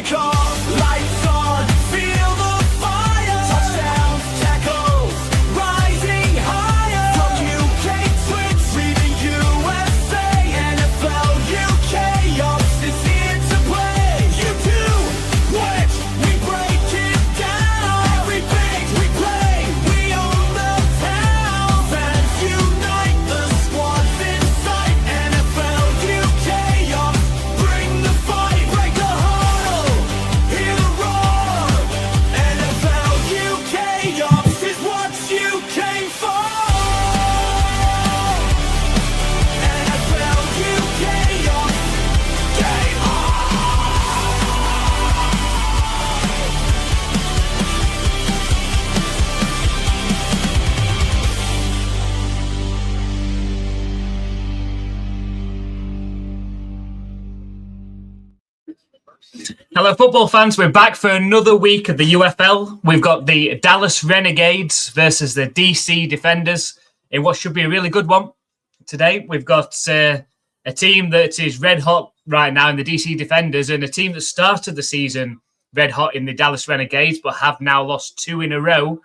kick off, lights on, feel the fire. Touchdowns, tackles, rising higher. From UK Twitch, reading USA, NFL, UK, yours is here to play. You do what we break it down. Every big we play, we own the town. Fans unite, the squad's in sight. NFL, UK, yours, bring the fight, break the huddle, hear the roar. NFL, UK, yours is what you came for. NFL, UK, yours, game on. Hello, football fans. We're back for another week of the UFL. We've got the Dallas Renegades versus the DC Defenders in what should be a really good one. Today, we've got a team that is red hot right now in the DC Defenders and a team that started the season red hot in the Dallas Renegades but have now lost 2 in a row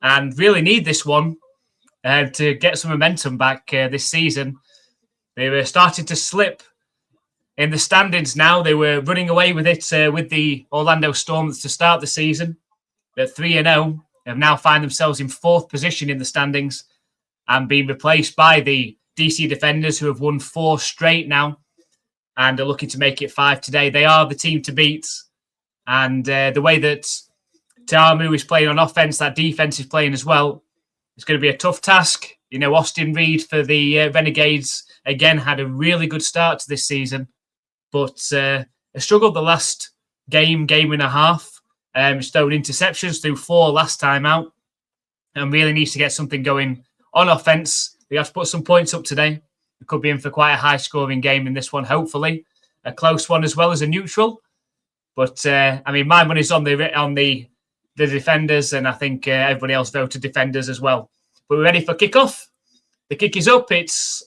and really need this one to get some momentum back this season. They were starting to slip in the standings now. They were running away with it with the Orlando Storm to start the season. They're 3-0, have now find themselves in 4th position in the standings and being replaced by the DC Defenders, who have won 4 straight now and are looking to make it 5 today. They are the team to beat. And the way that Ta'amu is playing on offense, that defense is playing as well, it's going to be a tough task. You know, Austin Reed for the Renegades, again, had a really good start to this season, but struggled the last game and a half. He's thrown interceptions through 4 last time out and really needs to get something going on offense. We have to put some points up today. We could be in for quite a high-scoring game in this one, hopefully. A close one as well as a neutral. But, I mean, my money's on the Defenders, and I think everybody else voted Defenders as well. But we're ready for kickoff. The kick is up. It's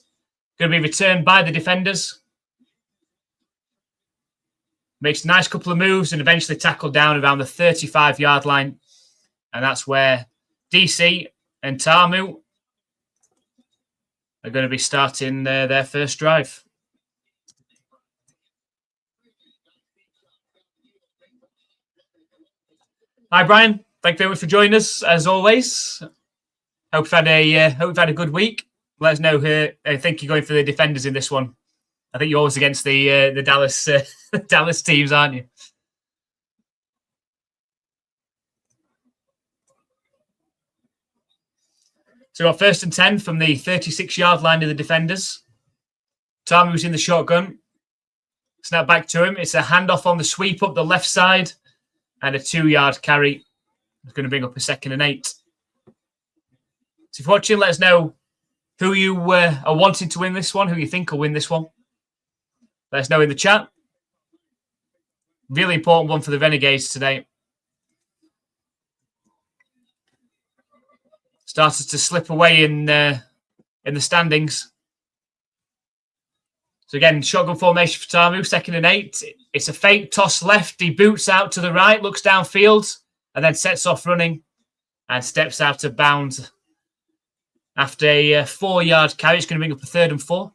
going to be returned by the Defenders. Makes a nice couple of moves and eventually tackled down around the 35-yard line. And that's where DC and Ta'amu are going to be starting their first drive. Hi, Brian. Thank you very much for joining us, as always. Hope you've had a good week. Let us know who I think you're going for the Defenders in this one. I think you're always against the Dallas Dallas teams, aren't you? So we've got 1st and 10 from the 36-yard line of the Defenders. Ta'amu was in the shotgun. Snap back to him. It's a handoff on the sweep up the left side and a 2-yard carry. It's going to bring up a 2nd and 8. So if you're watching, let us know who you are wanting to win this one, who you think will win this one. Let us know in the chat. Really important one for the Renegades today. Started to slip away in the standings. So again, shotgun formation for Ta'amu, 2nd and 8. It's a fake toss left. He boots out to the right, looks downfield, and then sets off running and steps out of bounds. After a 4-yard carry, it's going to bring up a 3rd and 4.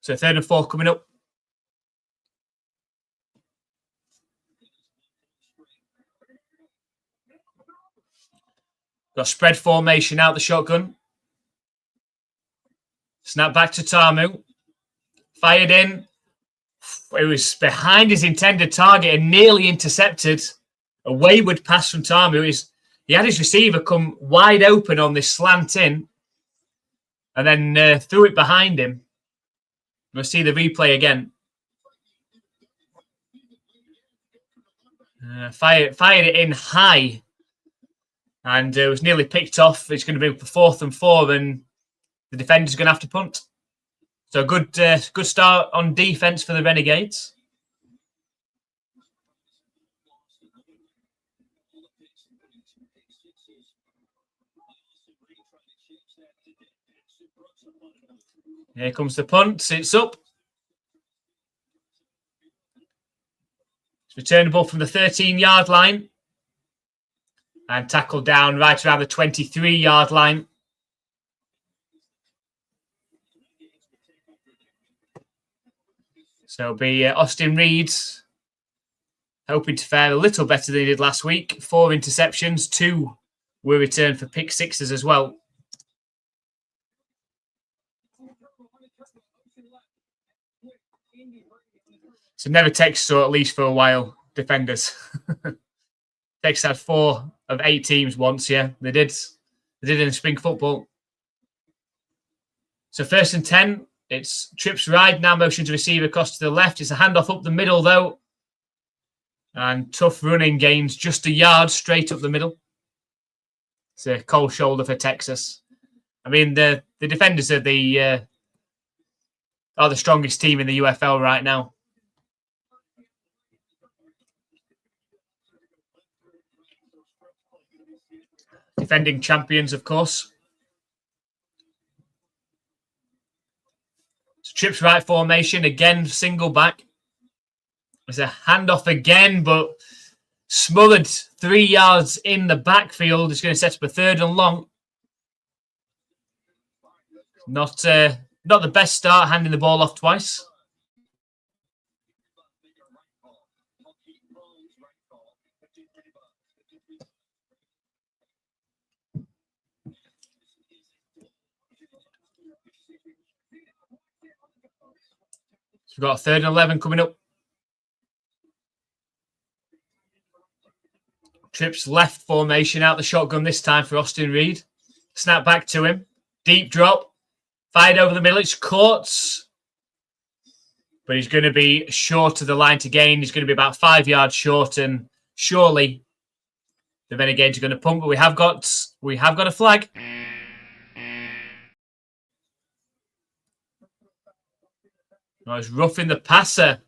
So 3rd and 4 coming up. Got spread formation out the shotgun. Snap back to Ta'amu. Fired in. It was behind his intended target and nearly intercepted. A wayward pass from Ta'amu. He had his receiver come wide open on this slant in and then threw it behind him. We'll see the replay again. Fired it in high and it was nearly picked off. It's going to be a 4th and 4 and the defender's going to have to punt. So good start on defense for the Renegades. Here comes the punt. It's up. It's returnable from the 13-yard line. And tackled down right around the 23-yard line. So it'll be Austin Reed hoping to fare a little better than he did last week. 4 interceptions, 2 were returned for pick sixes as well. So never Texas, or at least for a while, defenders. Texas had 4 of 8 teams once, yeah. They did in spring football. So 1st and 10. It's trips right. Now motion to receive across to the left. It's a handoff up the middle, though. And tough running gains just a yard straight up the middle. It's a cold shoulder for Texas. I mean, the defenders are the strongest team in the UFL right now. Defending champions, of course. So trips right formation, again, single back. There's a handoff again, but smothered 3 yards in the backfield. It's going to set up a 3rd and long. Not the best start, handing the ball off twice. So we've got a 3rd and 11 coming up. Trips left formation out the shotgun this time for Austin Reed. Snap back to him. Deep drop. Fired over the middle. It's caught. But he's going to be short of the line to gain. He's going to be about 5 yards short. And surely the Renegades are going to punt. But we have got a flag. Oh, it's roughing the passer.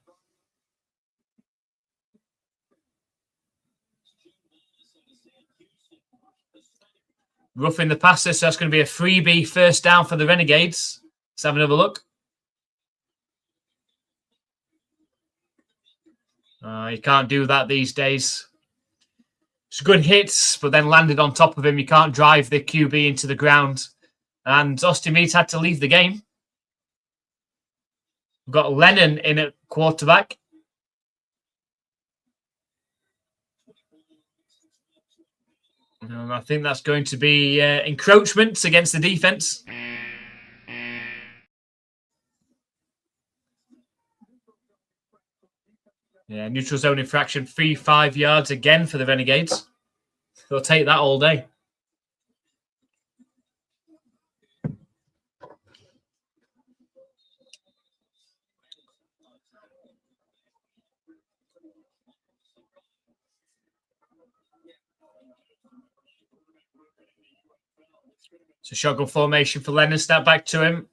Roughing the passer, so that's going to be a freebie 1st down for the Renegades. Let's have another look. You can't do that these days. It's good hits, but then landed on top of him. You can't drive the QB into the ground. And Austin Reed's had to leave the game. We've got Lennon in at quarterback. And I think that's going to be encroachment against the defense. Yeah, neutral zone infraction, 5 yards again for the Renegades. They'll take that all day. So shotgun formation for Lennon. Snap back to him.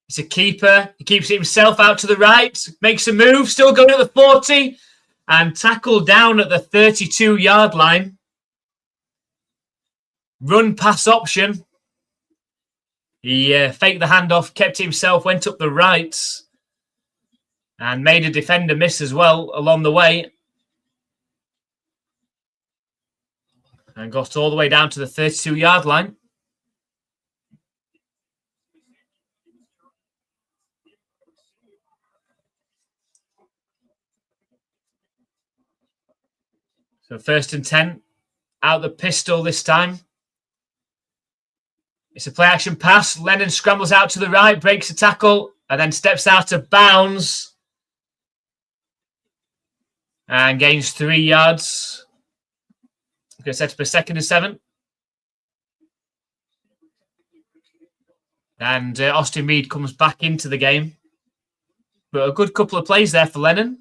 He's a keeper. He keeps it himself out to the right. Makes a move. Still going at the 40. And tackled down at the 32-yard line. Run pass option. He faked the handoff. Kept it himself. Went up the right. And made a defender miss as well along the way. And got all the way down to the 32-yard line. So 1st and 10, out the pistol this time. It's a play-action pass. Lennon scrambles out to the right, breaks a tackle, and then steps out of bounds. And gains 3 yards. Going to set up a 2nd and 7. And Austin Reed comes back into the game. But a good couple of plays there for Lennon.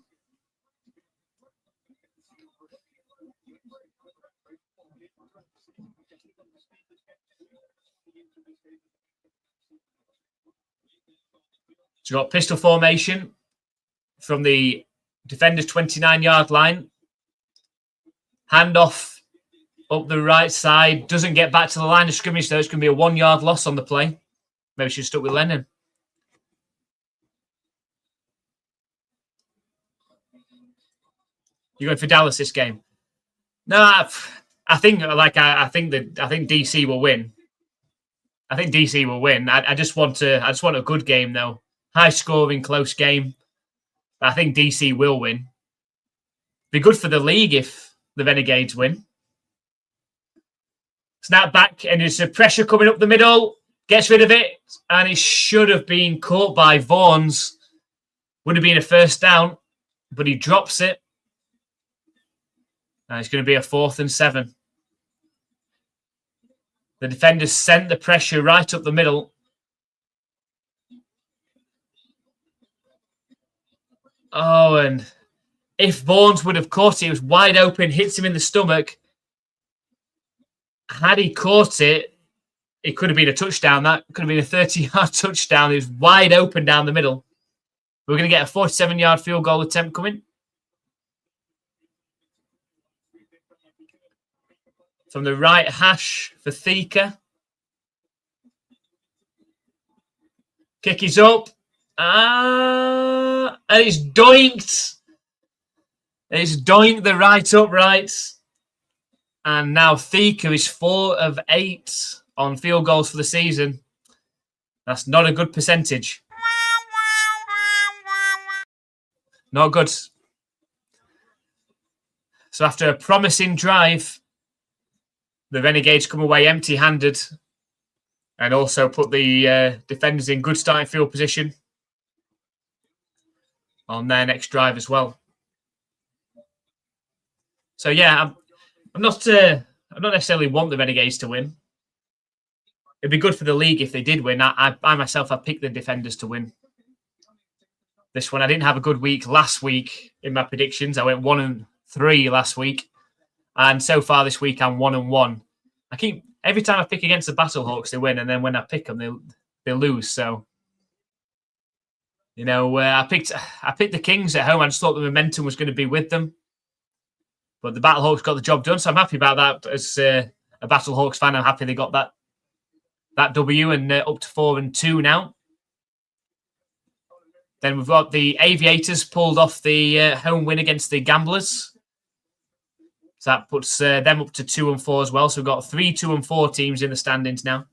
So we've got pistol formation from the defender's 29-yard line. Handoff up the right side. Doesn't get back to the line of scrimmage, though. It's going to be a 1 yard loss on the play. Maybe she's stuck with Lennon. You going for Dallas this game? No, I think DC will win. I think DC will win. I just want a good game though. High scoring, close game. I think DC will win. Be good for the league if the Renegades win. Snap back, and there's a pressure coming up the middle. Gets rid of it, and it should have been caught by Vaughns. Would have been a first down, but he drops it. And it's going to be a 4th and 7. The defenders sent the pressure right up the middle. Oh, and if Vaughns would have caught it, it was wide open, hits him in the stomach. Had he caught it, it could have been a touchdown. That could have been a 30-yard touchdown. It was wide open down the middle. We're going to get a 47-yard field goal attempt coming. From the right hash for Thika. Kick is up. And it's doinked. It's doinked the right upright. And now Thika is 4 of 8 on field goals for the season. That's not a good percentage. Not good. So after a promising drive, the Renegades come away empty-handed and also put the defenders in good starting field position on their next drive as well. So yeah, I'm not necessarily want the Renegades to win. It'd be good for the league if they did win. I myself, I picked the defenders to win. This one, I didn't have a good week last week in my predictions. I went 1-3 last week. And so far this week, I'm 1-1. Every time I pick against the Battlehawks, they win. And then when I pick them, they lose. So, I picked the Kings at home. I just thought the momentum was going to be with them. But the Battlehawks got the job done. So I'm happy about that. As a Battlehawks fan, I'm happy they got that W and up to 4-2 now. Then we've got the Aviators pulled off the home win against the Gamblers. So that puts them up to 2-4 as well. So we've got 3 2-4 teams in the standings now.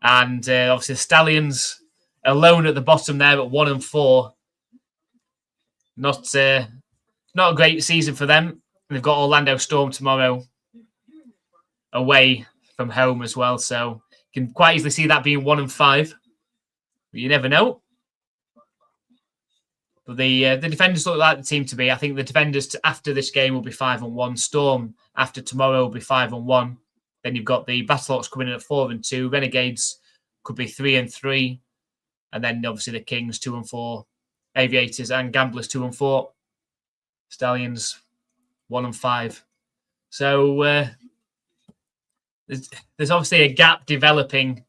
And obviously the Stallions alone at the bottom there at 1-4. Not a great season for them. And they've got Orlando Storm tomorrow away from home as well. So you can quite easily see that being 1-5. But you never know. But the defenders look like the team to be. I think the defenders after this game will be 5-1. Storm after tomorrow will be 5-1. Then you've got the Battlehawks coming in at 4-2. Renegades could be 3-3. And then obviously the Kings 2-4. Aviators and Gamblers 2-4. Stallions 1-5. So there's obviously a gap developing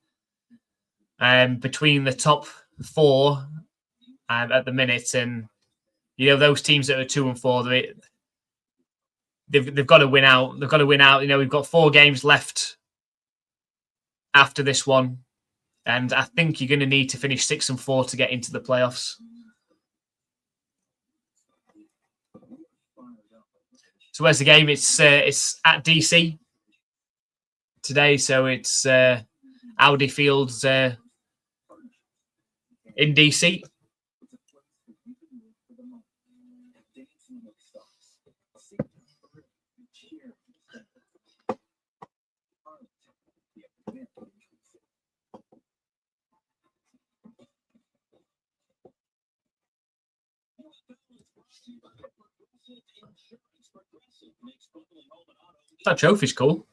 between the top 4 at the minute, and those teams that are 2-4, they've got to win out. They've got to win out. We've got 4 games left after this one, and I think you're going to need to finish 6-4 to get into the playoffs. So where's the game? It's at DC today, so it's Audi Fields in DC. That trophy's cool.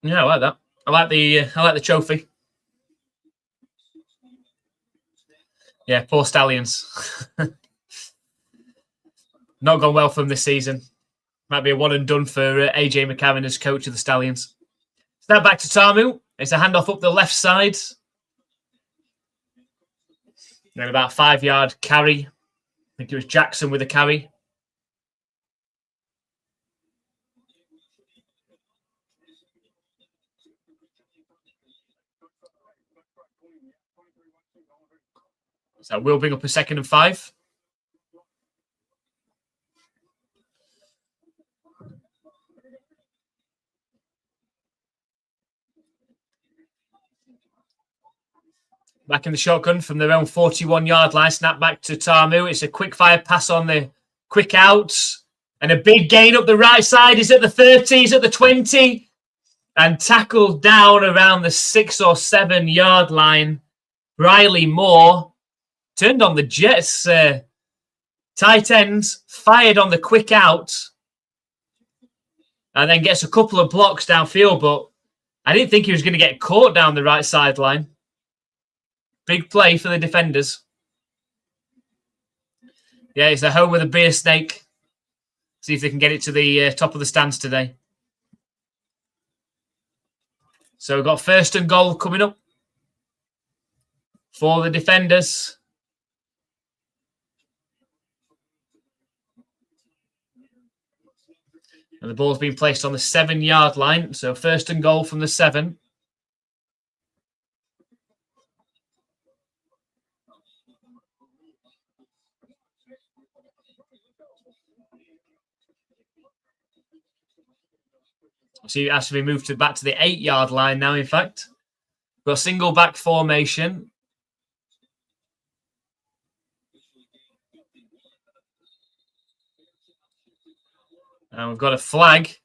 Yeah, I like that. I like the trophy. Yeah, poor Stallions. Not gone well for them this season. Might be a one and done for AJ McCarron as coach of the Stallions. Snap back to Tamu. It's a handoff up the left side. And then about 5-yard carry. I think it was Jackson with a carry. So we'll bring up a 2nd and 5. Back in the shotgun from their own 41-yard line. Snap back to Tamu. It's a quick fire pass on the quick outs. And a big gain up the right side. He's at the 30. He's at the 20. And tackled down around the 6 or 7-yard line. Riley Moore turned on the Jets. Tight ends fired on the quick out. And then gets a couple of blocks downfield. But I didn't think he was going to get caught down the right sideline. Big play for the defenders. Yeah, it's the home of the beer snake. See if they can get it to the top of the stands today. So we've got 1st and goal coming up for the defenders. And the ball's been placed on the 7-yard line. So 1st and goal from the 7. So it has to be moved back to the 8-yard line now, in fact. We've got single back formation. And we've got a flag.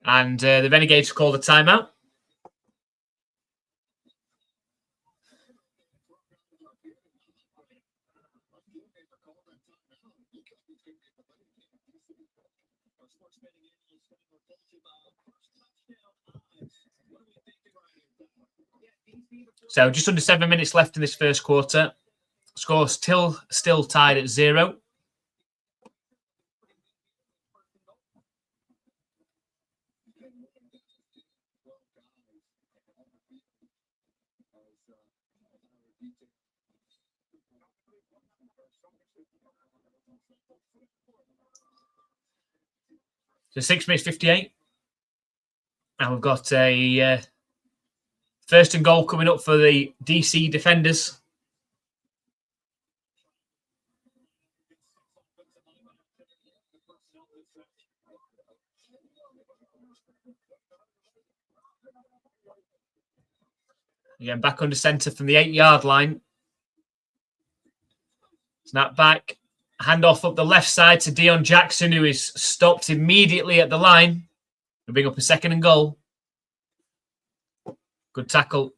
And the Renegades called a timeout. So just under 7 minutes left in this first quarter. Score still tied at 0. So 6 minutes 58. And we've got a 1st and goal coming up for the DC defenders. Again, back under centre from the 8-yard line. Snap back. Handoff up the left side to Dion Jackson, who is stopped immediately at the line. We'll bring up a 2nd and goal. Good tackle.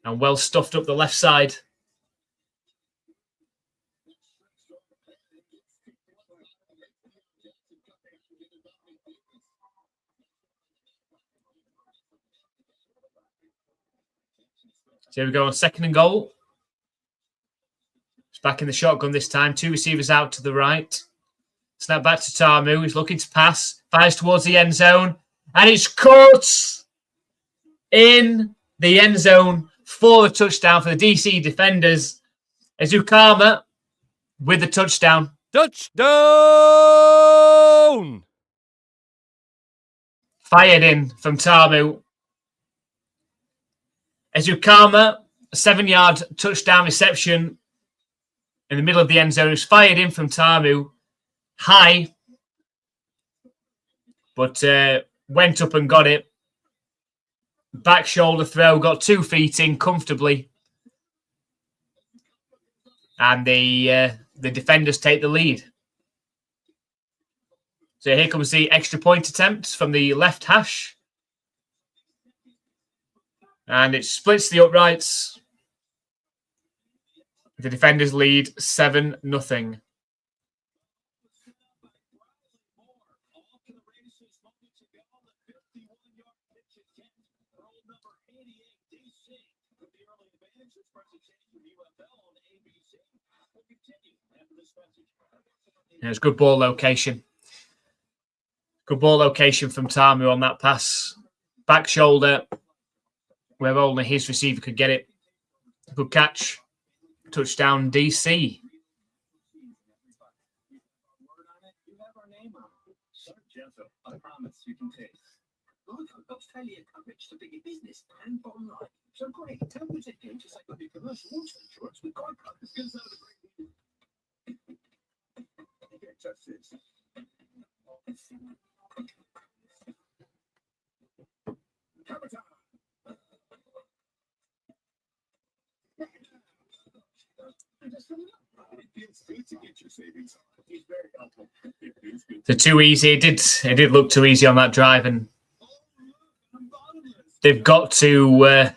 And well stuffed up the left side. So here we go on 2nd and goal. It's back in the shotgun this time. 2 receivers out to the right. Snap back to Tamu. He's looking to pass. Fires towards the end zone. And it's caught in the end zone for a touchdown for the DC defenders. Ezukama with the touchdown. Touchdown! Fired in from Tamu. Ezukama, a 7-yard touchdown reception in the middle of the end zone. It was fired in from Tamu. High. But went up and got it. Back shoulder throw. Got 2 feet in comfortably. And the defenders take the lead. So here comes the extra point attempt from the left hash. And it splits the uprights. The defenders lead 7-0. It was good ball location. Good ball location from Tamu on that pass. Back shoulder, where only his receiver could get it. Good catch. Touchdown, DC. I promise you can taste. Look, I've got to tell you, I'm rich to big business and bottom line. So great, 10% gain, just like with your commercial water insurance with Geico. It's going to sound a great. Okay, touch this. Hammer time. It feels good to get your savings on. He's very helpful. It feels good. They're too easy. It did look too easy on that drive, and they've got to.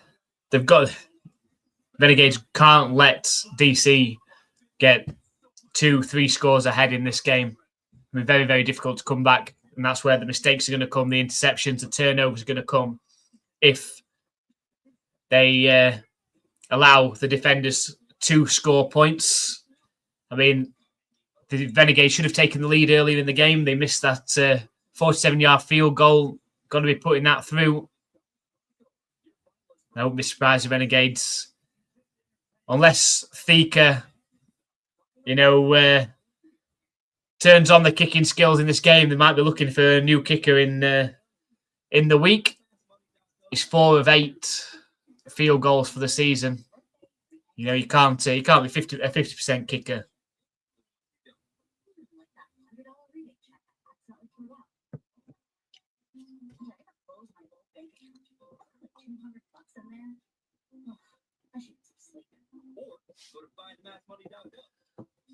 Renegades can't let DC get 2-3 scores ahead in this game. It'll be very, very difficult to come back, and that's where the mistakes are going to come. The interceptions, the turnovers are going to come if they allow the defenders to score points. I mean, the Renegades should have taken the lead earlier in the game. They missed that 47-yard field goal. Got to be putting that through. I won't be surprised if Renegades, unless Thika, turns on the kicking skills in this game, they might be looking for a new kicker in the week. He's 4 of 8 field goals for the season. You can't be a 50% kicker.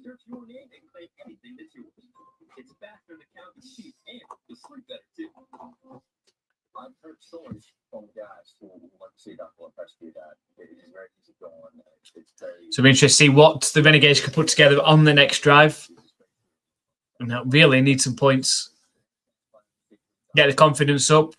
Search your name and claim anything that's yours. It's faster to count the sheep and you'll sleep better too. I've heard stories from guys who want to see that one rescue that. It is very easy going. It's very. So we're interested to see what the Renegades can put together on the next drive. And that really need some points. Get the confidence up.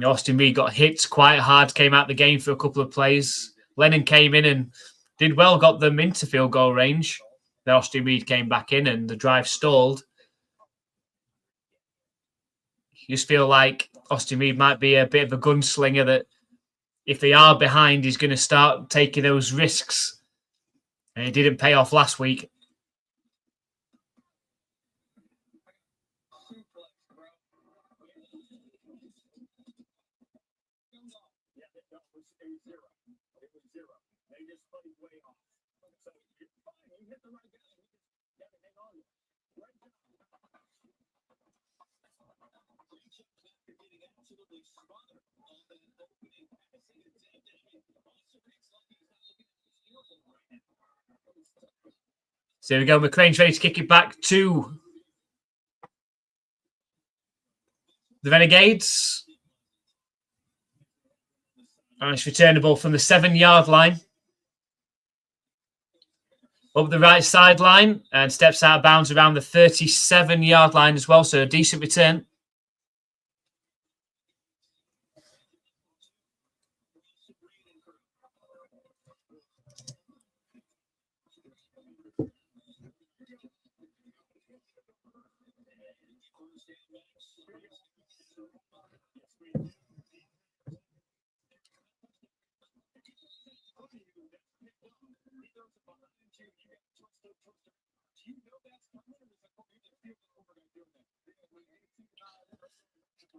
Austin Reed got hit quite hard, came out the game for a couple of plays. Lennon came in and did well, got them into field goal range. Then Austin Reed came back in and the drive stalled. You just feel like Austin Reed might be a bit of a gunslinger that if they are behind, he's going to start taking those risks. And it didn't pay off last week. So here we go. McLean's ready to kick it back to the Renegades. And it's returnable from the 7-yard line. Up the right sideline and steps out of bounds around the 37-yard line as well. So a decent return.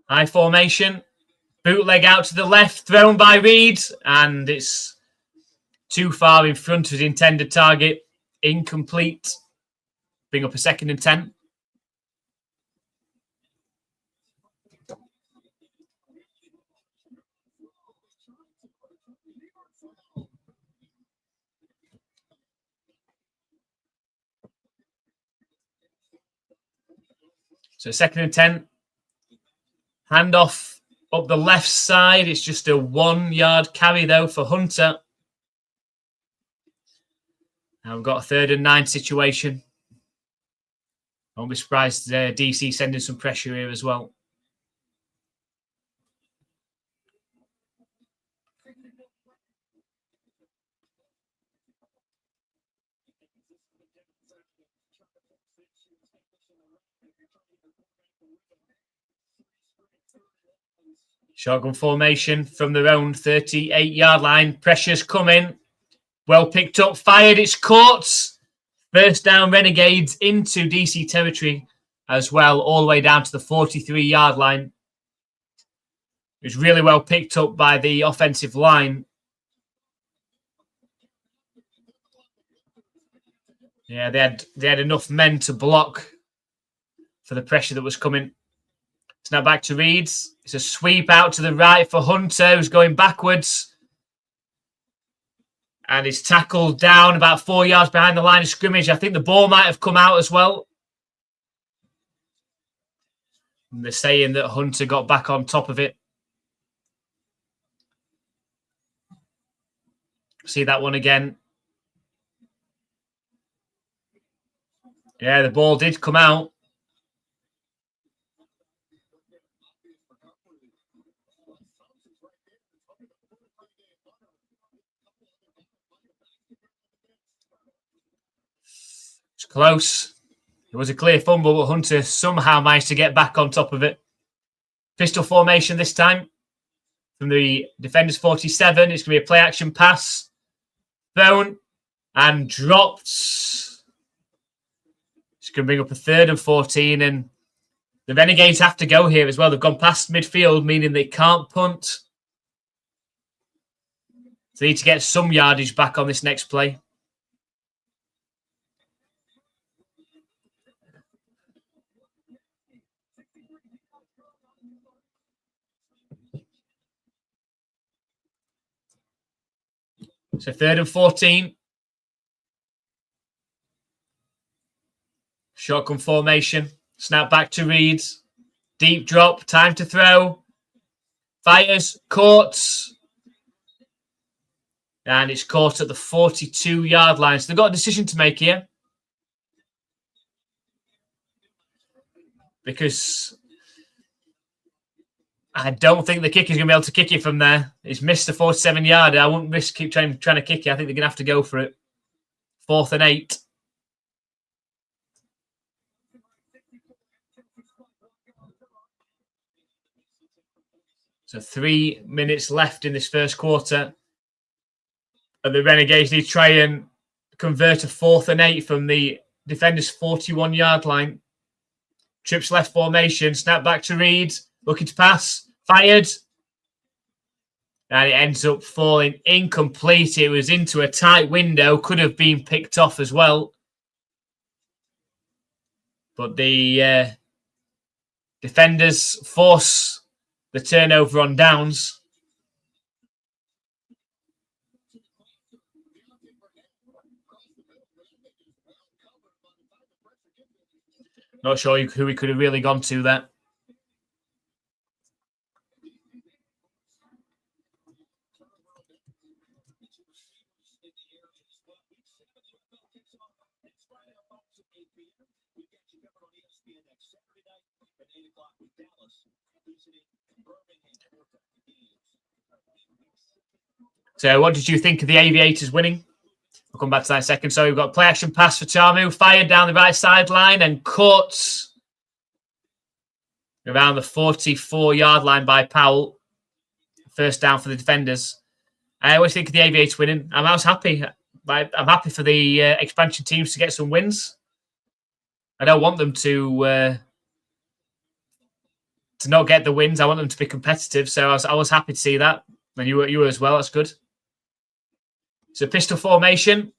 High formation. Bootleg out to the left, thrown by Reed. And it's too far in front of his intended target. Incomplete. Bring up a 2nd and 10. So 2nd and 10. Handoff up the left side. It's just a 1-yard carry, though, for Hunter. Now we've got a 3rd and 9 situation. I won't be surprised DC sending some pressure here as well. Shotgun formation from their own 38-yard line. Pressure's coming. Well picked up, fired, it's caught. First down, Renegades into DC territory as well, all the way down to the 43-yard line. It was really well picked up by the offensive line. Yeah, they had enough men to block for the pressure that was coming. It's now back to Reeds. It's a sweep out to the right for Hunter, who's going backwards. And he's tackled down about 4 yards behind the line of scrimmage. I think the ball might have come out as well. And they're saying that Hunter got back on top of it. See that one again. Yeah, the ball did come out. It's close. It was a clear fumble, but Hunter somehow managed to get back on top of it. Pistol formation this time from the defenders 47. It's going to be a play action pass. Thrown and dropped. It's going to bring up a 3rd and 14. And the Renegades have to go here as well. They've gone past midfield, meaning they can't punt. So they need to get some yardage back on this next play. So 3rd and 14. Shotgun formation. Snap back to Reeds. Deep drop. Time to throw. Fires. Caught. And it's caught at the 42-yard line. So they've got a decision to make here. Because I don't think the kicker's going to be able to kick it from there. He's missed the 47-yarder. I wouldn't risk keep trying to kick it. I think they're going to have to go for it. 4th and 8. So 3 minutes left in this first quarter. And the Renegades need to try and convert a 4th and 8 from the defender's 41-yard line. Trips left formation. Snap back to Reed. Looking to pass. Fired. And it ends up falling incomplete. It was into a tight window. Could have been picked off as well. But the defenders force the turnover on downs. Not sure who he could have really gone to there. So what did you think of the Aviators winning? We'll come back to that in a second. So we've got play action pass for Tamu, fired down the right sideline and caught around the 44-yard line by Powell. First down for the defenders. I always think of the Aviators winning. I was happy. I'm happy for the expansion teams to get some wins. I don't want them to not get the wins. I want them to be competitive. So I was happy to see that. And you were as well. That's good. So pistol formation.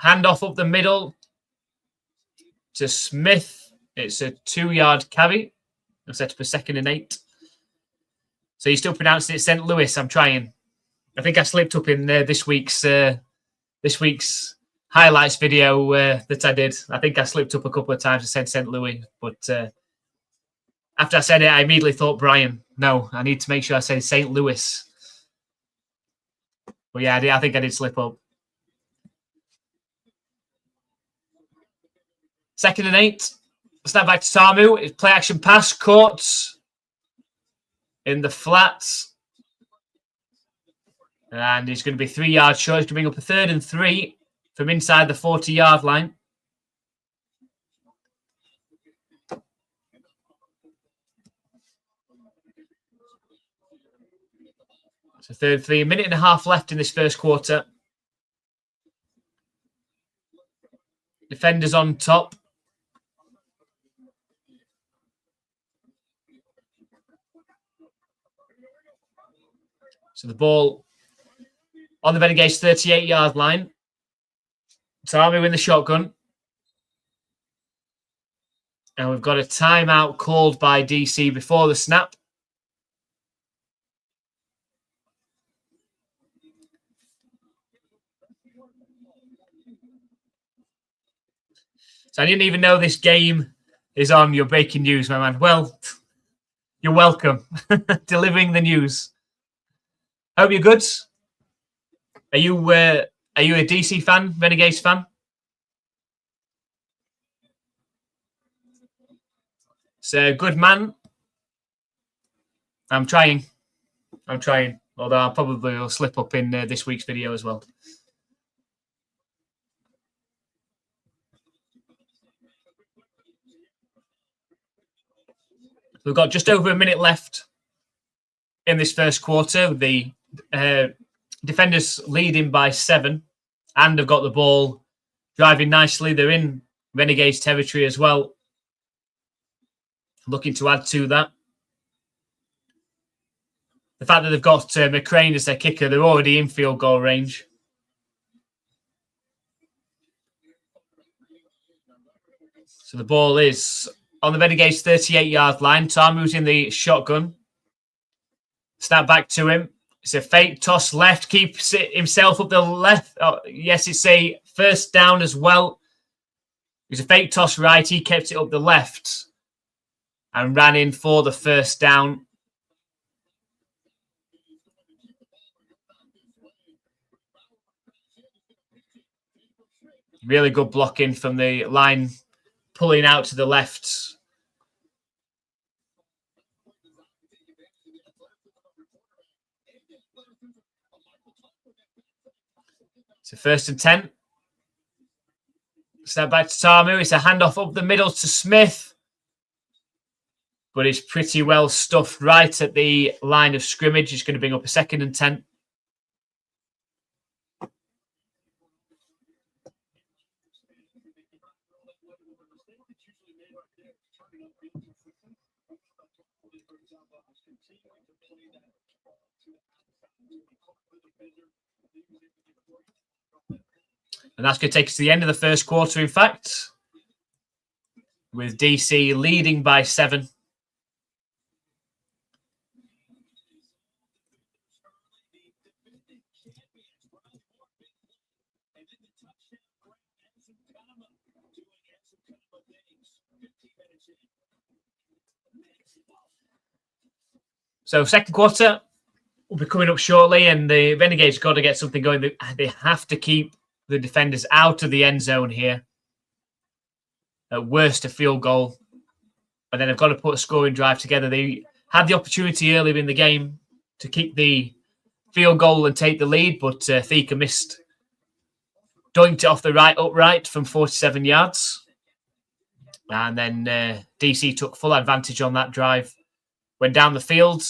Handoff up the middle to Smith. It's a 2-yard carry. I'll set up a 2nd and 8. So you still pronouncing it St. Louis. I'm trying. I think I slipped up in this week's highlights video that I did. I think I slipped up a couple of times and said St. Louis. But after I said it, I immediately thought Brian. No, I need to make sure I say St. Louis. But yeah, I think I did slip up. 2nd and 8. Snap back to Tamu. It's play action pass. Caught in the flats. And he's going to be 3 yards short. He's going to bring up a 3rd and 3 from inside the 40-yard line. So third, 3 minute and a half left in this first quarter. Defenders on top. So the ball on the Renegades 38-yard line. Tamu in the shotgun. And we've got a timeout called by DC before the snap. So I didn't even know this game is on. Your breaking news, my man. Well, you're welcome. Delivering the news. Hope you're good. Are you a DC fan, Renegades fan? So good man. I'm trying. Although I probably will slip up in this week's video as well. We've got just over a minute left in this first quarter. The defenders leading by 7 and have got the ball driving nicely. They're in Renegades territory as well. Looking to add to that. The fact that they've got McCrane as their kicker, they're already in field goal range. So the ball is on the Renegades 38-yard line. Tamu's in the shotgun. Snap back to him. It's a fake toss left. Keeps it himself up the left. Oh, yes, it's a first down as well. It was a fake toss right. He kept it up the left and ran in for the first down. Really good blocking from the line, pulling out to the left. So 1st and 10. Snap back to Tamu. It's a handoff up the middle to Smith. But it's pretty well stuffed right at the line of scrimmage. It's going to bring up a 2nd and 10. And that's going to take us to the end of the first quarter, in fact, with DC leading by 7. So second quarter will be coming up shortly, and the Renegades got to get something going. They have to keep the defenders out of the end zone here. At worst, a field goal. And then they've got to put a scoring drive together. They had the opportunity earlier in the game to keep the field goal and take the lead, but Thika missed. Doinked it off the right upright from 47 yards. And then DC took full advantage on that drive. Went down the field.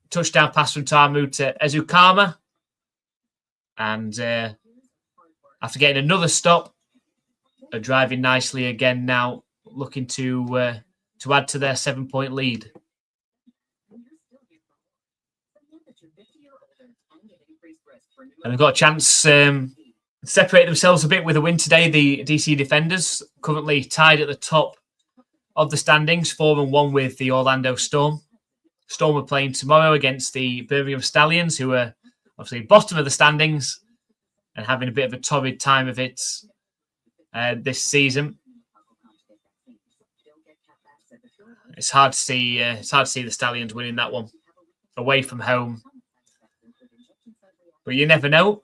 Touchdown pass from Tamu to Ezukama. And after getting another stop, are driving nicely again now, looking to add to their 7-point lead. And they've got a chance to separate themselves a bit with a win today. The DC defenders currently tied at the top of the standings, 4-1 with the Orlando Storm. Storm are playing tomorrow against the Birmingham Stallions, who are obviously bottom of the standings and having a bit of a torrid time of it this season. It's hard to see. The Stallions winning that one away from home, but you never know.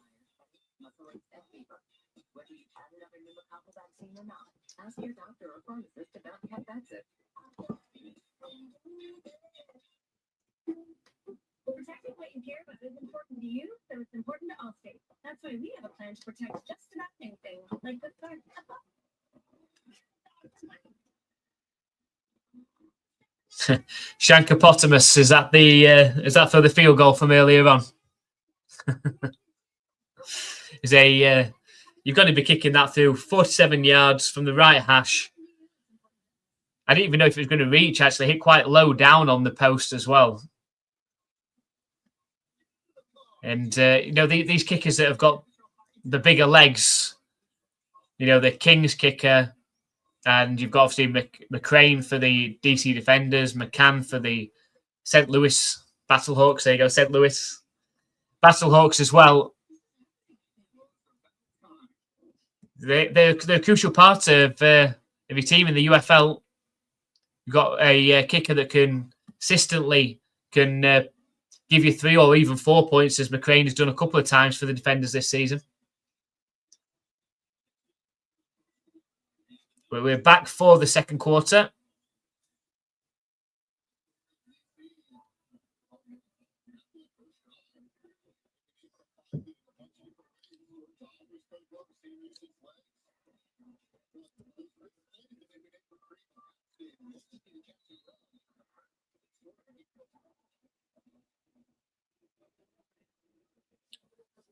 Protecting what you care about is important to you, so it's important to all states. That's why we have a plan to protect just about anything, like this garden. Shankopotamus, is that for the field goal from earlier on? Is a you've got to be kicking that through 47 yards from the right hash. I didn't even know if it was going to reach. Actually, hit quite low down on the post as well. And these kickers that have got the bigger legs, the Kings kicker, and you've got obviously McCrane for the DC Defenders, McCann for the St. Louis Battlehawks. There you go, St. Louis Battlehawks as well. They're a crucial part of your team in the UFL. You've got a kicker that can consistently give you 3 or even 4 points, as McCrane has done a couple of times for the Defenders this season. But we're back for the second quarter.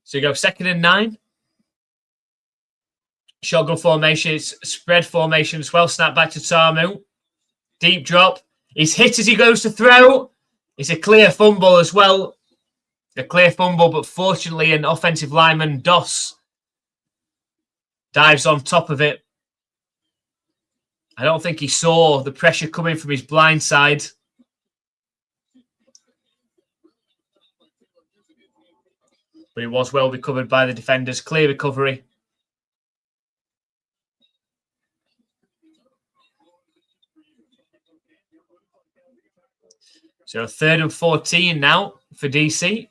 So you go 2nd and 9. Shotgun formation. It's spread formation as well. Snap back to Tamu. Deep drop. He's hit as he goes to throw. It's a clear fumble as well. A clear fumble, but fortunately an offensive lineman, Doss, dives on top of it. I don't think he saw the pressure coming from his blind side. But it was well recovered by the defenders. Clear recovery. So 3rd and 14 now for DC.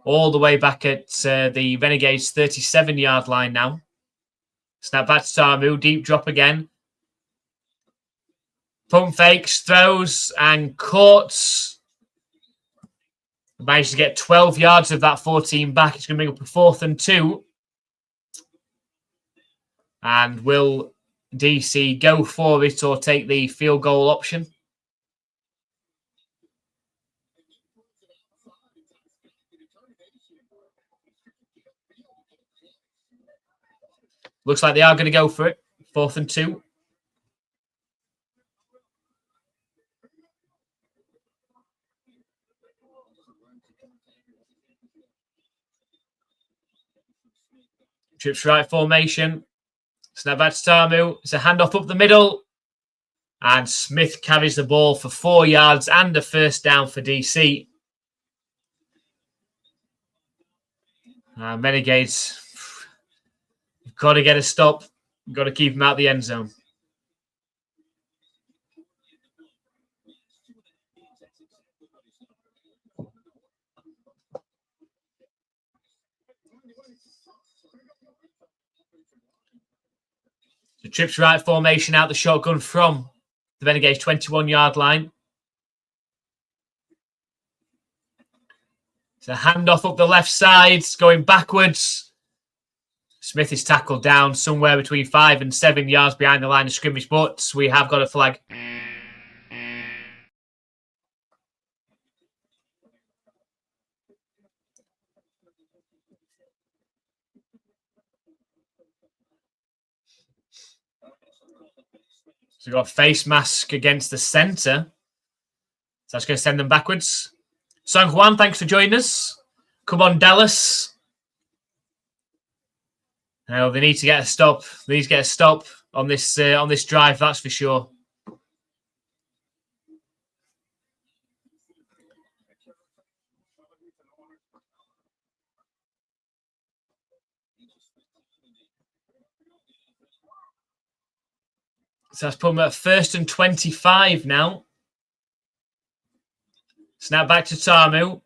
All the way back at the Renegades 37-yard line now. Snap back to Tamu. Deep drop again. Pump fakes, throws, and caught. Managed to get 12 yards of that 14 back. It's going to bring up a 4th and 2. And will DC go for it or take the field goal option? Looks like they are going to go for it. 4th and 2. Trips right formation. Snap back to Tamu. It's a handoff up the middle. And Smith carries the ball for 4 yards and a 1st down for DC. Renegades, you've got to get a stop. You've got to keep him out of the end zone. So trips right formation out the shotgun from the Renegades 21-yard line. It's a handoff up the left side, going backwards. Smith is tackled down somewhere between 5 and 7 yards behind the line of scrimmage, but we have got a flag. So we've got a face mask against the centre. So that's going to send them backwards. San Juan, thanks for joining us. Come on, Dallas. Now they need to get a stop. They need to get a stop on this drive, that's for sure. So that's put them at 1st and 25 now. Snap back to Tamu.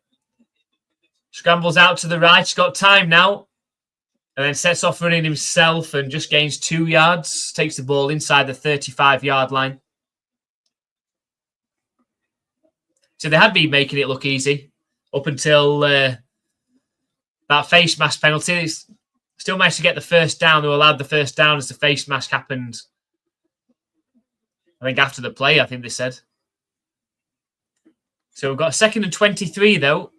Scrambles out to the right. He's got time now. And then sets off running himself and just gains 2 yards. Takes the ball inside the 35-yard line. So they had been making it look easy up until that face mask penalty. Still managed to get the 1st down. They were allowed the 1st down as the face mask happened. I think after the play, I think they said. So we've got 2nd and 23, though.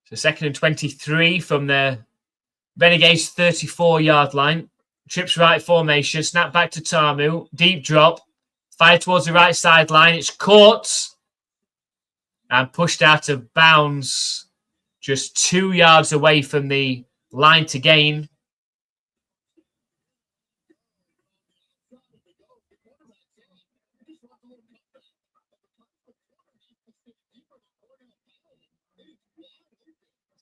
So 2nd and 23 from the Renegades 34-yard line. Trips right formation. Snap back to Tamu. Deep drop. Fire towards the right sideline. It's caught and pushed out of bounds just 2 yards away from the line to gain.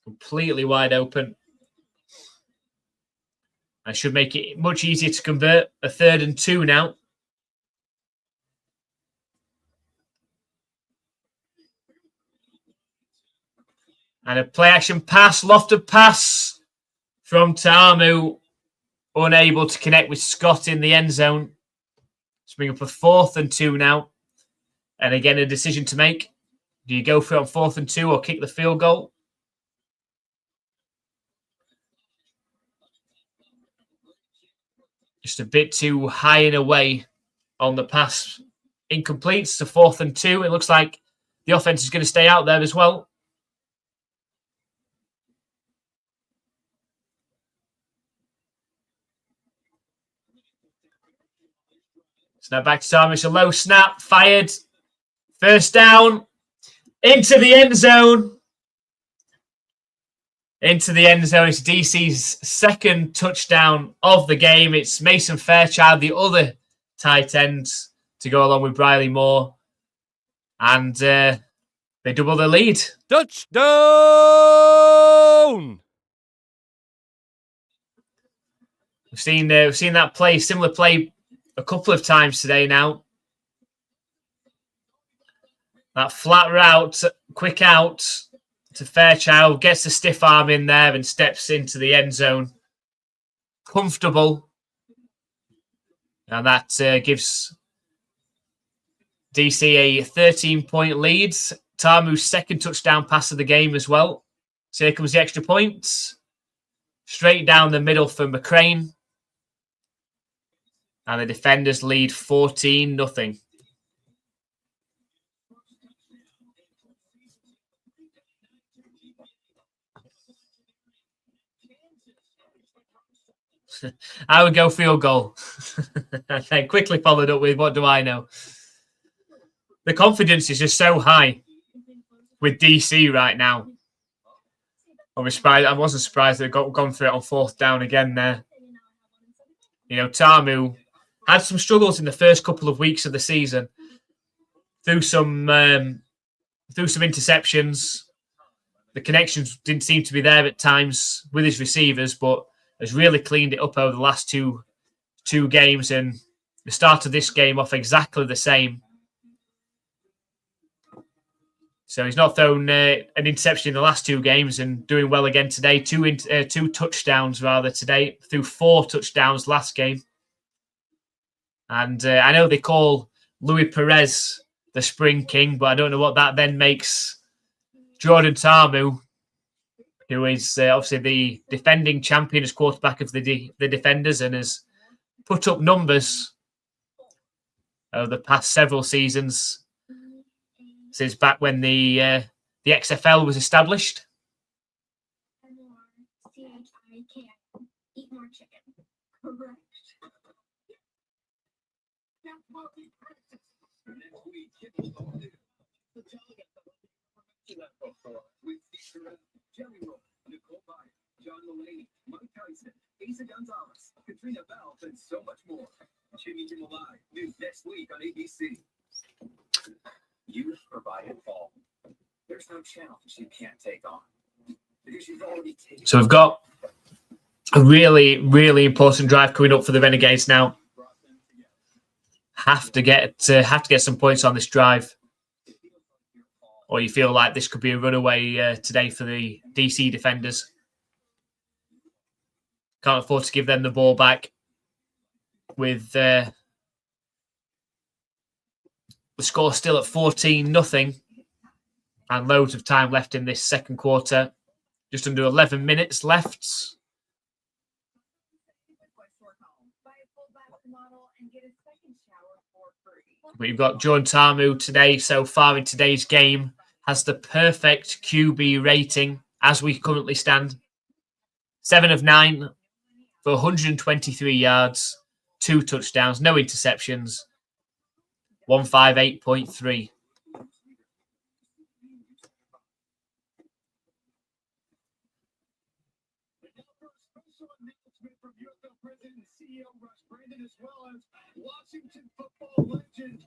Completely wide open. I should make it much easier to convert. A 3rd and 2 now. And a play action pass, lofted pass from Tamu. Unable to connect with Scott in the end zone. Let's bring up a 4th and 2 now. And again, a decision to make. Do you go for it on 4th and 2 or kick the field goal? Just a bit too high and away on the pass. Incomplete. It's a 4th and 2. It looks like the offense is going to stay out there as well. Snap back to Tamu. It's a low snap. Fired. 1st down. Into the end zone. Into the end zone. It's DC's 2nd touchdown of the game. It's Mason Fairchild, the other tight end, to go along with Briley Moore. And they double the lead. Touchdown! We've seen that play, similar play, a couple of times today now. That flat route, quick out to Fairchild, gets the stiff arm in there and steps into the end zone. Comfortable. And that gives DC a 13-point lead. Tamu's 2nd touchdown pass of the game as well. So here comes the extra points. Straight down the middle for McCrane. And the defenders lead 14-0. I would go field goal. And then quickly followed up with, what do I know? The confidence is just so high with DC right now. I wasn't surprised they've gone for it on 4th down again there. You know, Tamu had some struggles in the first couple of weeks of the season. Through some interceptions. The connections didn't seem to be there at times with his receivers, but has really cleaned it up over the last two games, and the start of this game off exactly the same. So he's not thrown an interception in the last 2 games and doing well again today. 2 touchdowns rather today, through 4 touchdowns last game. And I know they call Louis Perez the Spring King, but I don't know what that then makes Jordan Tamu, who is obviously the defending champion as quarterback of the Defenders and has put up numbers over the past several seasons since back when the XFL was established. Eat more chicken. Correct. Jerry Roll, Nicole Byer, John Mulaney, Mike Tyson, Asa Gonzalez, Katrina Bell, and so much more. Jimmy Kimmel Live, new next week on ABC. You've provided all. There's no challenge you can't take on. Because you've already taken. So we've got a really, really important drive coming up for the Renegades now. Have to get some points on this drive, or you feel like this could be a runaway today for the DC Defenders. Can't afford to give them the ball back with the score still at 14-0 and loads of time left in this second quarter. Just under 11 minutes left. But you've got Jordan Tamu today so far in today's game. Has the perfect QB rating as we currently stand. 7 of 9 for 123 yards, 2 touchdowns, no interceptions, 158.3. From UFL President and CEO Russ Brandon, as well as Washington football legend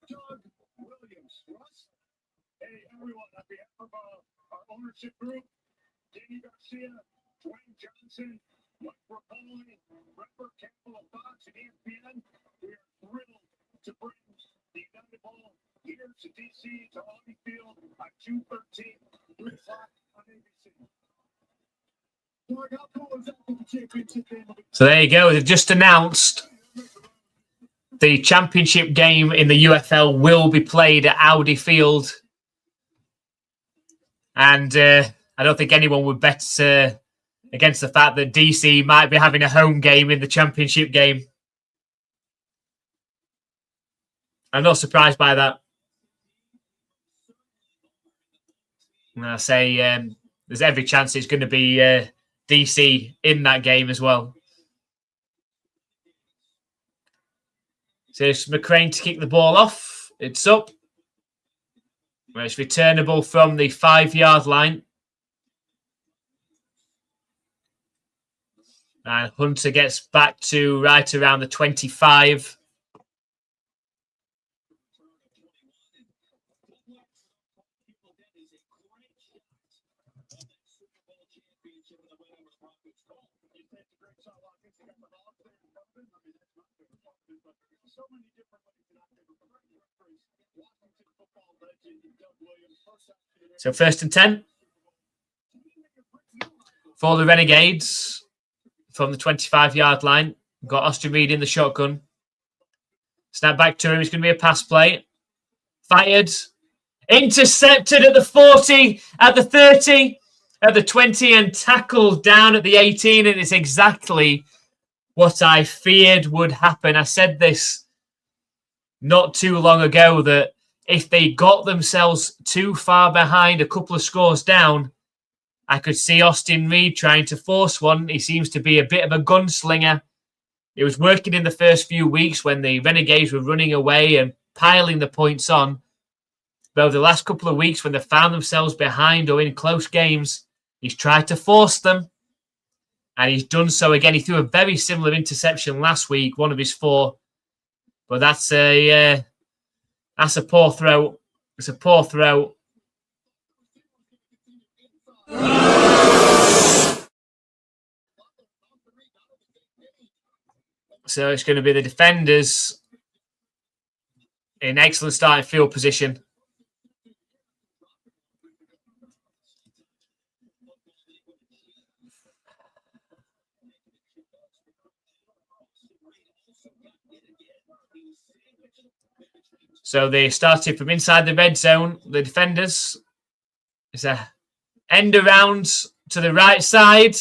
Doug Williams. Russ, hey everyone, on behalf of our ownership group, Danny Garcia, Dwayne Johnson, Mike Rapoli, Robert Campbell of Fox and ESPN, we are thrilled to bring the United Bowl here to DC to Audi Field on June 13th, 3 o'clock on ABC. So there you go. They've just announced the championship game in the UFL will be played at Audi Field. And I don't think anyone would bet against the fact that DC might be having a home game in the championship game. I'm not surprised by that. And I say there's every chance it's going to be DC in that game as well. So it's McCrane to kick the ball off. It's up. It's returnable from the 5-yard line. And Hunter gets back to right around the 25. So 1st and 10 for the Renegades from the 25-yard line. We've got Austin Reed in the shotgun. Snap back to him. It's going to be a pass play. Fired. Intercepted at the 40, at the 30, at the 20, and tackled down at the 18. And it's exactly what I feared would happen. I said this not too long ago that if they got themselves too far behind, a couple of scores down, I could see Austin Reed trying to force one. He seems to be a bit of a gunslinger. It was working in the first few weeks when the Renegades were running away and piling the points on. But over the last couple of weeks, when they found themselves behind or in close games, he's tried to force them. And he's done so again. He threw a very similar interception last week, one of his 4. But that's a poor throw. It's a poor throw. So it's going to be the defenders in excellent starting field position. So they started from inside the red zone. The defenders. It's a end around to the right side.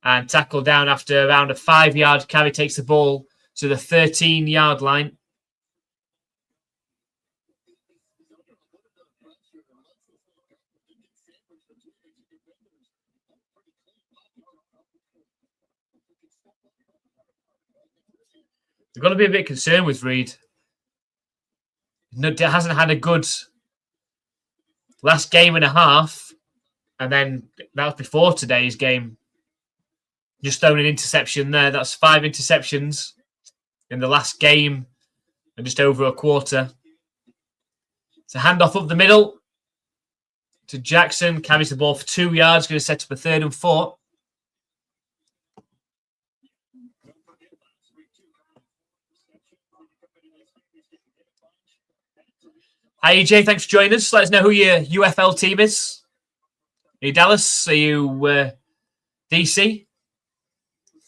And tackle down after around a 5-yard carry. Takes the ball to the 13-yard line. They've got to be a bit concerned with Reed. Hasn't had a good last game and a half, and then that was before today's game. Just thrown an interception there. That's 5 interceptions in the last game and just over a quarter. It's a handoff up the middle to Jackson. Carries the ball for 2 yards. Going to set up a 3rd and 4. Hi, EJ. Thanks for joining us. Let us know who your UFL team is. Are you Dallas? Are you DC?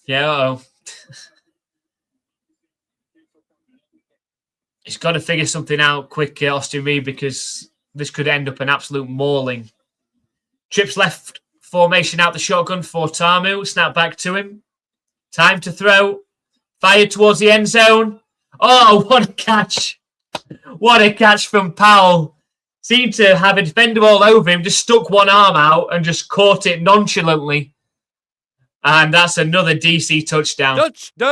Yeah, uh-oh. He's got to figure something out quick, Austin Reed, because this could end up an absolute mauling. Trips left formation out the shotgun for Tamu. Snap back to him. Time to throw. Fired towards the end zone. Oh, what a catch. What a catch from Powell. seemed to have a defender all over him, just stuck one arm out and just caught it nonchalantly. And that's another DC touchdown. Touchdown!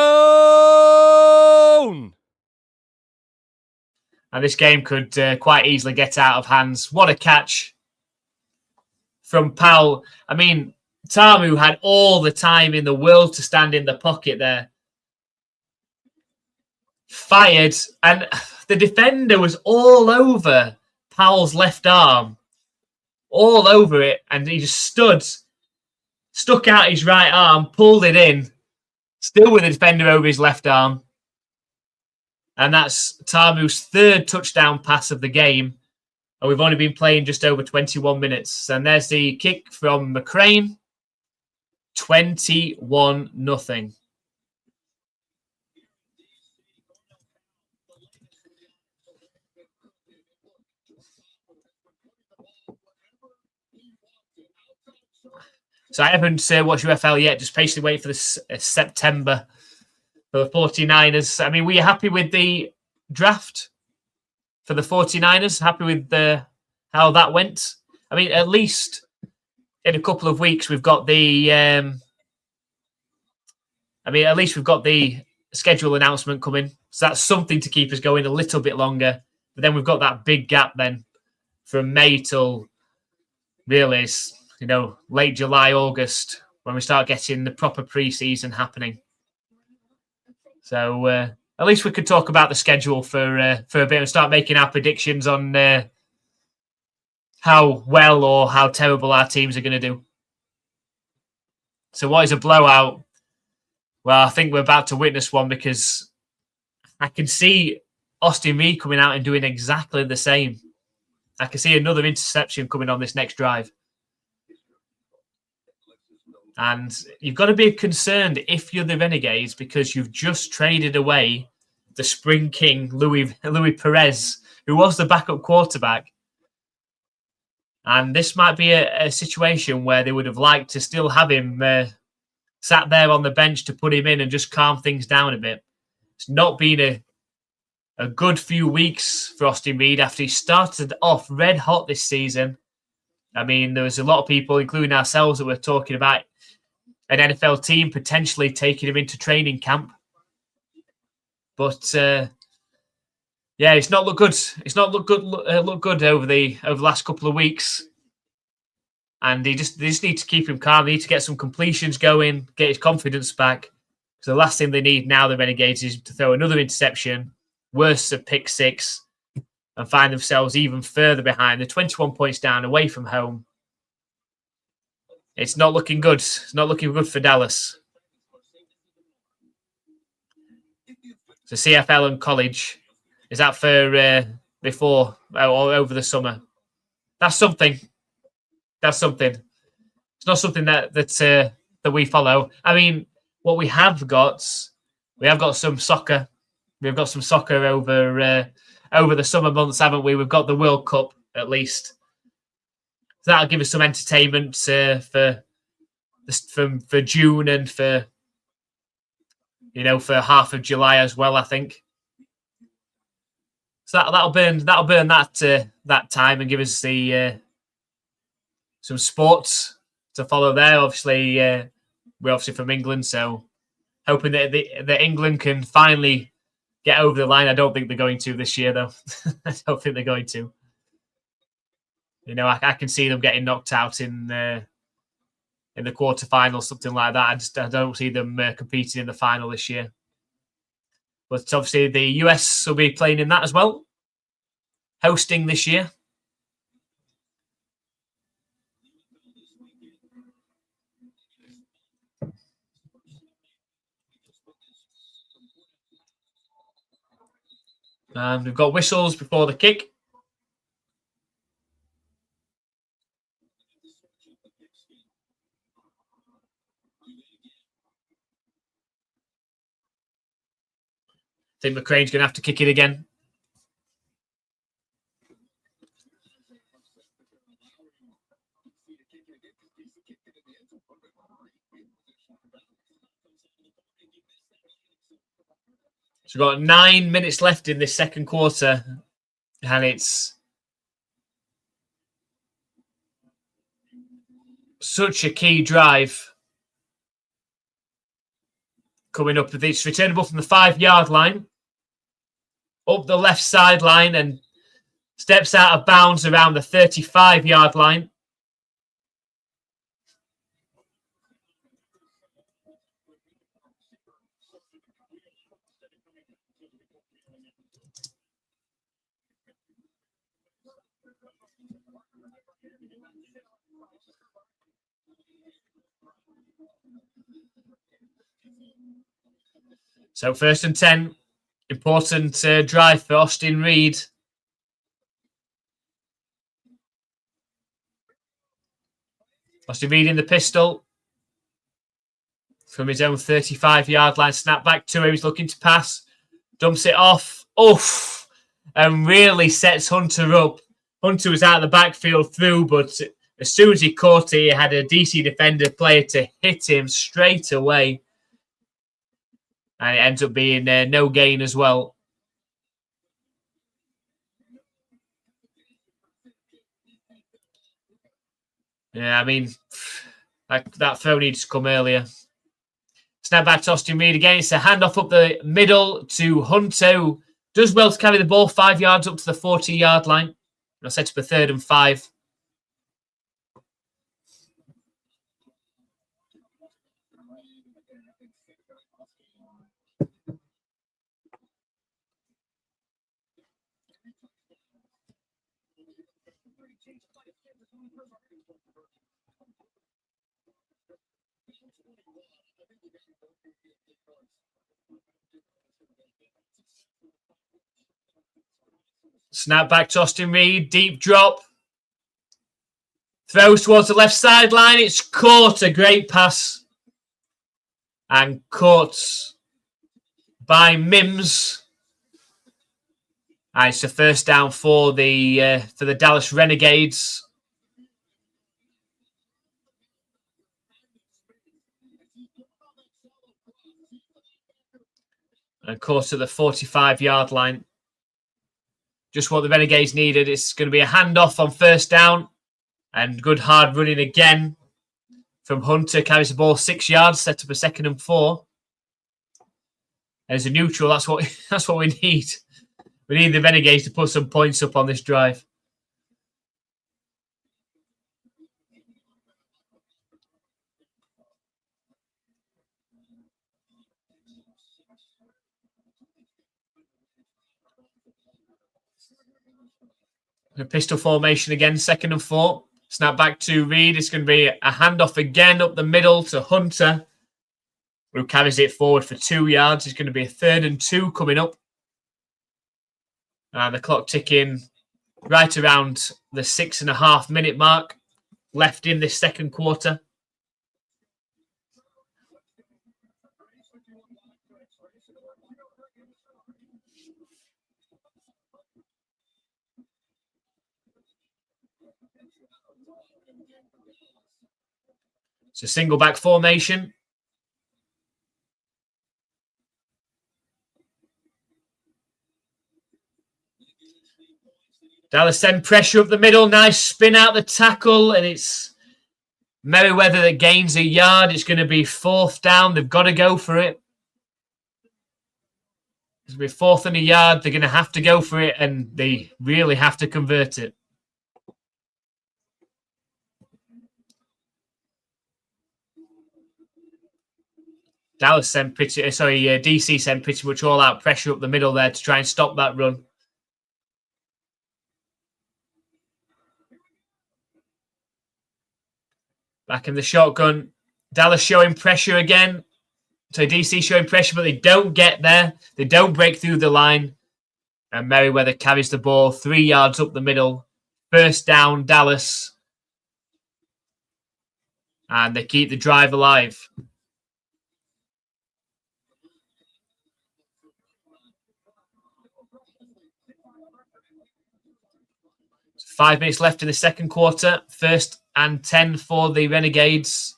And this game could quite easily get out of hands. What a catch from Powell. I mean, Tamu had all the time in the world to stand in the pocket there. Fired, and the defender was all over Powell's left arm. All over it, and he just stuck out his right arm, pulled it in, still with the defender over his left arm. And that's Tamu's third touchdown pass of the game. And we've only been playing just over 21 minutes. And there's the kick from McCrane. 21-0. So I haven't watched UFL yet. Just patiently wait for this September for the 49ers. I mean, were you happy with the draft for the 49ers? Happy with how that went? I mean, at least in a couple of weeks, we've got the... at least we've got the schedule announcement coming. So that's something to keep us going a little bit longer. But then we've got that big gap then from May till really, late July, August, when we start getting the proper pre-season happening. So at least we could talk about the schedule for a bit and start making our predictions on how well or how terrible our teams are going to do. So what is a blowout? Well, I think we're about to witness one because I can see Austin Reed coming out and doing exactly the same. I can see another interception coming on this next drive. And you've got to be concerned if you're the Renegades because you've just traded away the Spring King, Louis Perez, who was the backup quarterback. And this might be a situation where they would have liked to still have him sat there on the bench to put him in and just calm things down a bit. It's not been a good few weeks for Austin Reed after he started off red hot this season. I mean, there was a lot of people, including ourselves, that were talking about an NFL team potentially taking him into training camp. But it's not looked good. It's not looked good over the last couple of weeks. And they just need to keep him calm. They need to get some completions going, get his confidence back. So the last thing they need now, the Renegades, is to throw another interception, worse, a pick six, and find themselves even further behind. They're 21 points down away from home. It's not looking good. It's not looking good for Dallas. So CFL and college. Is that for before or over the summer? That's something. That's something. It's not something that we follow. I mean, what we have got some soccer. We've got some soccer over the summer months, haven't we? We've got the World Cup at least. So that'll give us some entertainment for June and for half of July as well, I think. So that'll burn that time and give us the some sports to follow there. Obviously, we're obviously from England, so hoping that England can finally get over the line. I don't think they're going to this year, though. I don't think they're going to. I can see them getting knocked out in the quarterfinals, something like that. I don't see them competing in the final this year. But obviously, the US will be playing in that as well, hosting this year. And we've got whistles before the kick. I think McCrane's going to have to kick it again. So we've got 9 minutes left in this second quarter, and it's such a key drive. Coming up with it's returnable from the 5-yard line. Up the left sideline and steps out of bounds around the 35-yard line. So 1st and 10, important drive for Austin Reed. Austin Reed in the pistol. From his own 35-yard line, snap back to him. He's looking to pass. Dumps it off. Oof! And really sets Hunter up. Hunter was out of the backfield through, but as soon as he caught it, he had a DC defender player to hit him straight away. And it ends up being no gain as well. Yeah, I mean, that throw needs to come earlier. Snap back to Austin Reed again. It's a handoff up the middle to Hunter, who does well to carry the ball 5 yards up to the 40-yard line. I'll set up a 3rd and 5. Snap back to Austin Reed. Deep drop. Throws towards the left sideline. It's caught. A great pass. And caught by Mims. And it's a 1st down for the Dallas Renegades. And caught to the 45-yard line. Just what the Renegades needed. It's going to be a handoff on 1st down. And good hard running again from Hunter. Carries the ball 6 yards. Set up a 2nd and 4. As a neutral, that's what we need. We need the Renegades to put some points up on this drive. A pistol formation again, 2nd and 4. Snap back to Reed. It's going to be a handoff again up the middle to Hunter, who carries it forward for 2 yards. It's going to be a 3rd and 2 coming up. And the clock ticking right around the 6.5-minute mark left in this 2nd quarter. It's a single back formation. Dallas send pressure up the middle. Nice spin out the tackle. And it's Merriweather that gains a yard. It's going to be 4th down. They've got to go for it. It's going to be 4th and a yard. They're going to have to go for it. And they really have to convert it. DC sent pretty much all out pressure up the middle there to try and stop that run. Back in the shotgun. Dallas showing pressure again. So DC showing pressure, but they don't get there. They don't break through the line. And Merriweather carries the ball 3 yards up the middle. 1st down, Dallas. And they keep the drive alive. So 5 minutes left in the 2nd quarter. 1st and 10 for the Renegades.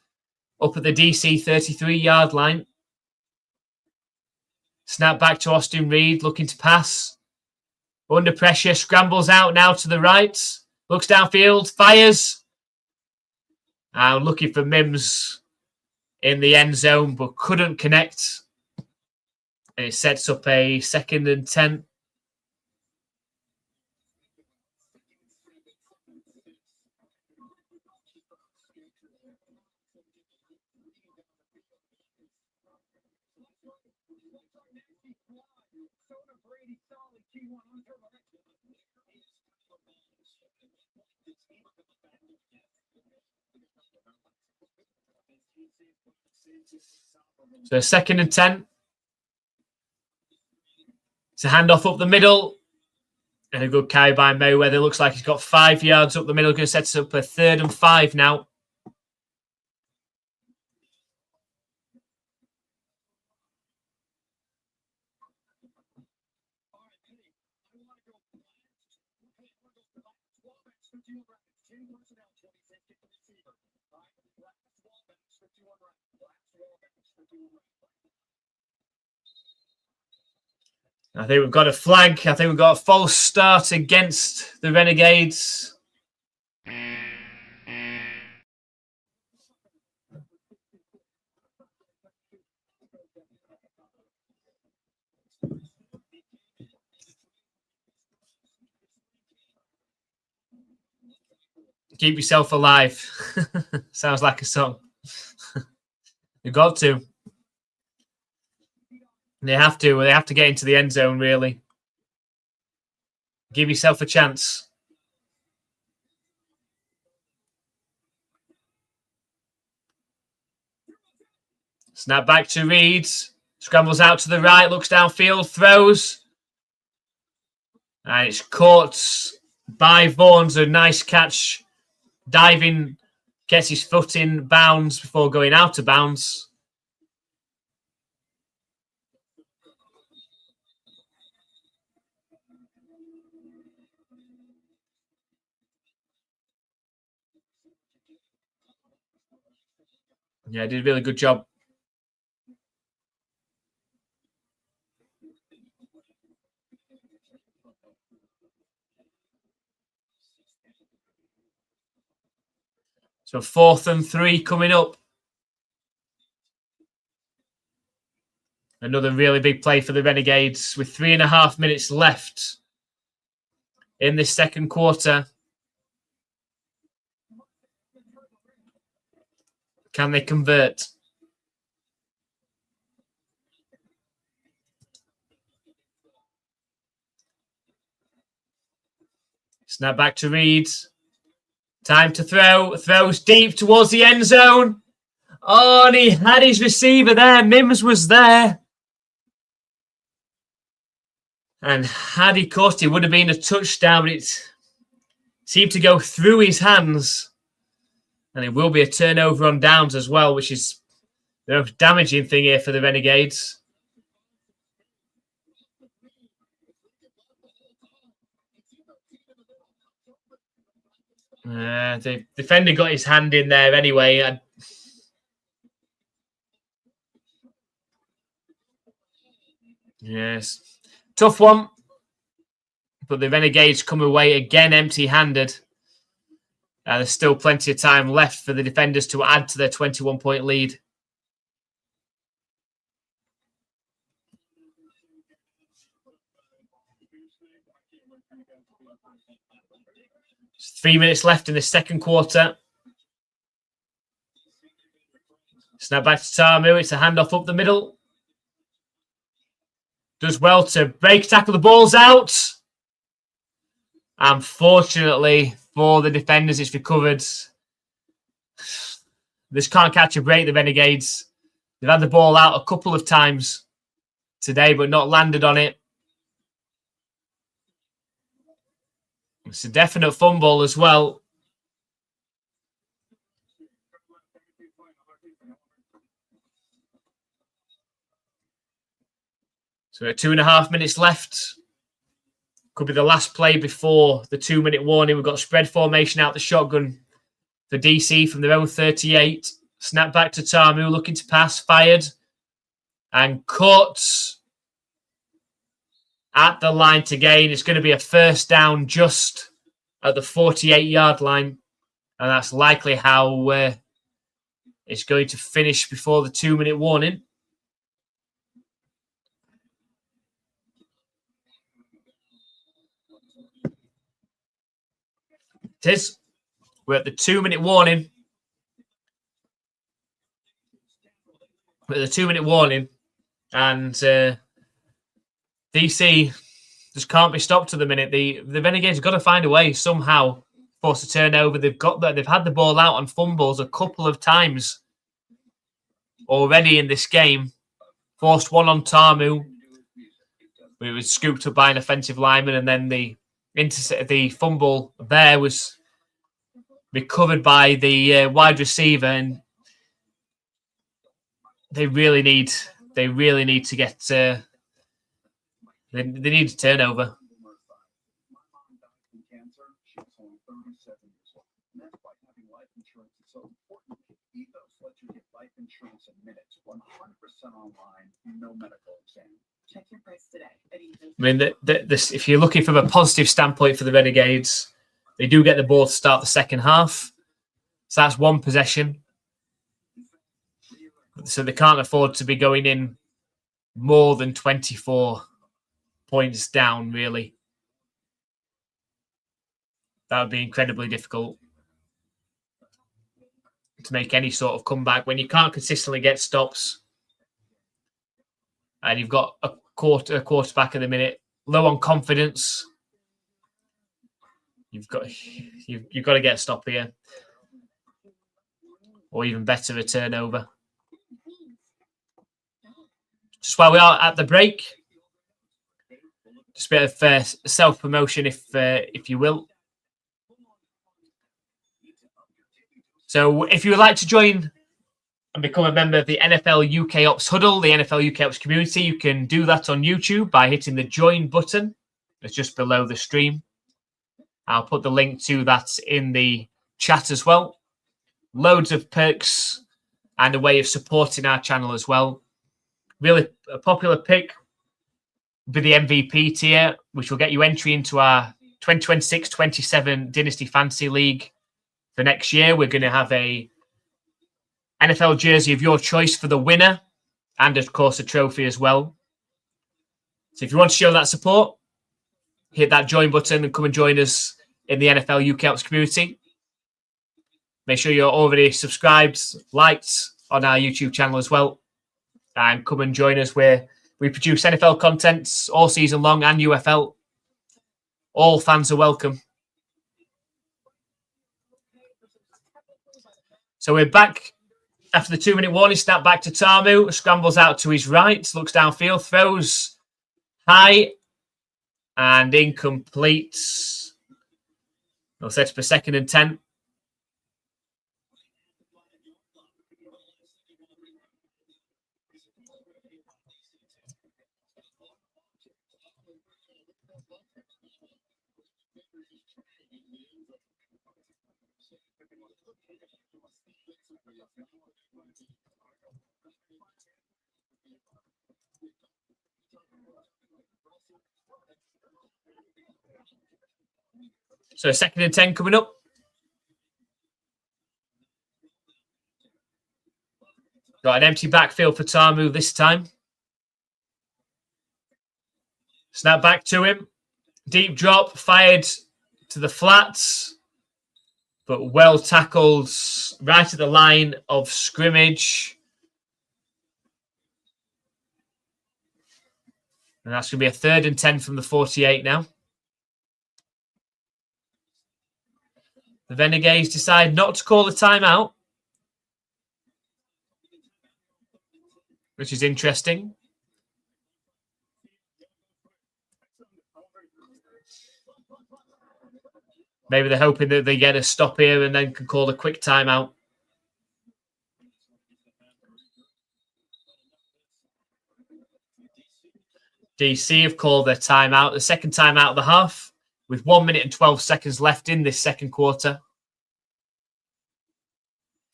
Up at the DC 33-yard line. Snap back to Austin Reed, looking to pass. Under pressure, scrambles out now to the right. Looks downfield, fires. Looking for Mims in the end zone, but couldn't connect. And it sets up a 2nd and 10. So 2nd and 10. It's a handoff up the middle. And a good carry by Mayweather. Looks like he's got 5 yards up the middle. Going to set us up a 3rd and 5 now. I think we've got a flag. I think we've got a false start against the Renegades. Keep yourself alive. Sounds like a song. You've got to. They have to. They have to get into the end zone, really. Give yourself a chance. Snap back to Reed. Scrambles out to the right. Looks downfield. Throws. And it's caught by Vaughan's. A nice catch. Diving. Gets his foot in bounds before going out of bounds. Yeah, did a really good job. So 4th and 3 coming up. Another really big play for the Renegades with 3.5 minutes left in this 2nd quarter. Can they convert? Snap back to Reed. Time to throw. Throws deep towards the end zone. Oh, and he had his receiver there. Mims was there. And had he caught, it would have been a touchdown, but it seemed to go through his hands. And it will be a turnover on downs as well, which is the most damaging thing here for the Renegades. The defender got his hand in there anyway. Yes. Tough one. But the Renegades come away again empty-handed. There's still plenty of time left for the defenders to add to their 21-point lead. There's 3 minutes left in the 2nd quarter. Snap back to Tamu. It's a handoff up the middle. Does well to break tackle. The ball's out. Unfortunately for the defenders, it's recovered. This can't catch a break, the Renegades. They've had the ball out a couple of times today, but not landed on it. It's a definite fumble as well. So 2.5 minutes left. Could be the last play before the 2-minute warning. We've got spread formation out the shotgun for DC from their own 38. Snap back to Tamu, looking to pass, fired. And caught at the line to gain. It's going to be a 1st down just at the 48-yard line. And that's likely how it's going to finish before the 2-minute warning. It is. We're at the 2-minute warning. We're at the 2-minute warning. And DC just can't be stopped at the minute. The Renegades have got to find a way somehow. Force a turnover. They've had the ball out on fumbles a couple of times already in this game. Forced one on Tamu. It was scooped up by an offensive lineman, and then the fumble there was recovered by the wide receiver. And they really need to get. They need a turnover. I mean, if you're looking from a positive standpoint for the Renegades, they do get the ball to start the second half. So that's one possession. So they can't afford to be going in more than 24 points down, really. That would be incredibly difficult to make any sort of comeback when you can't consistently get stops. And you've got a quarterback at the minute low on confidence. You've got to get a stop here, or even better, a turnover. Just while we are at the break, just a bit of self-promotion, if you will. So if you would like to join and become a member of the NFL UK Ops Huddle, the NFL UK Ops community, you can do that on YouTube by hitting the join button that's just below the stream. I'll put the link to that in the chat as well. Loads of perks and a way of supporting our channel as well. Really a popular pick with the MVP tier, which will get you entry into our 2026-27 Dynasty Fantasy League for next year. We're going to have a NFL jersey of your choice for the winner, and of course a trophy as well. So if you want to show that support, hit that join button and come and join us in the NFL UK Ops community. Make sure you're already subscribed, liked on our YouTube channel as well, and come and join us where we produce NFL content all season long and UFL. All fans are welcome. So we're back after the 2-minute warning. Snap back to Tamu. Scrambles out to his right. Looks downfield. Throws high and incomplete. They'll set up a 2nd and 10. So 2nd and 10 coming up. Got an empty backfield for Tamu this time. Snap back to him. Deep drop, fired to the flats, but well tackled right at the line of scrimmage. And that's going to be a 3rd and 10 from the 48 now. The Renegades decide not to call the timeout, which is interesting. Maybe they're hoping that they get a stop here and then can call a quick timeout. DC have called their timeout, the 2nd timeout of the half, with 1 minute and 12 seconds left in this 2nd quarter.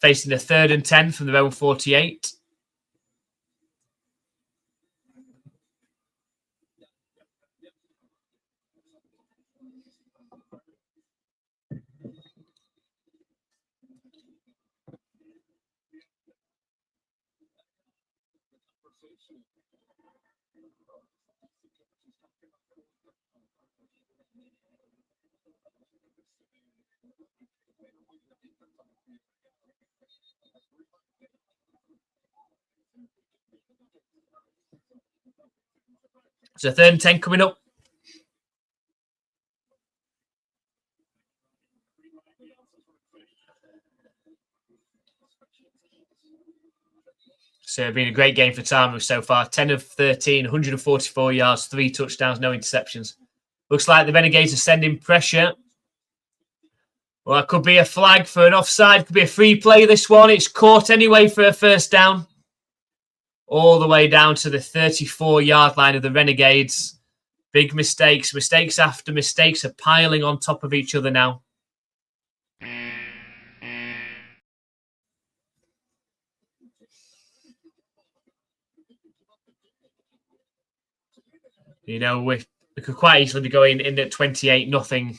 Facing a 3rd and 10 from their own 48. So 3rd and 10 coming up. So it's been a great game for Tamu so far. 10 of 13, 144 yards, 3 touchdowns, no interceptions. Looks like the Renegades are sending pressure. Well, that could be a flag for an offside. Could be a free play, this one. It's caught anyway for a 1st down. All the way down to the 34-yard line of the Renegades. Big mistakes. Mistakes after mistakes are piling on top of each other now. You know, we could quite easily be going in at 28-0.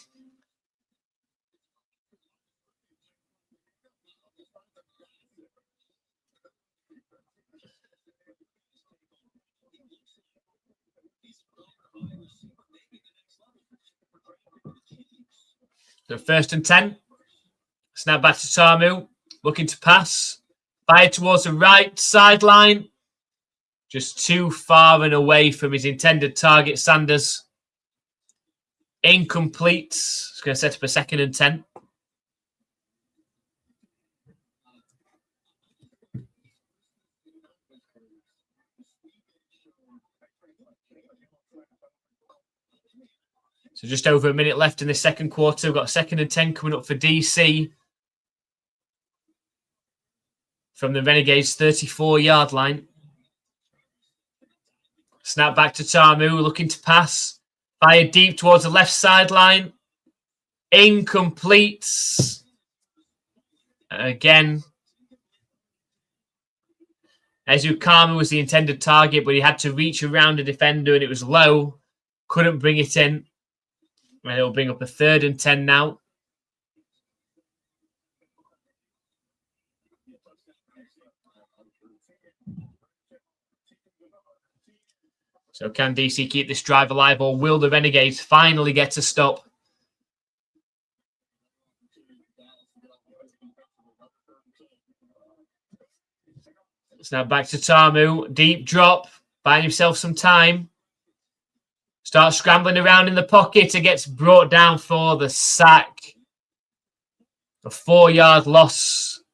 So 1st and 10. Snap back to Tamu. Looking to pass. Fire towards the right sideline. Just too far and away from his intended target, Sanders. Incomplete. It's going to set up a 2nd and 10. So just over a minute left in the 2nd quarter. We've got a 2nd and 10 coming up for DC. From the Renegades 34-yard line. Snap back to Tamu, looking to pass. Fire deep towards the left sideline. Incomplete. Again. Ezukamu was the intended target, but he had to reach around a defender and it was low. Couldn't bring it in. And it'll bring up a 3rd and 10 now. So can DC keep this drive alive, or will the Renegades finally get to stop? It's now back to Tamu. Deep drop. Buying himself some time. Starts scrambling around in the pocket. It gets brought down for the sack. A 4-yard loss.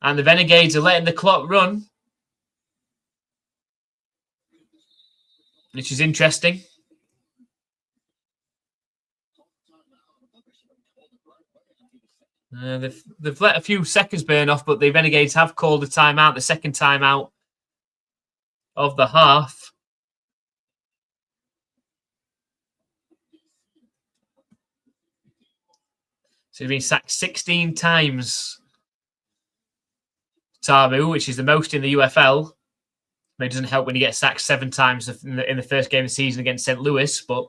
And the Renegades are letting the clock run. Which is interesting. They've let a few seconds burn off, but the Renegades have called a timeout, the 2nd timeout of the half. So he's been sacked 16 times. Tamu, which is the most in the UFL. It doesn't help when you get sacked 7 times in the 1st game of the season against St. Louis, but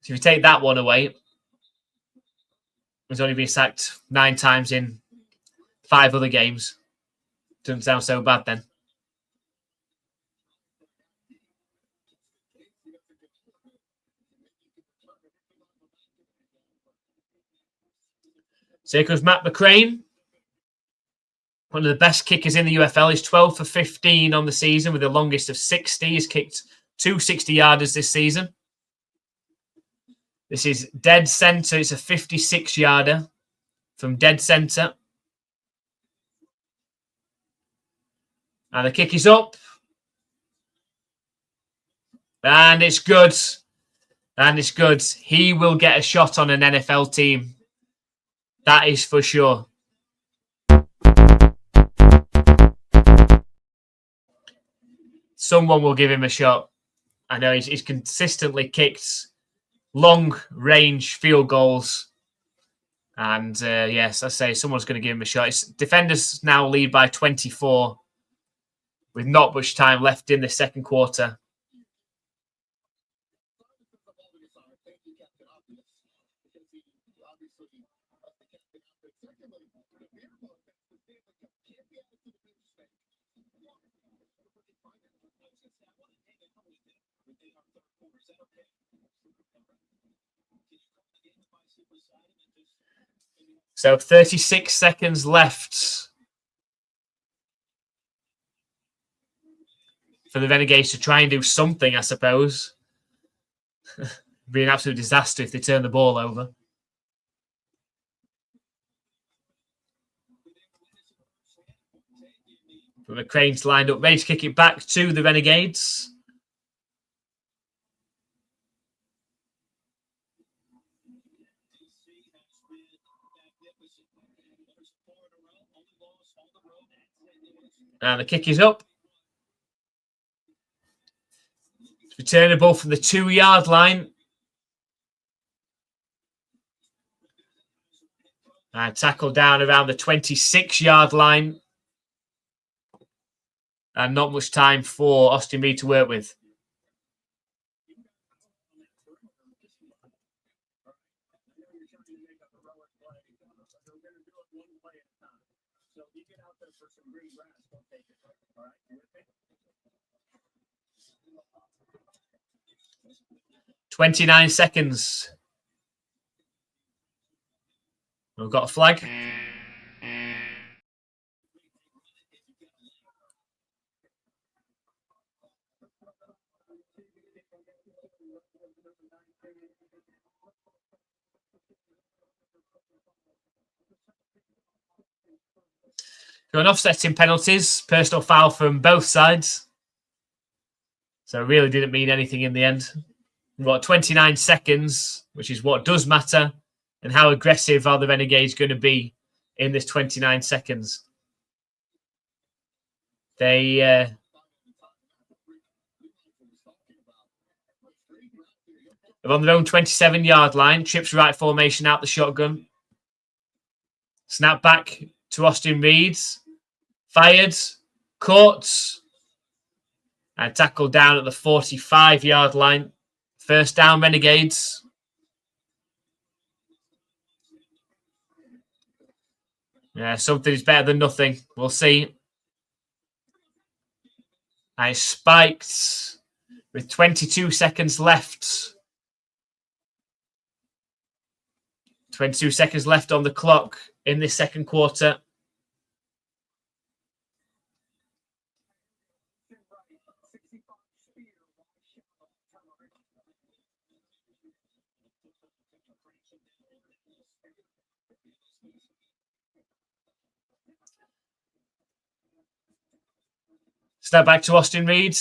if you take that one away, he's only been sacked 9 times in 5 other games. Doesn't sound so bad then. So here comes Matt McCrane. One of the best kickers in the UFL. He's 12 for 15 on the season with the longest of 60. He's kicked 2 60-yarders this season. This is dead centre. It's a 56-yarder from dead centre. And the kick is up. And it's good. And it's good. He will get a shot on an NFL team. That is for sure. Someone will give him a shot. I know he's consistently kicked long-range field goals. And yes, I say someone's going to give him a shot. Defenders now lead by 24 with not much time left in the 2nd quarter. So 36 seconds left for the Renegades to try and do something, I suppose. Be an absolute disaster if they turn the ball over. But McCrane's lined up, ready to kick it back to the Renegades. And the kick is up. It's returnable from the 2-yard line. And tackle down around the 26-yard line. And not much time for Austin Reed to work with. "29 seconds. We've got a flag. Got an offsetting penalties, personal foul from both sides. So it really didn't mean anything in the end. We've got 29 seconds, which is what does matter. And how aggressive are the Renegades going to be in this 29 seconds? They are on their own 27-yard line. Trips right formation out the shotgun. Snap back to Austin Reed. Fired. Caught. And tackled down at the 45-yard line. First down, Renegades. Yeah, something is better than nothing. We'll see. And it's spiked with 22 seconds left. 22 seconds left on the clock in this second quarter. Snap back to Austin Reed.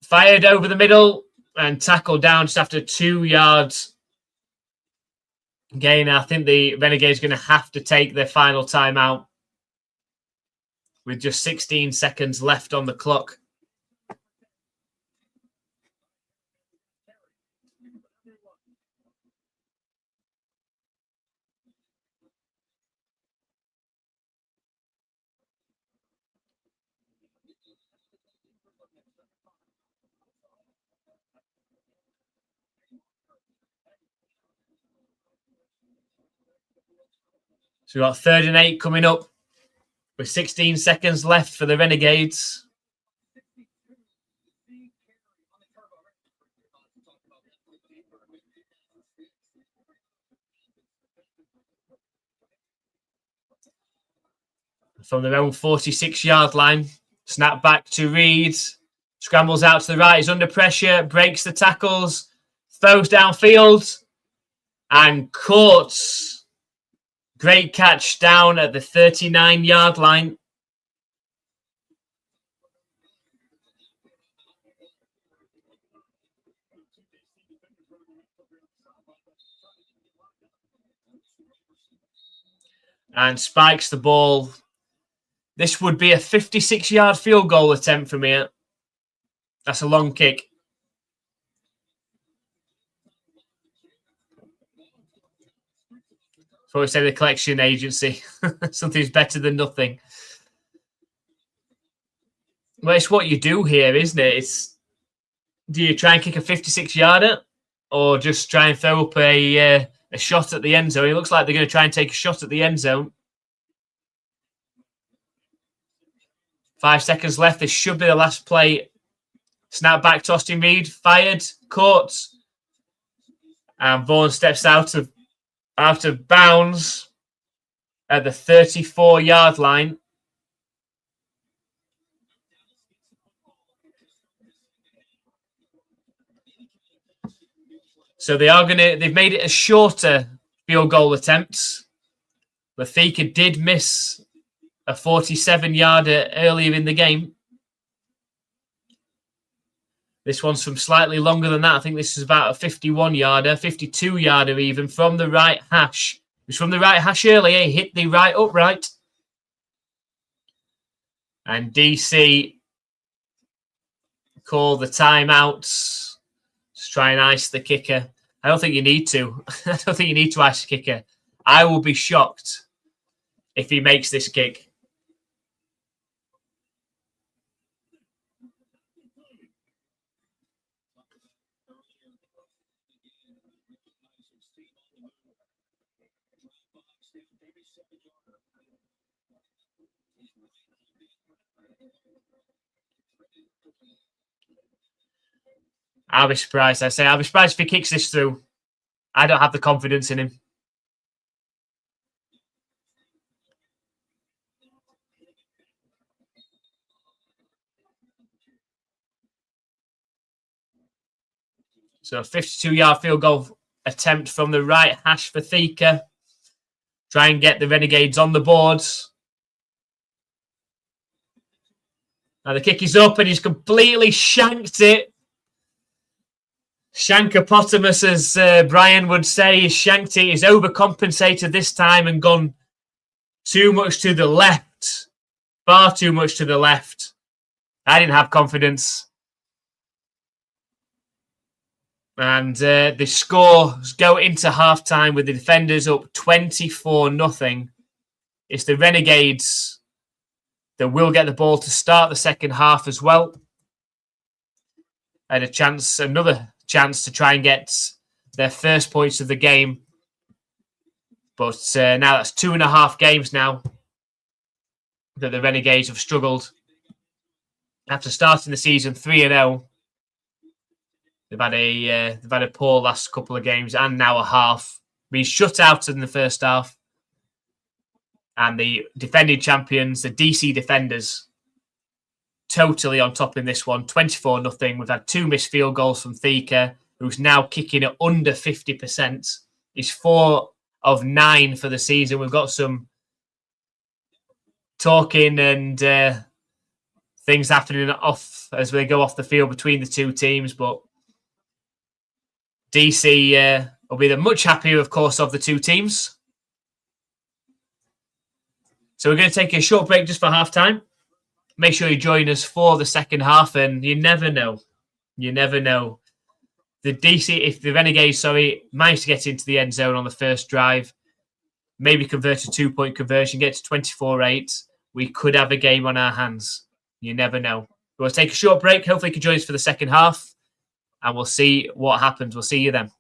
Fired over the middle and tackled down just after 2 yards. Again, I think the Renegades are going to have to take their final timeout with just 16 seconds left on the clock. So we've got 3rd and 8 coming up with 16 seconds left for the Renegades. From their own 46-yard line, snap back to Reed. Scrambles out to the right, is under pressure, breaks the tackles, throws downfield, and caught. Great catch down at the 39-yard line. And spikes the ball. This would be a 56-yard field goal attempt from here. That's a long kick. So we say the collection agency. Something's better than nothing. Well, it's what you do here, isn't it? Do you try and kick a 56-yarder or just try and throw up a shot at the end zone? It looks like they're going to try and take a shot at the end zone. 5 seconds left. This should be the last play. Snap back to Austin Reed. Fired. Caught. And Vaughan steps out of bounds. at the 34-yard line. So they've made it a shorter field goal attempt. Benfica did miss a 47-yarder earlier in the game. This one's from slightly longer than that. I think this is about a 51-yarder, 52-yarder even, from the right hash. It was from the right hash earlier. He hit the right upright. And DC call the timeouts. Just try and ice the kicker. I don't think you need to. I don't think you need to ice the kicker. I will be shocked if he makes this kick. I'll be surprised. I'll be surprised if he kicks this through. I don't have the confidence in him. So a 52-yard field goal attempt from the right hash for Thika. Try and get the Renegades on the boards. Now the kick is up and he's completely shanked it. Shankopotamus, as Brian would say, is shanked it. He's overcompensated this time and gone too much to the left. Far too much to the left. I didn't have confidence. And the scores go into halftime with the defenders up 24-0. It's the Renegades that will get the ball to start the second half as well. Had another chance to try and get their first points of the game. But now that's 2.5 games now that the Renegades have struggled. After starting the season 3-0, they've had a poor last couple of games and now a half. Been shut out in the first half. And the defending champions, the DC Defenders, totally on top in this one, 24-0. We've had 2 missed field goals from Thika, who's now kicking at under 50%. He's 4 of 9 for the season. We've got some talking and things happening off as they go off the field between the two teams, but DC will be the much happier, of course, of the two teams. So we're going to take a short break just for halftime. Make sure you join us for the second half, and you never know. You never know. If the Renegades, managed to get into the end zone on the first drive, maybe convert a 2-point conversion, get to 24-8, we could have a game on our hands. You never know. We'll take a short break. Hopefully you can join us for the second half, and we'll see what happens. We'll see you then.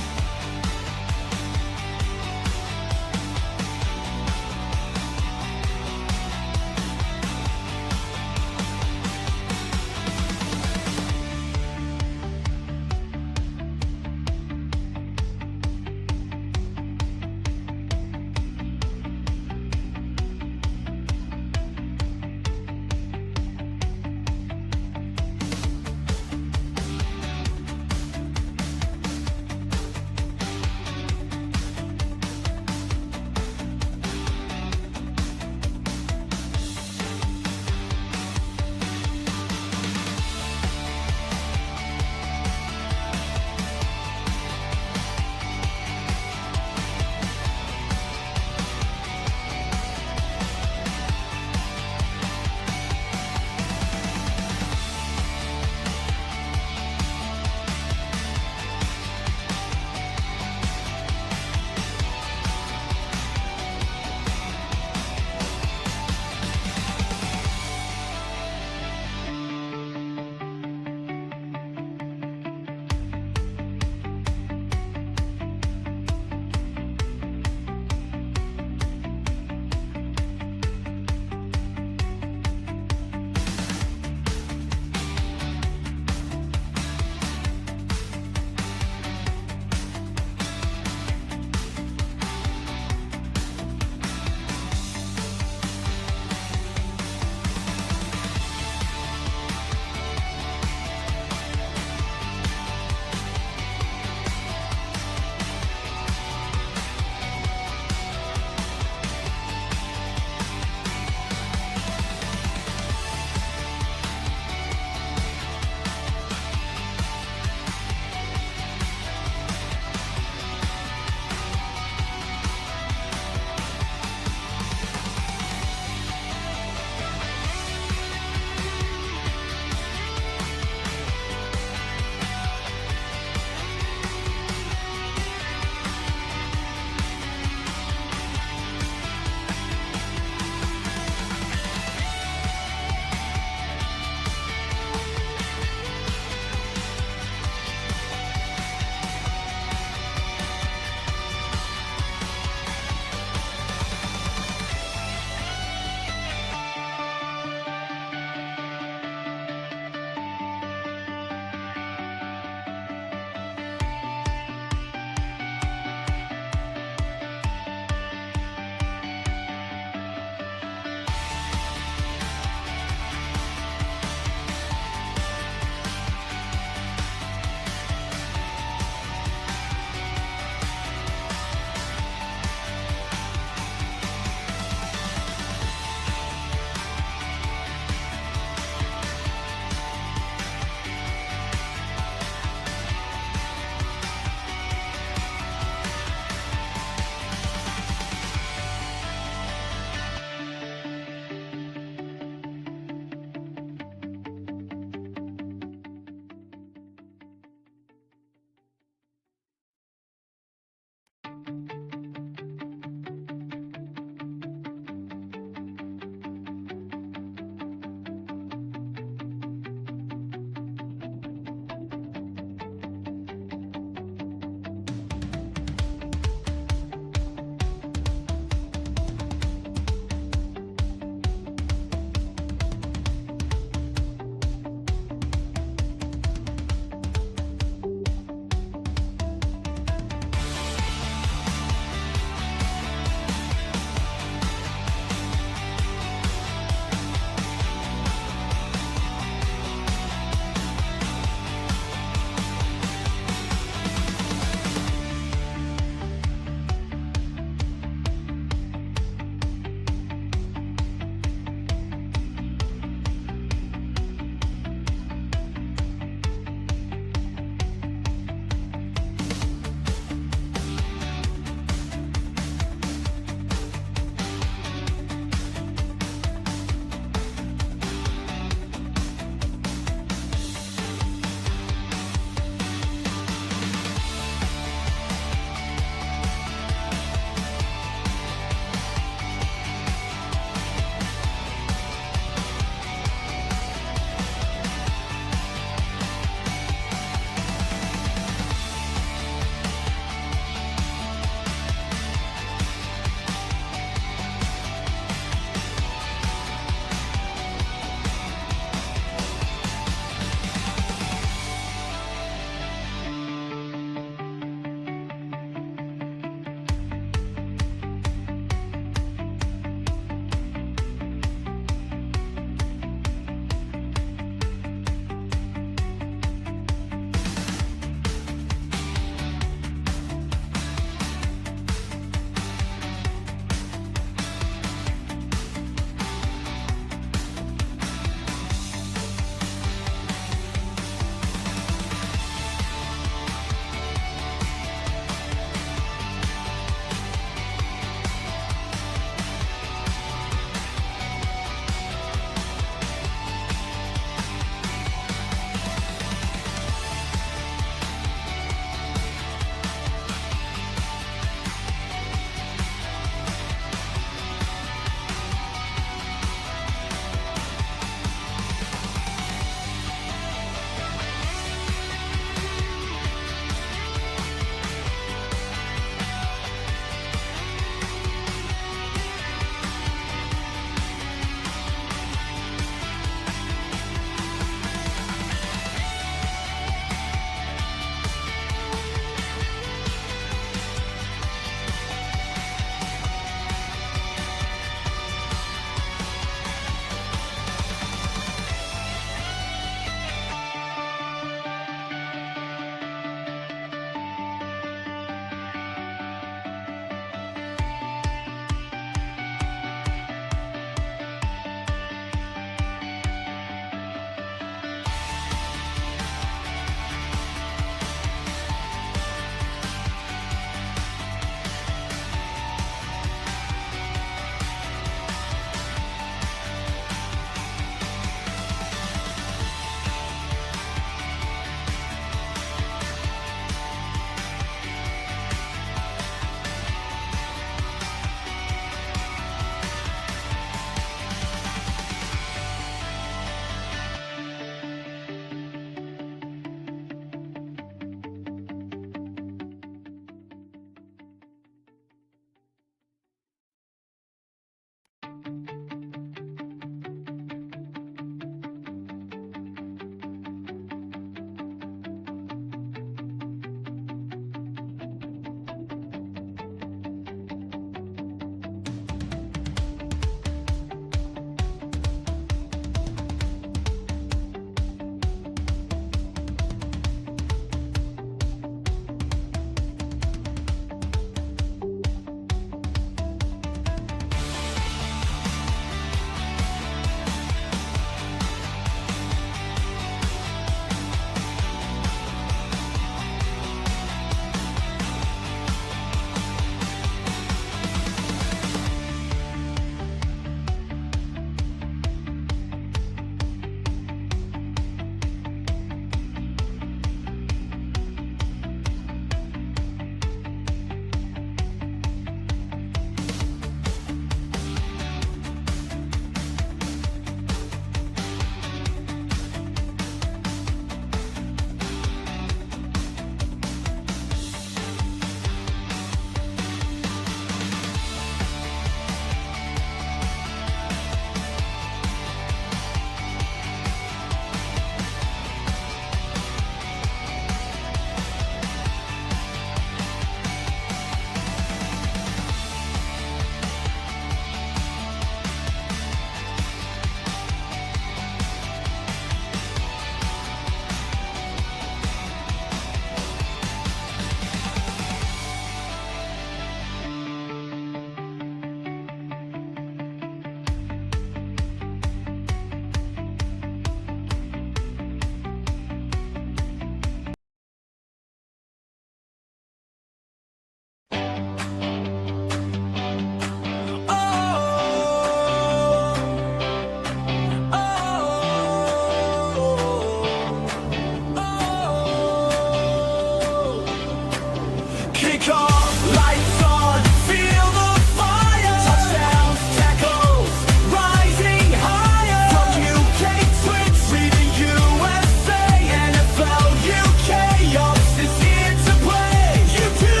kick off, lights on, feel the fire. Touchdown, tackles, rising higher. From UK Twitch, reading USA, NFL, UK, youngsters here to play. You do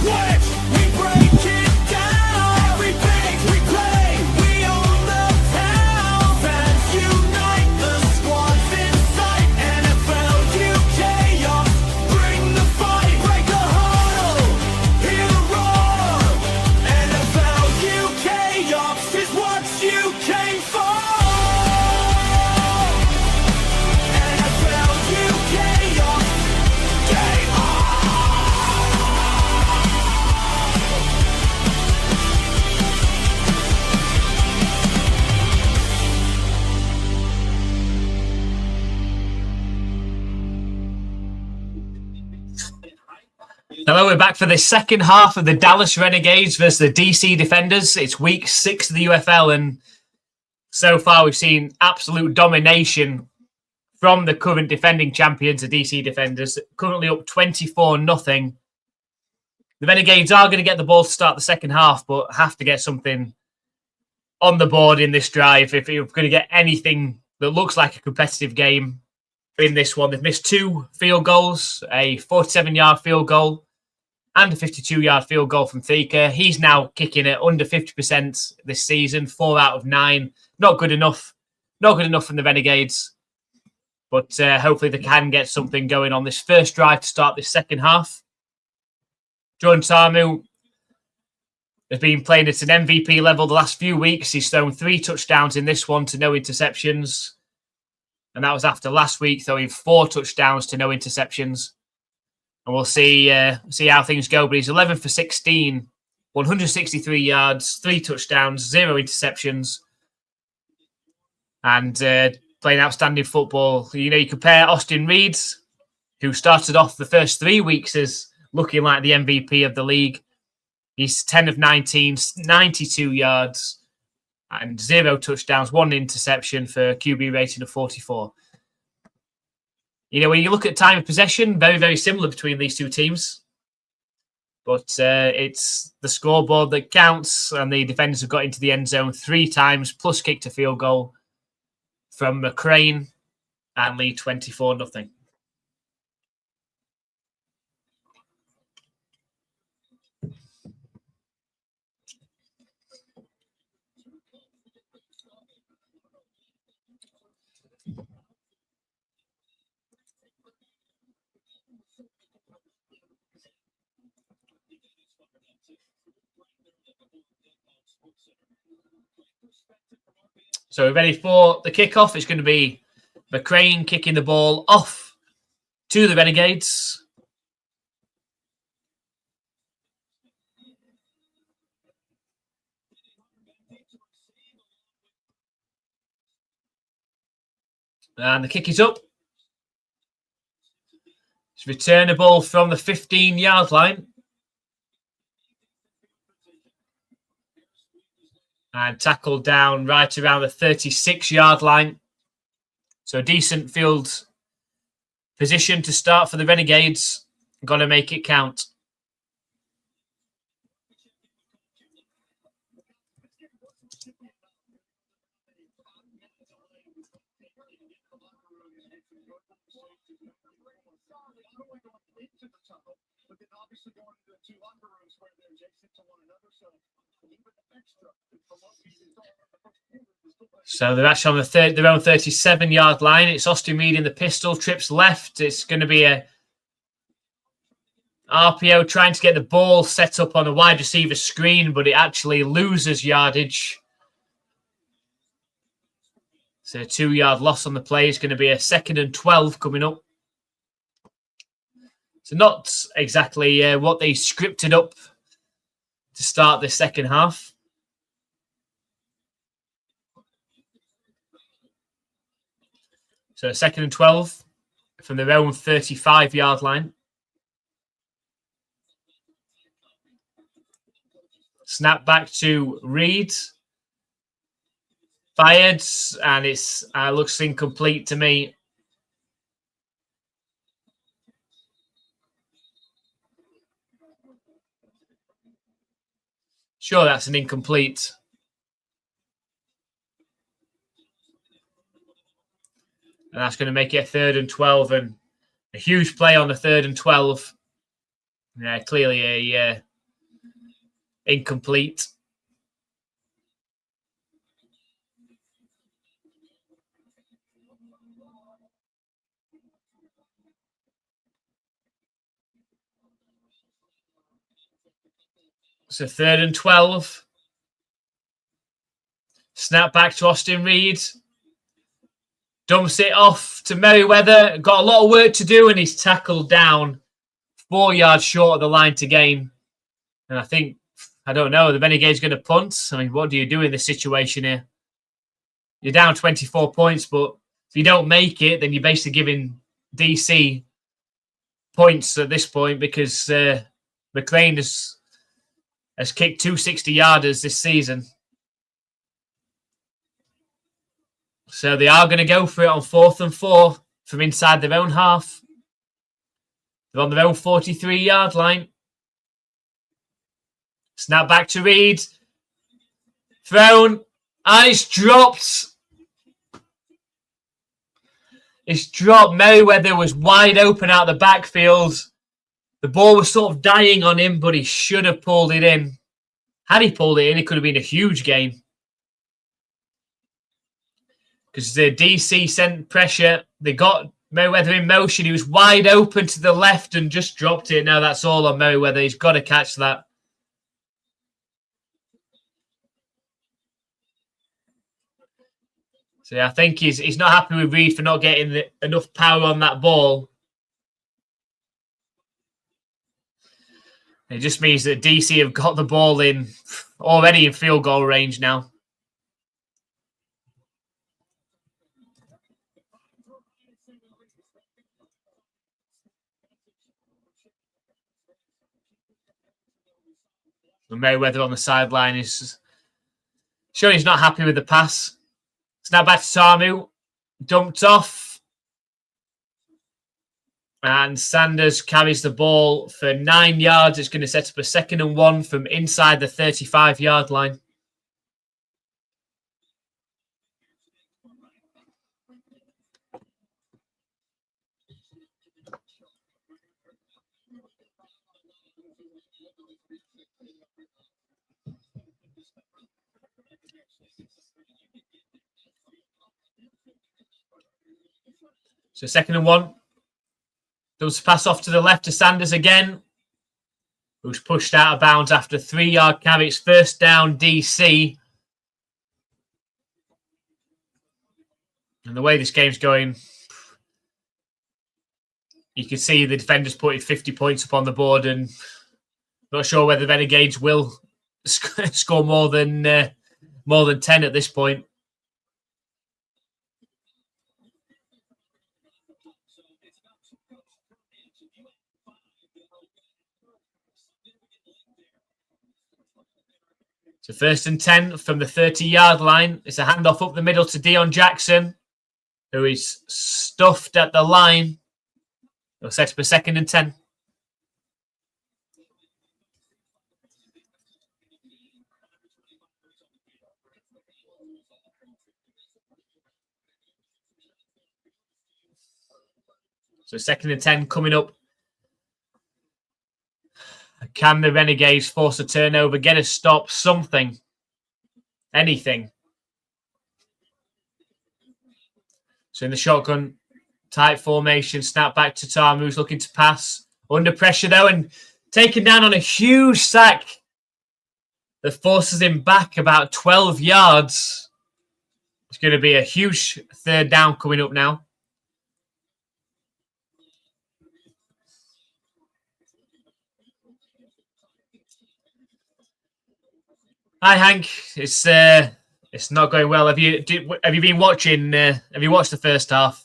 what we break it down. Everything we play, we own the town. Fans unite, the squad's in sight. NFL, UK, young, bring the fight, break the huddle, hear the roar. NFL, UK, young, is what you came for. NFL, UK, young, game on. Hello, we're back for the second half of the Dallas Renegades versus the DC Defenders. It's week 6 of the UFL, and so far we've seen absolute domination from the current defending champions, the DC Defenders, currently up 24-0. The Renegades are going to get the ball to start the second half, but have to get something on the board in this drive if you're going to get anything that looks like a competitive game in this one. They've missed 2 field goals, a 47-yard field goal and a 52-yard field goal from Thika. He's now kicking at under 50% this season, 4 out of 9. Not good enough. Not good enough from the Renegades. But hopefully they can get something going on this first drive to start this second half. Jordan Tamu has been playing at an MVP level the last few weeks. He's thrown 3 touchdowns in this one to no interceptions. And that was after last week throwing 4 touchdowns to no interceptions. And we'll see how things go. But he's 11 for 16, 163 yards, 3 touchdowns, 0 interceptions. And playing outstanding football. You know, you compare Austin Reed, who started off the first 3 weeks as looking like the MVP of the league. He's 10 of 19, 92 yards, and 0 touchdowns, 1 interception for a QB rating of 44. You know, when you look at time of possession, very, very similar between these two teams. But it's the scoreboard that counts, and the defenders have got into the end zone 3 times, plus kicked a field goal from McCrane and lead 24-0. So we're ready for the kickoff. It's going to be McCrane kicking the ball off to the Renegades. And the kick is up. It's returnable from the 15-yard line. And tackled down right around the 36-yard line. So a decent field position to start for the Renegades. Got to make it count. So they're actually on their own 37-yard line. It's Austin Reed in the pistol, trips left. It's going to be a RPO trying to get the ball set up on a wide receiver screen, but it actually loses yardage. So a 2-yard loss on the play. It's going to be a 2nd and 12 coming up. So not exactly what they scripted up to start the second half. So 2nd and 12 from their own 35-yard line. Snap back to Reed. Fired, and it looks incomplete to me. Sure, that's an incomplete. And that's going to make it a 3rd and 12, and a huge play on the 3rd and 12. Yeah, clearly a incomplete. So 3rd and 12. Snap back to Austin Reed. Dumps it off to Merriweather. Got a lot of work to do, and he's tackled down 4 yards short of the line to gain. And I don't know, the Renegades going to punt. I mean, what do you do in this situation here? You're down 24 points, but if you don't make it, then you're basically giving DC points at this point, because McLean has kicked 2 60-yarders this season. So they are going to go for it on 4th and 4 from inside their own half. They're on their own 43-yard line. Snap back to Reed. Thrown. And it's dropped. It's dropped. Merriweather was wide open out the backfield. The ball was sort of dying on him, but he should have pulled it in. Had he pulled it in, it could have been a huge game. Because the DC sent pressure. They got Merriweather in motion. He was wide open to the left and just dropped it. Now that's all on Merriweather. He's got to catch that. So yeah, I think he's not happy with Reed for not getting enough power on that ball. It just means that DC have got the ball in already in field goal range now. And Merriweather on the sideline is showing he's not happy with the pass. Snap back to Tamu. Dumped off. And Sanders carries the ball for 9 yards. It's going to set up a 2nd and 1 from inside the 35-yard line. So 2nd and 1. Does pass off to the left to Sanders again, who's pushed out of bounds after 3-yard carry. It's 1st down DC. And the way this game's going, you can see the defenders putting 50 points up on the board, and not sure whether the Renegades will score more than 10 at this point. So 1st and 10 from the 30-yard line. It's a handoff up the middle to Dion Jackson, who is stuffed at the line. It'll set up a 2nd and 10. So 2nd and 10 coming up. Can the Renegades force a turnover, get a stop, something, anything? So in the shotgun type formation, snap back to Tamu, who's looking to pass. Under pressure though, and taken down on a huge sack that forces him back about 12 yards. It's going to be a huge 3rd down coming up now. Hi Hank, it's not going well. Have you been watching? Have you watched the first half?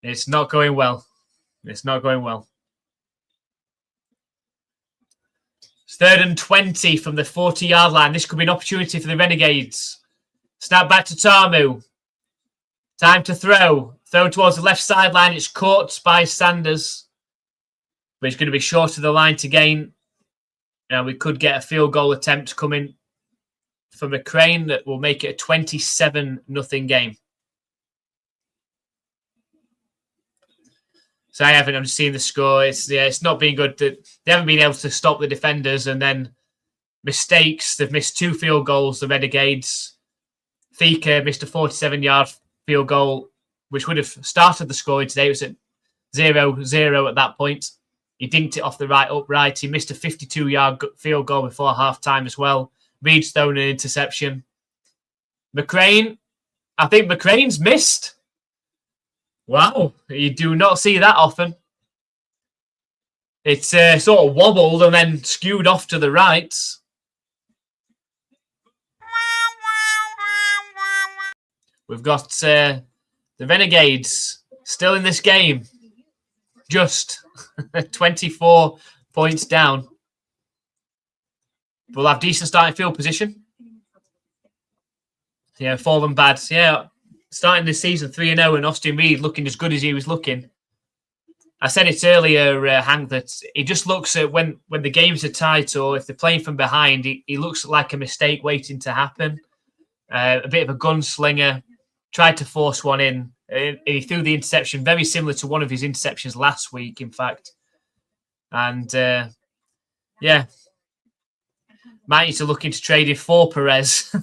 It's not going well. It's not going well. It's 3rd and 20 from the 40-yard line. This could be an opportunity for the Renegades. Snap back to Tamu. Time to throw. Throw towards the left sideline. It's caught by Sanders, but it's going to be short of the line to gain. Now we could get a field goal attempt coming from McCrane that will make it a 27-0 game. So I'm just seeing the score. It's not been good. They haven't been able to stop the defenders, and then mistakes. They've missed 2 field goals, the Renegades. Thika missed a 47-yard field goal, which would have started the scoring today. It was at 0-0 at that point. He dinked it off the right upright. He missed a 52-yard field goal before halftime as well. Reed's thrown an interception. McCrane, I think McCrane's missed. Wow, you do not see that often. It's sort of wobbled and then skewed off to the right. We've got the Renegades still in this game. Just 24 points down. We'll have decent starting field position. Yeah, fallen bad. Yeah, starting this season 3-0 and Austin Reed looking as good as he was looking. I said it earlier, Hank, that he just looks at when the games are tight or if they're playing from behind, he looks like a mistake waiting to happen. A bit of a gunslinger, tried to force one in. He threw the interception, very similar to one of his interceptions last week, in fact. And, yeah, might need to look into trading for Perez.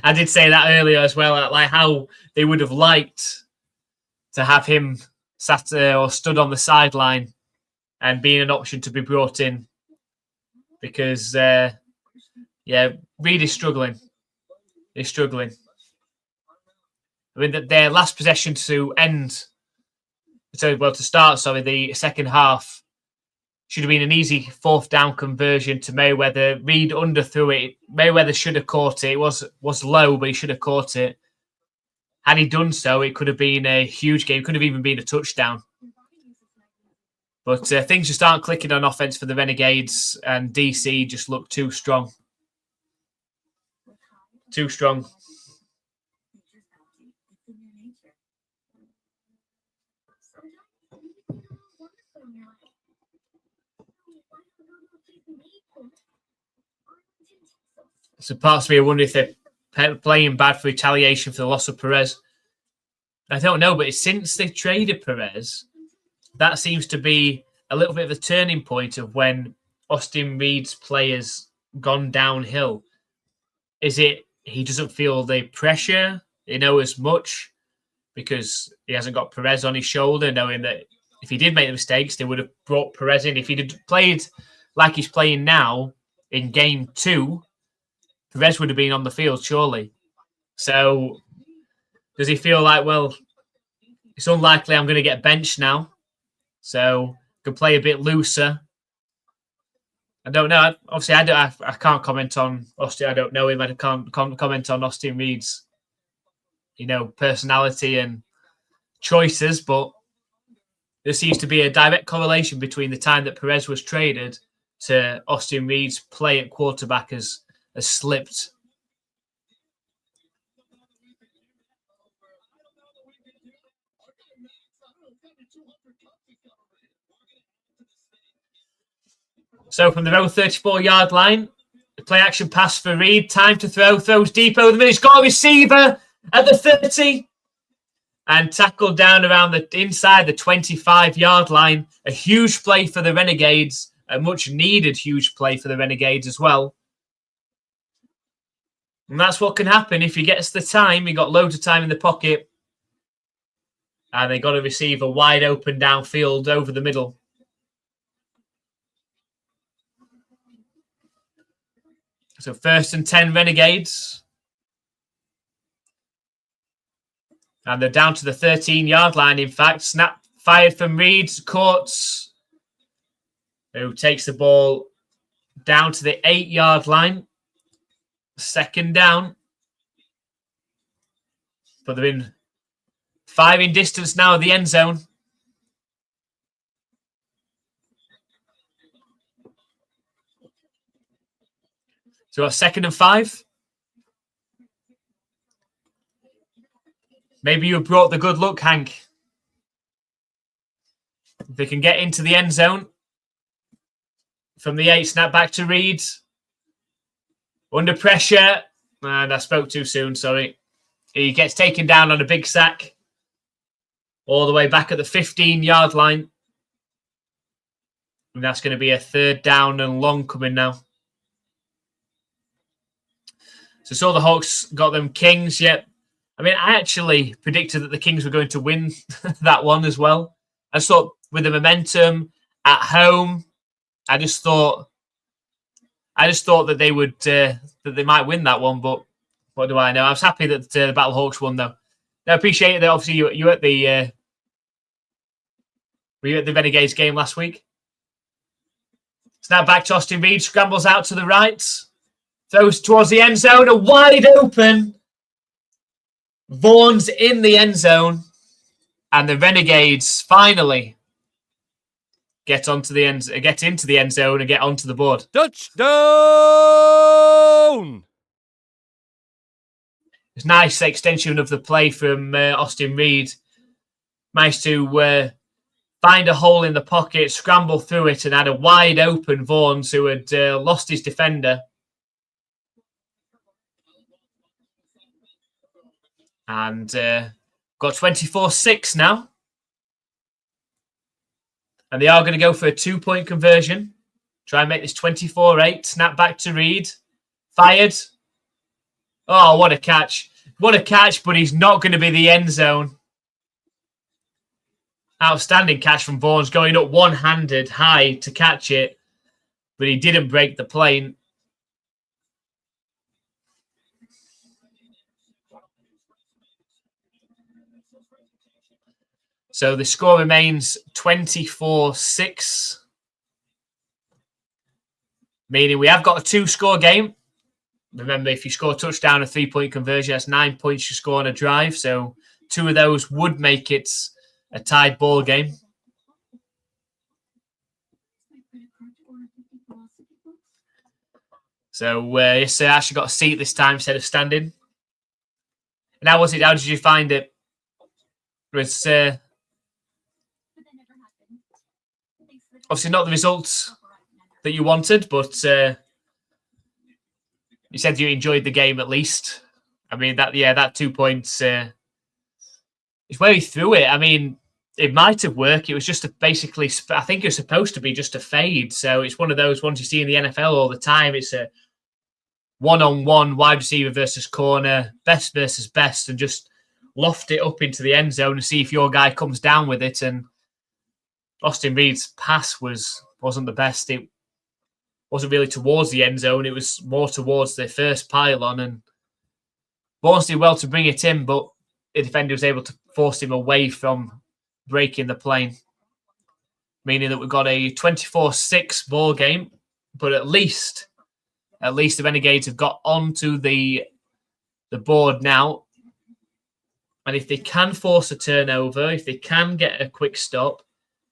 I did say that earlier as well, like how they would have liked to have him sat or stood on the sideline and being an option to be brought in. Because, yeah, Reed is struggling. He's struggling. I mean, their last possession to start the second half should have been an easy 4th down conversion to Mayweather. Reed underthrew it. Mayweather should have caught it. It was low, but he should have caught it. Had he done so, it could have been a huge game. It could have even been a touchdown. But things just aren't clicking on offense for the Renegades, and DC just look too strong. Too strong. So parts of me, I wonder if they're playing bad for retaliation for the loss of Perez. I don't know, but since they traded Perez, that seems to be a little bit of a turning point of when Austin Reed's players gone downhill. Is it he doesn't feel the pressure, as much because he hasn't got Perez on his shoulder, knowing that if he did make the mistakes, they would have brought Perez in. If he'd played like he's playing now in game 2, Perez would have been on the field, surely. So does he feel like, well, it's unlikely I'm going to get benched now, so I can play a bit looser? I don't know. Obviously, I can't comment on Austin. I don't know him. I can't comment on Austin Reed's, personality and choices, but there seems to be a direct correlation between the time that Perez was traded to Austin Reed's play at quarterback has slipped. So from their own 34-yard line, the play action pass for Reed. Time to throw. Throws deep over the middle. He's got a receiver at the 30 and tackled down around the inside the 25-yard line. A huge play for the Renegades. A much needed huge play for the Renegades as well. And that's what can happen if he gets the time. He got loads of time in the pocket. And they got a receiver wide open downfield over the middle. So 1st and 10 Renegades. And they're down to the 13-yard line, in fact. Snap fired from Reed. Courts, who takes the ball down to the 8-yard line. 2nd down. But they're in 5 in distance now of the end zone. So we've got 2nd and 5. Maybe you brought the good luck, Hank. If they can get into the end zone, from the 8, snap back to Reed. Under pressure. And I spoke too soon, sorry. He gets taken down on a big sack. All the way back at the 15-yard line. And that's going to be a 3rd down and long coming now. So the Hawks got them Kings. Yep. I mean, I actually predicted that the Kings were going to win that one as well. I thought with the momentum at home, I just thought that they would that they might win that one. But what do I know? I was happy that the Battle Hawks won, though. I appreciate that. Obviously, you were at the Renegades game last week. Snap back to Austin Reed, scrambles out to the right, throws towards the end zone, a wide open. Vaughan's in the end zone, and the Renegades finally get into the end zone and get onto the board. Touchdown! It's nice extension of the play from Austin Reed. Managed to find a hole in the pocket, scramble through it, and had a wide open Vaughan's who had lost his defender. And got 24-6 now. And they are going to go for a 2-point conversion. Try and make this 24-8. Snap back to Reed. Fired. Oh, what a catch. What a catch, but he's not going to be the end zone. Outstanding catch from Vaughan's, going up one-handed high to catch it. But he didn't break the plane. So the score remains 24-6. Meaning we have got a 2-score game. Remember, if you score a touchdown, a 3-point conversion, that's 9 points you score on a drive. So 2 of those would make it a tied ball game. So yes, I actually got a seat this time instead of standing. And how was it? How did you find it? It was obviously not the results that you wanted, but you said you enjoyed the game at least. I mean, that 2 points is where he threw it. I mean, it might have worked. It was just basically, I think it was supposed to be just a fade. So it's one of those ones you see in the NFL all the time. It's a one-on-one wide receiver versus corner, best versus best, and just loft it up into the end zone and see if your guy comes down with it. And Austin Reed's pass wasn't the best. It wasn't really towards the end zone. It was more towards the first pylon. And Vaughan's did well to bring it in, but the defender was able to force him away from breaking the plane. Meaning that we've got a 24-6 ball game, but at least the Renegades have got onto the board now. And if they can force a turnover, if they can get a quick stop,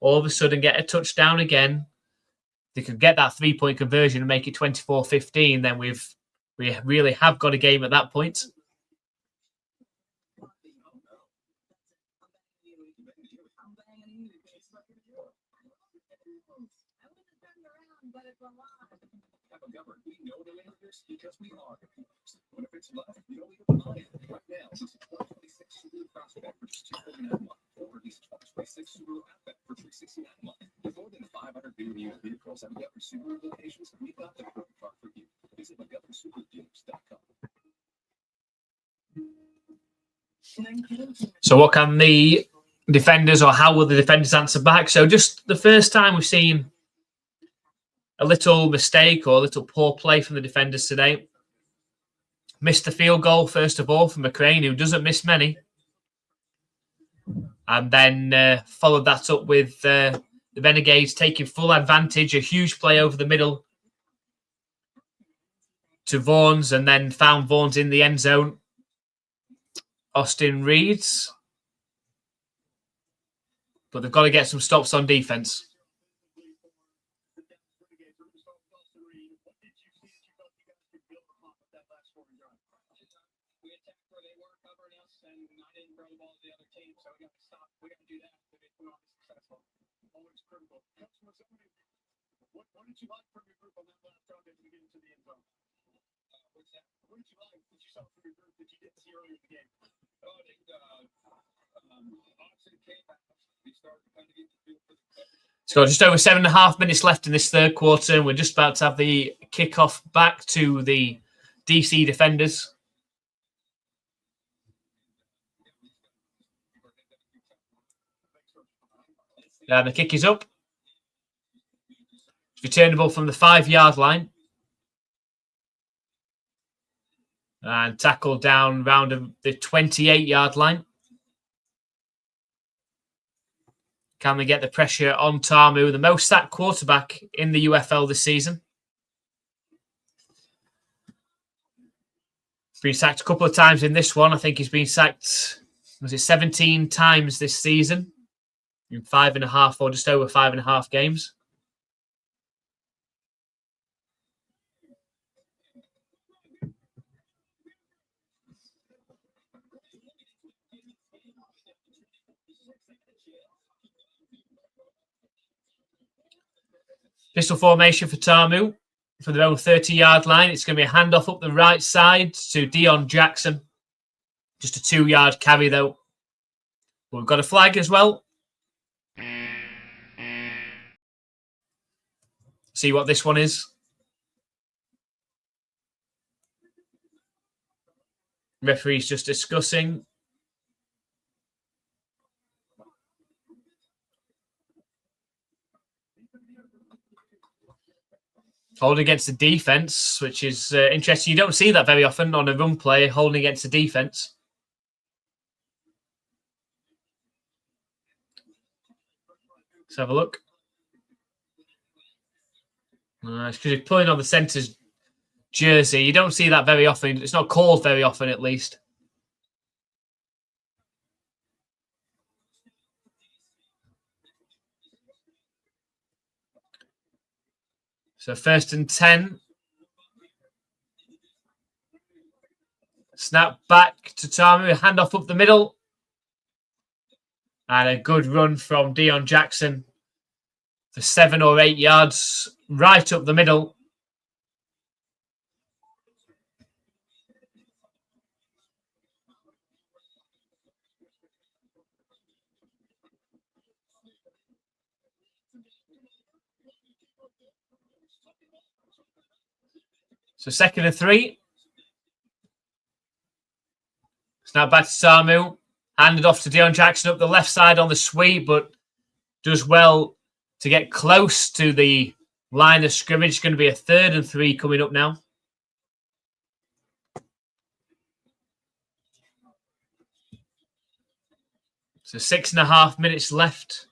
all of a sudden get a touchdown again, they could get that 3-point conversion and make it 24-15, then we really have got a game at that point. So what can the defenders, or how will the defenders answer back? So just the first time we've seen a little mistake or a little poor play from the defenders today. Missed the field goal, first of all, from McCrane, who doesn't miss many. And then followed that up with the Renegades taking full advantage, a huge play over the middle to Vaughan's, and then found Vaughan's in the end zone. Austin Reed's. But they've got to get some stops on defense. What did you like from your group on that last drive as we get into the end zone? What's that? What did you like that you saw from your group that you didn't see earlier in the game? Oh, I think Austin came out. We started to kind of get the feel for the coverage. It's got just over 7.5 minutes left in this third quarter. We're just about to have the kickoff back to the DC defenders. And the kick is up. It's returnable from the 5-yard line. And tackled down round the 28-yard line. Can they get the pressure on Tamu, the most sacked quarterback in the UFL this season? He's been sacked a couple of times in this one. I think he's been sacked, was it 17 times this season? In 5.5 or just over 5.5 games. Pistol formation for Tamu for their own 30-yard line. It's going to be a handoff up the right side to Deion Jackson. Just a 2-yard carry, though. But we've got a flag as well. See what this one is. Referee's just discussing. Holding against the defense, which is interesting. You don't see that very often on a run play, holding against the defense. Let's have a look. It's because he's pulling on the centre's jersey. You don't see that very often. It's not called very often, at least. So 1st and 10. Snap back to Tamu. Handoff up the middle. And a good run from Deion Jackson for 7 or 8 yards right up the middle. So 2nd and 3. Snap back to Tamu. Handed off to Deion Jackson up the left side on the sweep, but does well to get close to the line of scrimmage. It's going to be a 3rd and 3 coming up now. So 6.5 minutes left.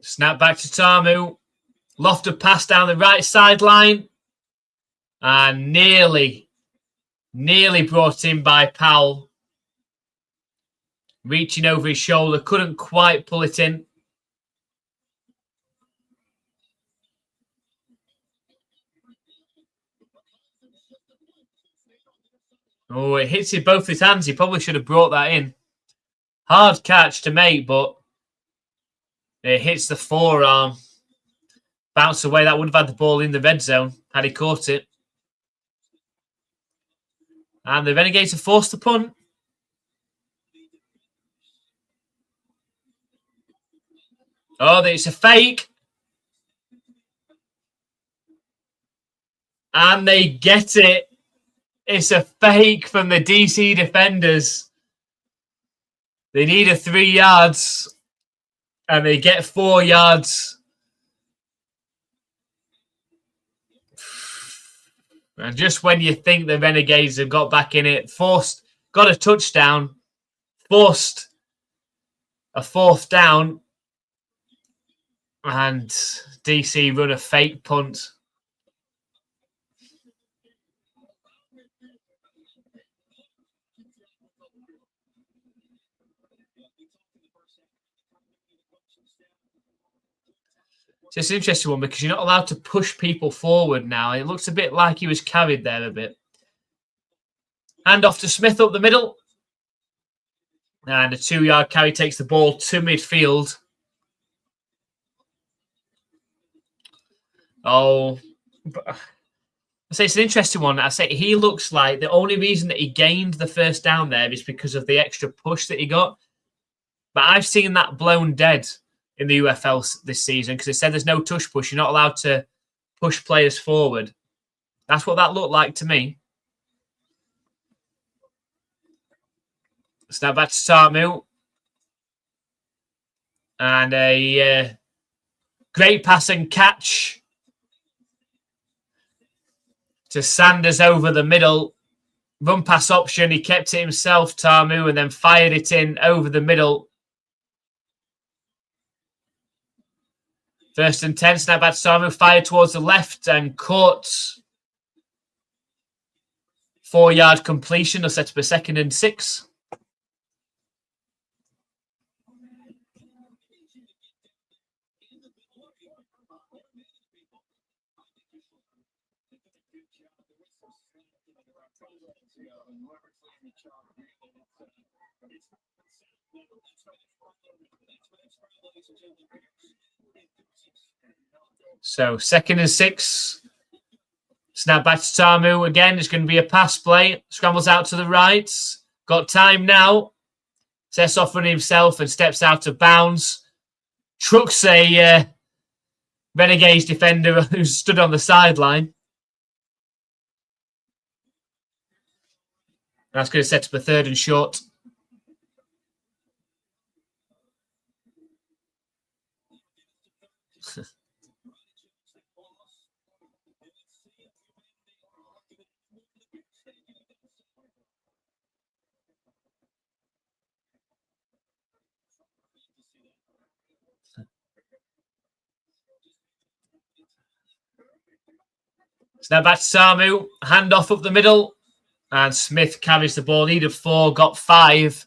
Snap back to Tamu. Lofted pass down the right sideline. And nearly brought in by Powell. Reaching over his shoulder. Couldn't quite pull it in. Oh, it hits in both his hands. He probably should have brought that in. Hard catch to make, but it hits the forearm. Bounce away. That would have had the ball in the red zone had he caught it. And the Renegades have forced the punt. Oh, it's a fake. And they get it. It's a fake from the DC defenders. They need a 3 yards. And they get 4 yards. And just when you think the Renegades have got back in it, got a touchdown, forced a 4th down, and DC run a fake punt. So it's an interesting one because you're not allowed to push people forward now. It looks a bit like he was carried there a bit. Hand off to Smith up the middle. And a 2-yard carry takes the ball to midfield. Oh, I say it's an interesting one. I say he looks like the only reason that he gained the first down there is because of the extra push that he got. But I've seen that blown dead in the UFL this season because it said there's no tush push. You're not allowed to push players forward. That's what that looked like to me. Snap back to Samu. And a great pass and catch to Sanders over the middle. Run pass option. He kept it himself, Tamu, and then fired it in over the middle. 1st and 10. Snap back to Tamu. Fired towards the left and caught. 4-yard completion. They'll set up a 2nd and 6. So 2nd and 6. Snap back to Tamu again. It's going to be a pass play. Scrambles out to the right. Got time now. Sets off running himself and steps out of bounds. Trucks a Renegades defender who stood on the sideline. That's going to set up a 3rd and short. Snap back to Samu. Handoff up the middle. And Smith carries the ball. Needed 4, got 5.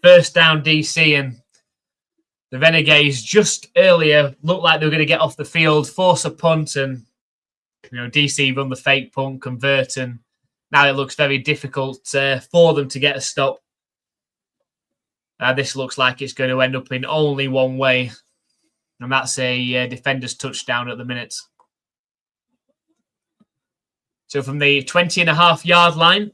1st down DC. And the Renegades just earlier looked like they were going to get off the field, force a punt, and DC run the fake punt, convert. And now it looks very difficult for them to get a stop. This looks like it's going to end up in only one way. And that's a defender's touchdown at the minute. So from the 20.5-yard line,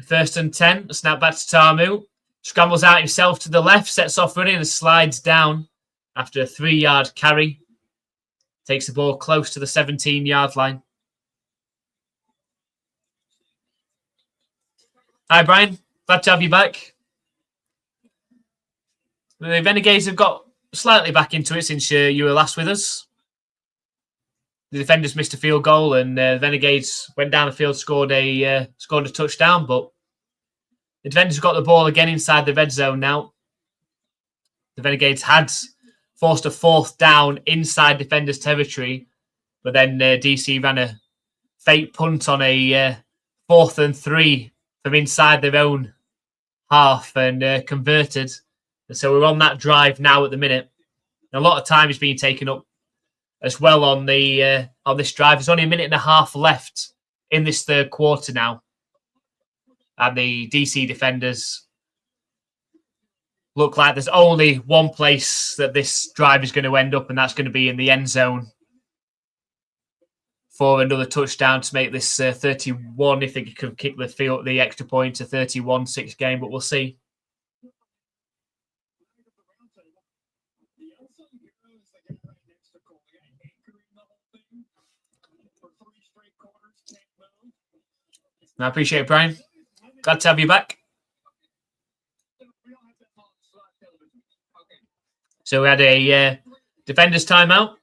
1st and 10, snap back to Tamu. Scrambles out himself to the left, sets off running and slides down after a 3-yard carry. Takes the ball close to the 17-yard line. Hi, Brian. Glad to have you back. The Renegades have got slightly back into it since you were last with us. The defenders missed a field goal, and the Renegades went down the field, scored a touchdown. But the defenders got the ball again inside the red zone now. The Renegades had forced a 4th down inside defenders' territory, but then DC ran a fake punt on a 4th and 3 from inside their own half and converted. And so we're on that drive now at the minute. And a lot of time is being taken up as well on this drive. There's only a minute and a half left in this 3rd quarter now. And the DC defenders look like there's only one place that this drive is going to end up, and that's going to be in the end zone for another touchdown to make this 31, if they could kick the extra point to 31-6 game, but we'll see. I appreciate it, Brian. Glad to have you back. So we had a defender's timeout.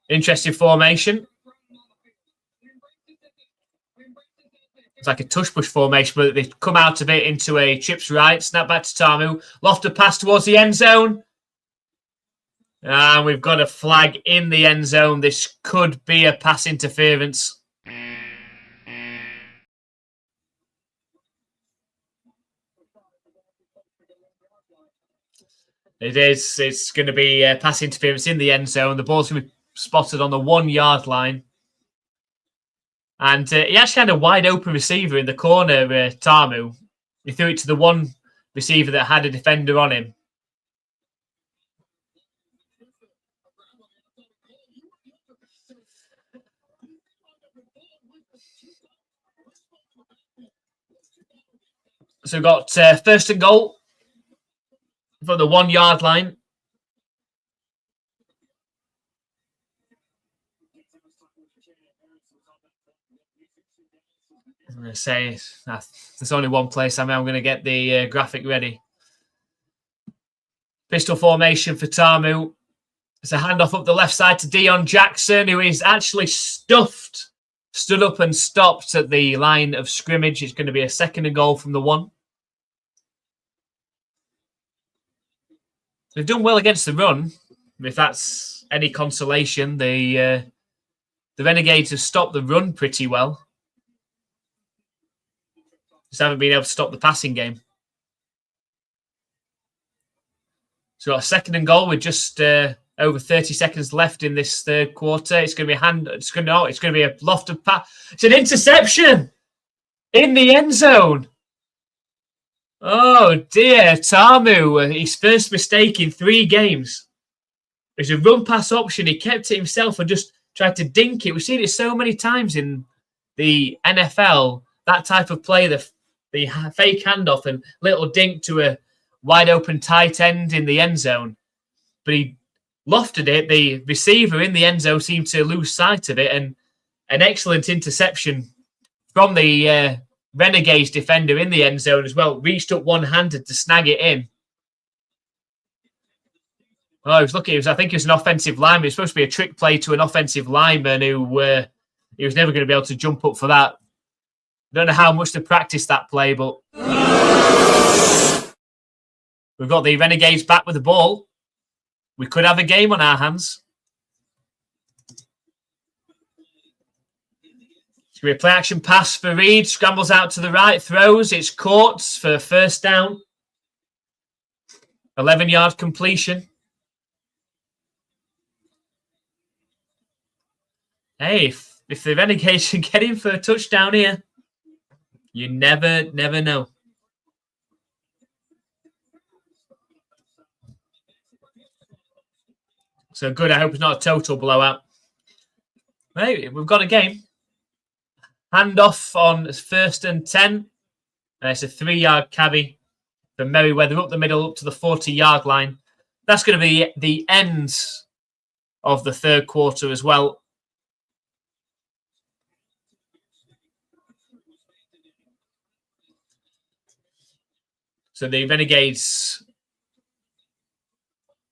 Interesting formation. It's like a tush push formation, but they've come out of it into a chips right. Snap back to Tamu. Lofted pass towards the end zone. And we've got a flag in the end zone. This could be a pass interference. It is. It's going to be pass interference in the end zone. The ball's going to be spotted on the 1 yard line. And he actually had a wide open receiver in the corner, Tamu. He threw it to the one receiver that had a defender on him. So we've got first and goal from the 1 yard line. I'm going to say there's only one place I'm going to get the graphic ready. Pistol formation for Tamu. It's a handoff up the left side to Dion Jackson, who is actually stood up and stopped at the line of scrimmage. It's going to be a second and goal from the 1. They've done well against the run. If that's any consolation, the Renegades have stopped the run pretty well. Just haven't been able to stop the passing game. So got a second and goal with just over 30 seconds left in this third quarter. It's going to be it's going to be a lofted pass. It's an interception in the end zone. Oh dear, Tamu, his first mistake in 3 games. There's a run pass option. He kept it himself and just tried to dink it. We've seen it so many times in the NFL. That type of play, the fake handoff and little dink to a wide open tight end in the end zone. But he lofted it. The receiver in the end zone seemed to lose sight of it, and an excellent interception from the Renegades defender in the end zone as well. Reached up one-handed to snag it in. Oh, I was looking. I think it was an offensive lineman. It was supposed to be a trick play to an offensive lineman who he was never going to be able to jump up for that. Don't know how much to practice that play, but we've got the Renegades back with the ball. We could have a game on our hands. It's going to be a play action pass for Reed. Scrambles out to the right, throws. It's caught for first down. 11-yard completion. Hey, if the Renegades can get in for a touchdown here, you never know. So good. I hope it's not a total blowout. Hey, we've got a game. Handoff on first and 10. It's a 3-yard carry from Merriweather up the middle, up to the 40-yard line. That's going to be the end of the third quarter as well. So the Renegades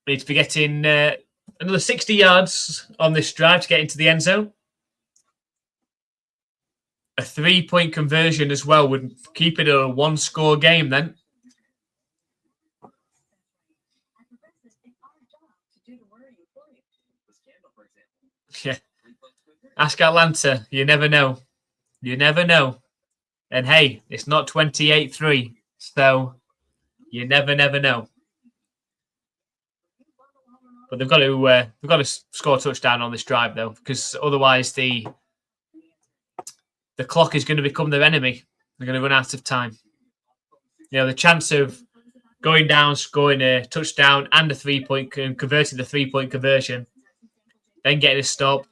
need to be getting another 60 yards on this drive to get into the end zone. A 3-point conversion as well would keep it a 1-score game then. Yeah. Ask Atlanta. You never know. You never know. And hey, it's not 28-3. So you never know. But they've got to score a touchdown on this drive though, because otherwise the clock is going to become their enemy. They're going to run out of time. You know, the chance of going down, scoring a touchdown and a 3-point and converting the 3-point conversion, then getting a stop,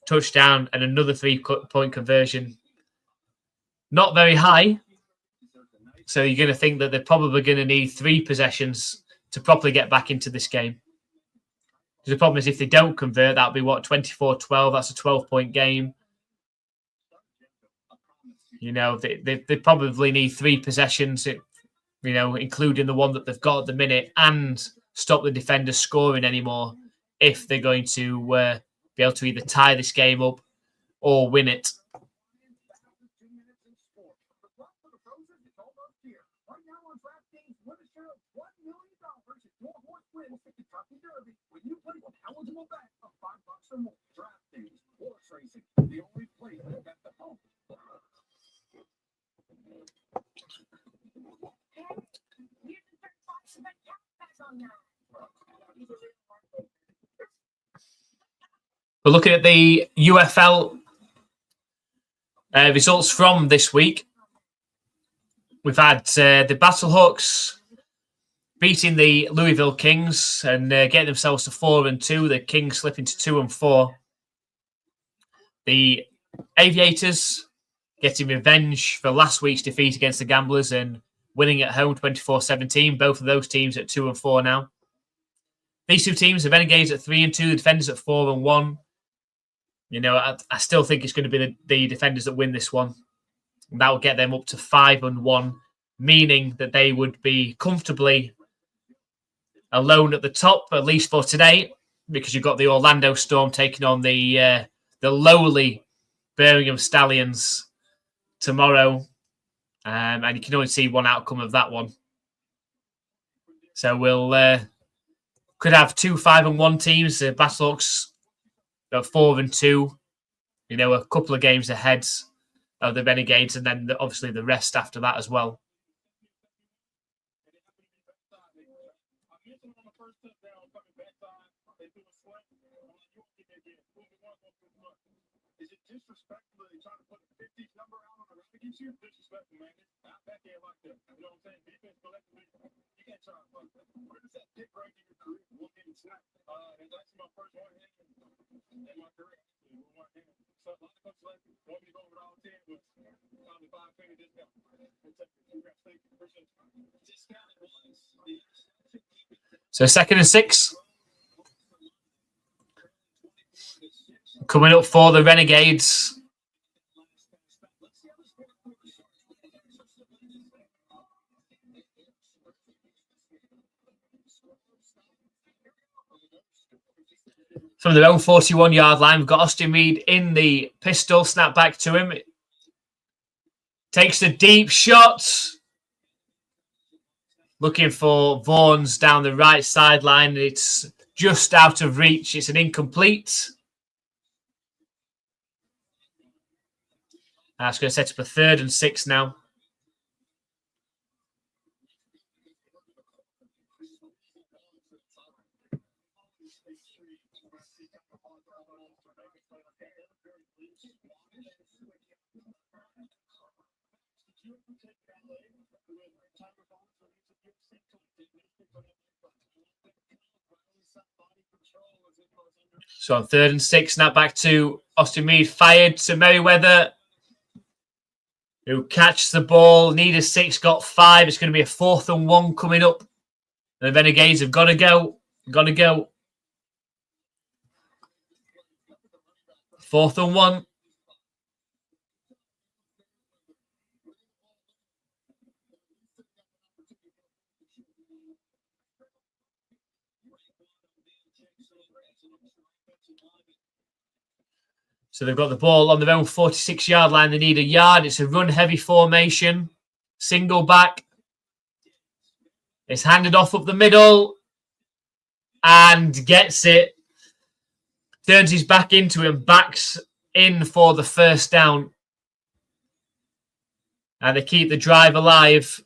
touchdown, and another 3-point conversion. Not very high. So you're going to think that they're probably going to need 3 possessions to properly get back into this game. Because the problem is if they don't convert, that'll be what, 24-12. That's a 12-point game. You know, they probably need 3 possessions, you know, including the one that they've got at the minute, and stop the defenders scoring anymore if they're going to be able to either tie this game up or win it. We're looking at the UFL results from this week. We've had the Battlehawks beating the Louisville Kings and getting themselves to 4-2. The Kings slipping to 2-4. The Aviators getting revenge for last week's defeat against the Gamblers and winning at home 24-17. Both of those teams at 2-4 now. These two teams, the Renegades at 3-2, the Defenders at 4-1. You know, I still think it's going to be the Defenders that win this one. And that will get them up to 5-1, meaning that they would be comfortably alone at the top, at least for today, because you've got the Orlando Storm taking on the lowly Birmingham Stallions tomorrow. And you can only see one outcome of that one. So we'll could have 2 5-1 teams. The Battlehawks at 4-2. You know, a couple of games ahead of the Renegades, and then obviously the rest after that as well. Is it disrespectful that trying to put a 50s number out on the Renegades here? Disrespectful, man. Not back there like that. You know what I'm saying? Defense collectively, you can't try to fuck that. Where does that pick rank in your career? One game snap. It's actually my first one in my career. One hand. So a lot of coaches like want me to go over all 10, but probably 5 finger discount. Congrats, thank you. Appreciate it. Discount it was. So 2nd and 6. Coming up for the Renegades. From their own 41-yard line, we've got Austin Reed in the pistol. Snap back to him. Takes the deep shot. Looking for Vaughan's down the right sideline. It's just out of reach. It's an incomplete. That's going to set up a 3rd and 6 now. So on 3rd and 6, snap back to Austin Reed. Fired to Merriweather, who catches the ball. Need a 6, got 5. It's going to be a 4th and 1 coming up. The Renegades have got to go. Got to go. 4th and 1. So they've got the ball on their own 46-yard line. They need a yard. It's a run-heavy formation. Single back. It's handed off up the middle. And gets it. Turns his back into him. Backs in for the 1st down. And they keep the drive alive.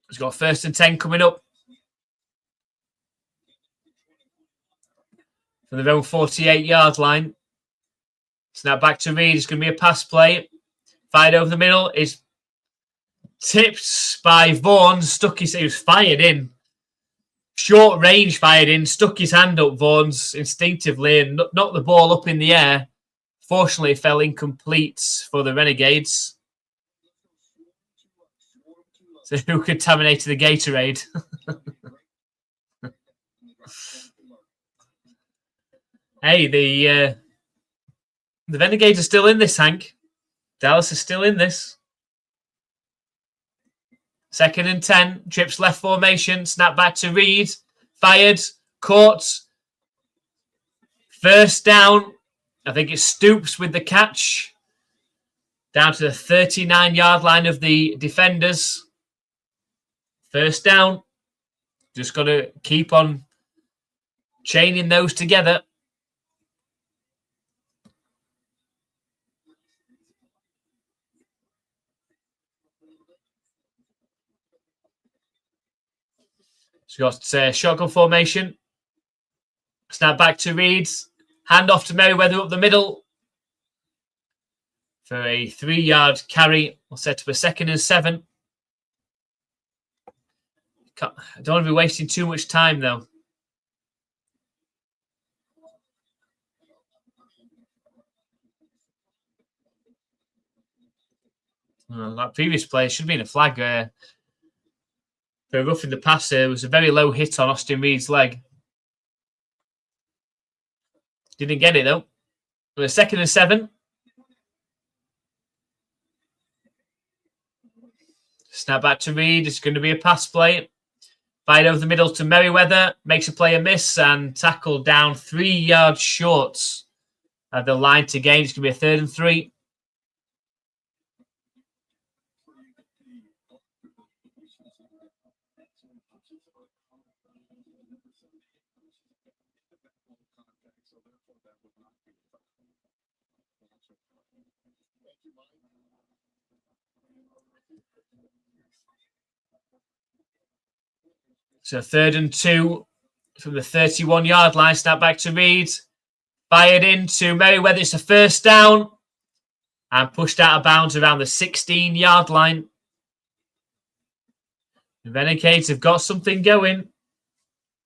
He's got 1st and 10 coming up. From their own 48-yard line. Snap back to Reed. It's going to be a pass play. Fired over the middle. Is tipped by Vaughan. He was fired in. Short range fired in. Stuck his hand up, Vaughan's, instinctively, and knocked the ball up in the air. Fortunately, it fell incomplete for the Renegades. So who contaminated the Gatorade? Hey, the Renegades are still in this, Hank. Dallas is still in this. 2nd and 10. Trips left formation. Snap back to Reed. Fired. Caught. 1st down. I think it's Stoops with the catch. Down to the 39-yard line of the Defenders. 1st down. Just got to keep on chaining those together. So we've got shotgun formation. Snap back to Reeds. Hand off to Merriweather up the middle. For a 3-yard carry. We'll set up a 2nd and 7. I don't want to be wasting too much time, though. That previous play should have been a flag. For roughing the passer, it was a very low hit on Austin Reed's leg. Didn't get it, though. For a 2nd and 7. Snap back to Reed. It's going to be a pass play. Fired over the middle to Merriweather. Makes a player miss and tackled down 3 yards short at the line to gain. It's going to be a 3rd and 3. So 3rd and 2 from the 31-yard line. Snap back to Reed. Fired into Merriweather. It's a 1st down. And pushed out of bounds around the 16-yard line. The Renegades have got something going.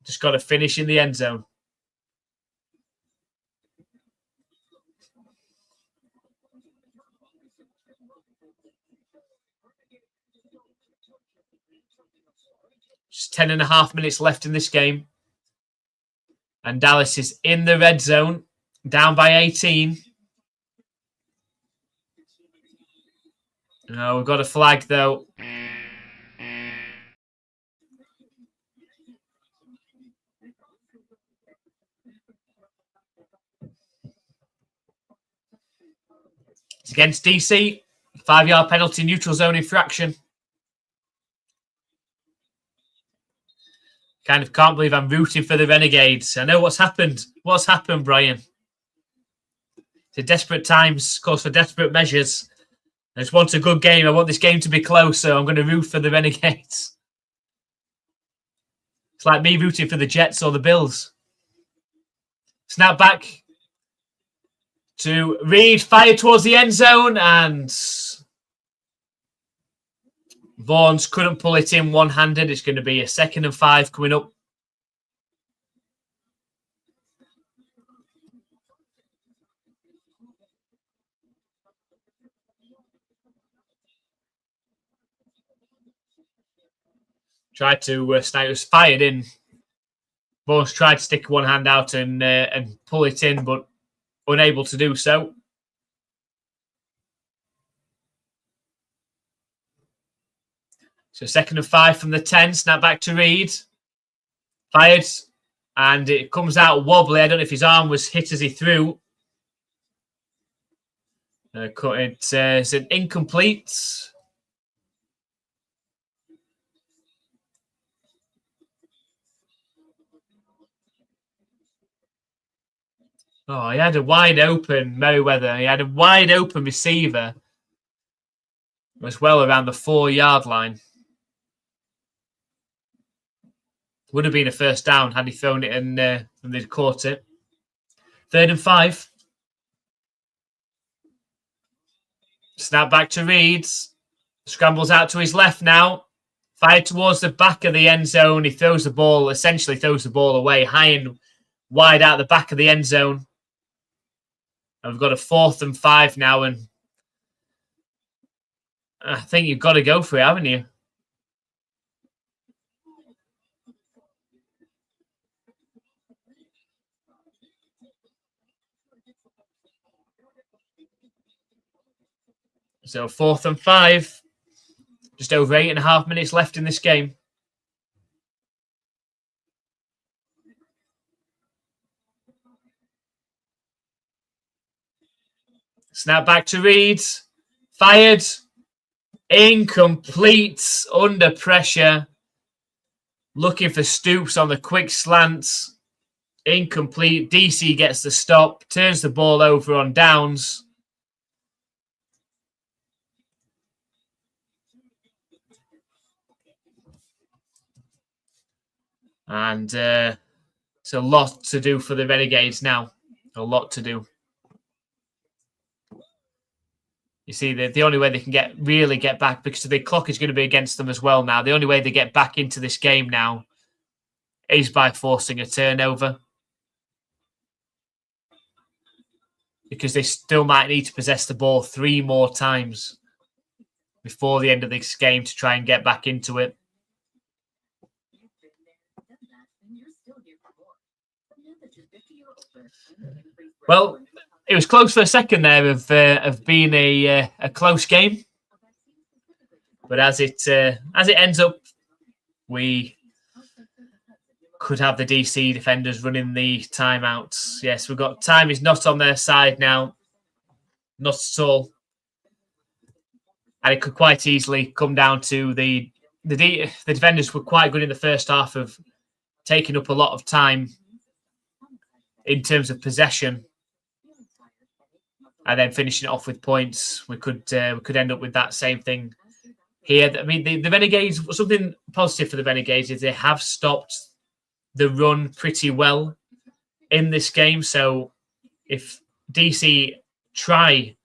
Just got to finish in the end zone. Just 10.5 minutes left in this game. And Dallas is in the red zone, down by 18. No, we've got a flag, though. It's against DC. 5-yard penalty, neutral zone infraction. Kind of can't believe I'm rooting for the Renegades. I know what's happened. What's happened, Brian? It's a desperate times, calls for desperate measures. I just want a good game. I want this game to be close, so I'm going to root for the Renegades. It's like me rooting for the Jets or the Bills. Snap back to Reed, fired towards the end zone, and Vaughns couldn't pull it in one-handed. It's going to be a 2nd and 5 coming up. Tried to snipe. It was fired in. Vaughns tried to stick one hand out and pull it in, but unable to do so. So 2nd and 5 from the 10. Snap back to Reed. Fired. And it comes out wobbly. I don't know if his arm was hit as he threw. It's an incomplete. Oh, he had a wide open Merriweather. He had a wide open receiver as well around the 4-yard line. Would have been a 1st down had he thrown it and they'd caught it. 3rd and 5. Snap back to Reeds. Scrambles out to his left now. Fired towards the back of the end zone. He throws the ball, essentially throws the ball away, high and wide out the back of the end zone. And we've got a 4th and 5 now, and I think you've got to go for it, haven't you? So 4th and 5. Just over 8.5 minutes left in this game. Snap back to Reed. Fired. Incomplete. Under pressure. Looking for Stoops on the quick slants. Incomplete. DC gets the stop. Turns the ball over on downs. And it's a lot to do for the Renegades now. A lot to do. You see, the only way they can really get back, because the clock is going to be against them as well now. The only way they get back into this game now is by forcing a turnover. Because they still might need to possess the ball 3 more times before the end of this game to try and get back into it. Well, it was close for a second there of being a close game, but as it ends up, we could have the DC defenders running the timeouts. Yes, we've got time is not on their side now, not at all, and it could quite easily come down to the defenders were quite good in the first half of taking up a lot of time in terms of possession. And then finishing it off with points, we could end up with that same thing here. I mean, the Renegades, something positive for the Renegades is they have stopped the run pretty well in this game. So if DC try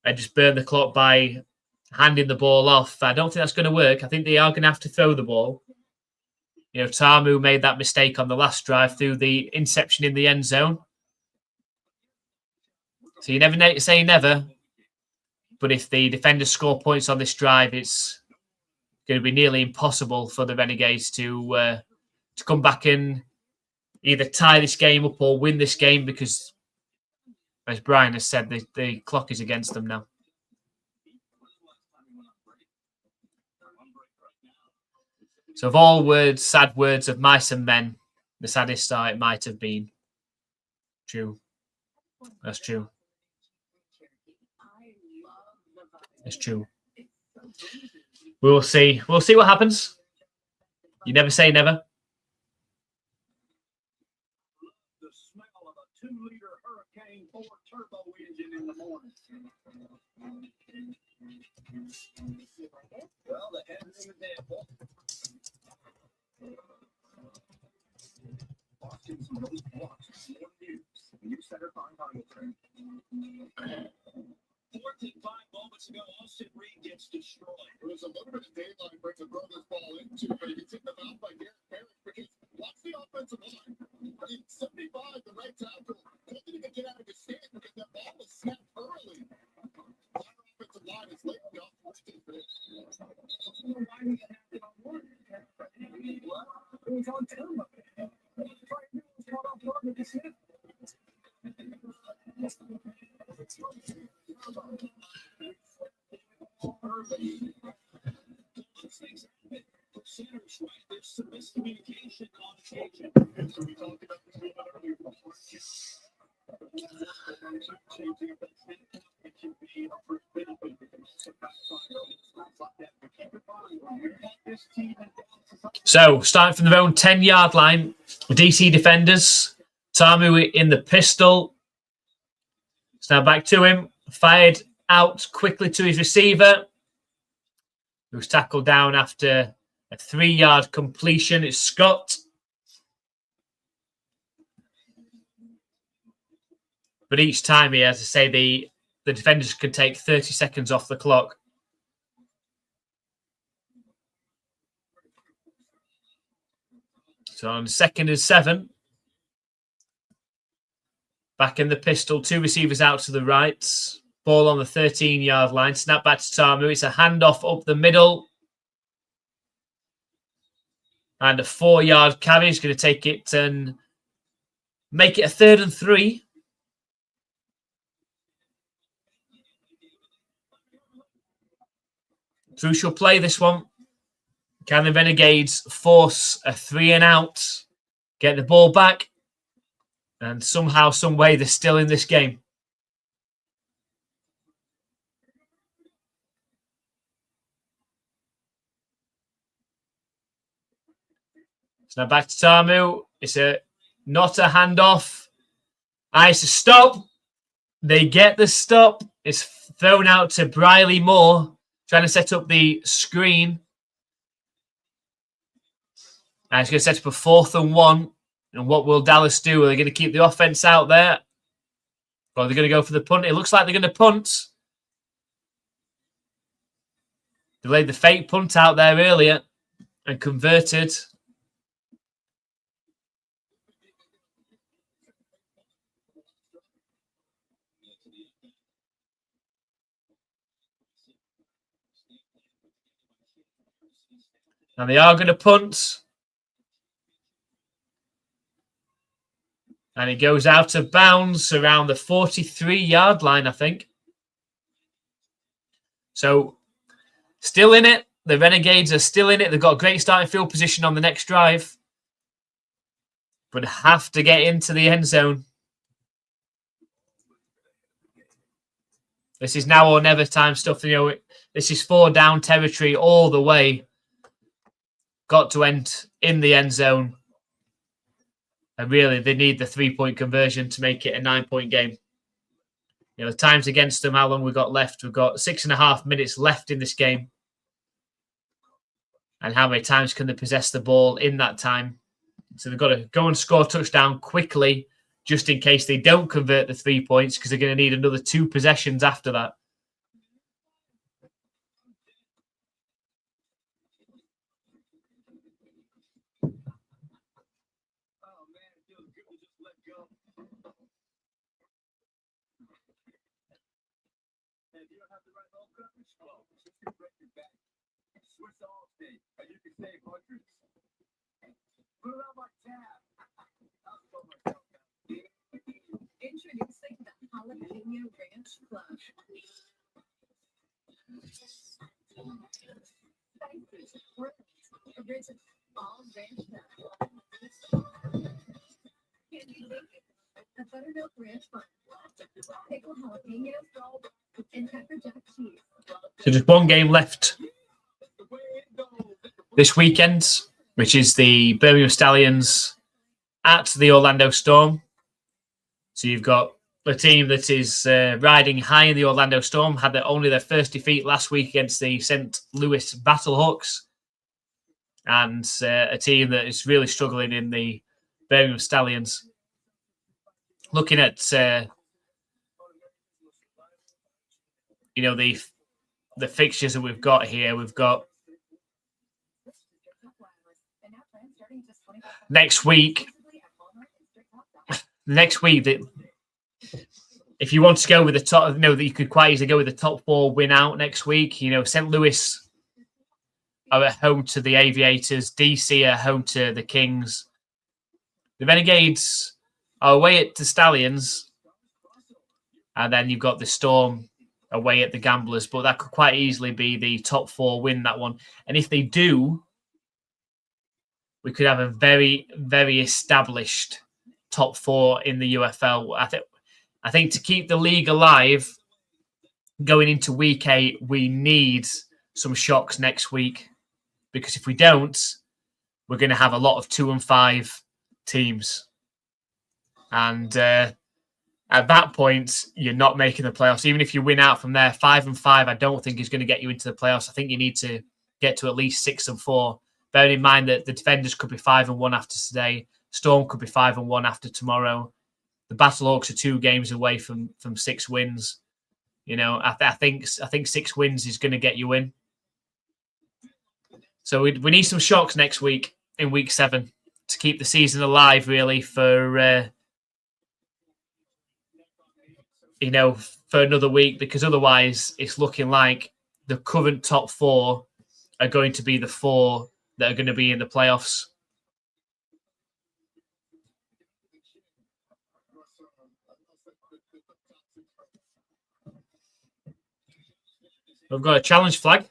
and just burn the clock by handing the ball off, I don't think that's going to work. I think they are going to have to throw the ball. You know, Tamu made that mistake on the last drive through the interception in the end zone. So you never say never, but if the defenders score points on this drive, it's going to be nearly impossible for the Renegades to come back and either tie this game up or win this game, because, as Brian has said, the clock is against them now. So of all words, sad words of mice and men, the saddest it might have been. True. That's true. It's true. We will see. We'll see what happens. You never say never. The smell of a 2-liter Hurricane 4 turbo engine in the morning. Well, the head is an example. Boston's most watched more news. New center behind Hamilton. 4th and 5 moments ago, Austin Reed gets destroyed. It was a little bit of daylight for to throw this ball into, but he gets hit in the mouth by Garrett Parrish, because watch the offensive line. I mean, 75, the right tackle, couldn't even get out of his stance because that ball was snapped early. Our offensive line is late off for defense. Why we got to on one? It was on 2. Caught off guard with the snap. There's some miscommunication on occasion. So we talked about this earlier. Changing up that standpoint, it can be a first benefit because this team. So starting from their own 10-yard line, DC defenders, Tamu in the pistol. It's now back to him. Fired out quickly to his receiver, who was tackled down after a 3-yard completion. It's Scott. But each time here, as I say, the defenders can take 30 seconds off the clock. So on 2nd and 7. Back in the pistol, 2 receivers out to the right. Ball on the 13-yard line. Snap back to Tamu. It's a handoff up the middle. And a 4-yard carry. He's going to take it and make it a 3rd and 3. Crucial play, this one. Can the Renegades force a 3-and-out? Get the ball back? And somehow, some way, they're still in this game. So now back to Tamu. It's not a handoff. It's a stop. They get the stop. It's thrown out to Briley Moore, trying to set up the screen. And it's going to set up a 4th and 1. And what will Dallas do? Are they going to keep the offense out there? Or are they going to go for the punt? It looks like they're going to punt. They laid the fake punt out there earlier and converted. And they are going to punt. And it goes out of bounds around the 43-yard line, I think. So, still in it. The Renegades are still in it. They've got a great starting field position on the next drive. But have to get into the end zone. This is now or never time stuff. You know, this is 4 down territory all the way. Got to end in the end zone. And really, they need the 3-point conversion to make it a 9-point game. You know, the time's against them. How long we've got left? We've got 6.5 minutes left in this game. And how many times can they possess the ball in that time? So they've got to go and score a touchdown quickly, just in case they don't convert the 3 points, because they're going to need another 2 possessions after that. Introducing the Jalapeno Ranch Club. Spices, original, all ranch nuts. Candy bacon, a buttermilk ranch bun, pickled jalapenos, and pepper jack cheese. So just one game left this weekend, which is the Birmingham Stallions at the Orlando Storm. So you've got a team that is riding high in the Orlando Storm, had only their first defeat last week against the St. Louis Battlehawks, and a team that is really struggling in the Birmingham Stallions. Looking at you know, the fixtures that we've got here, we've got next week. If you want to go with the top, that you could quite easily go with the top 4 win out next week. You know, St. Louis are at home to the Aviators. DC are home to the Kings. The Renegades are away at the Stallions. And then you've got the Storm away at the Gamblers. But that could quite easily be the top 4 win, that one. And if they do, we could have a very, very established top 4 in the UFL. I think to keep the league alive going into week 8, we need some shocks next week, because if we don't, we're going to have a lot of 2 and 5 teams. And at that point, you're not making the playoffs. Even if you win out from there, 5 and 5, I don't think is going to get you into the playoffs. I think you need to get to at least 6 and 4. Bearing in mind that the Defenders could be 5 and 1 after today. Storm could be 5 and 1 after tomorrow. The Battlehawks are 2 games away from 6 wins. You know, I think 6 wins is going to get you in. So we need some shocks next week in week 7 to keep the season alive, really, for for another week, because otherwise it's looking like the current top 4 are going to be the 4 that are going to be in the playoffs. We've got a challenge flag.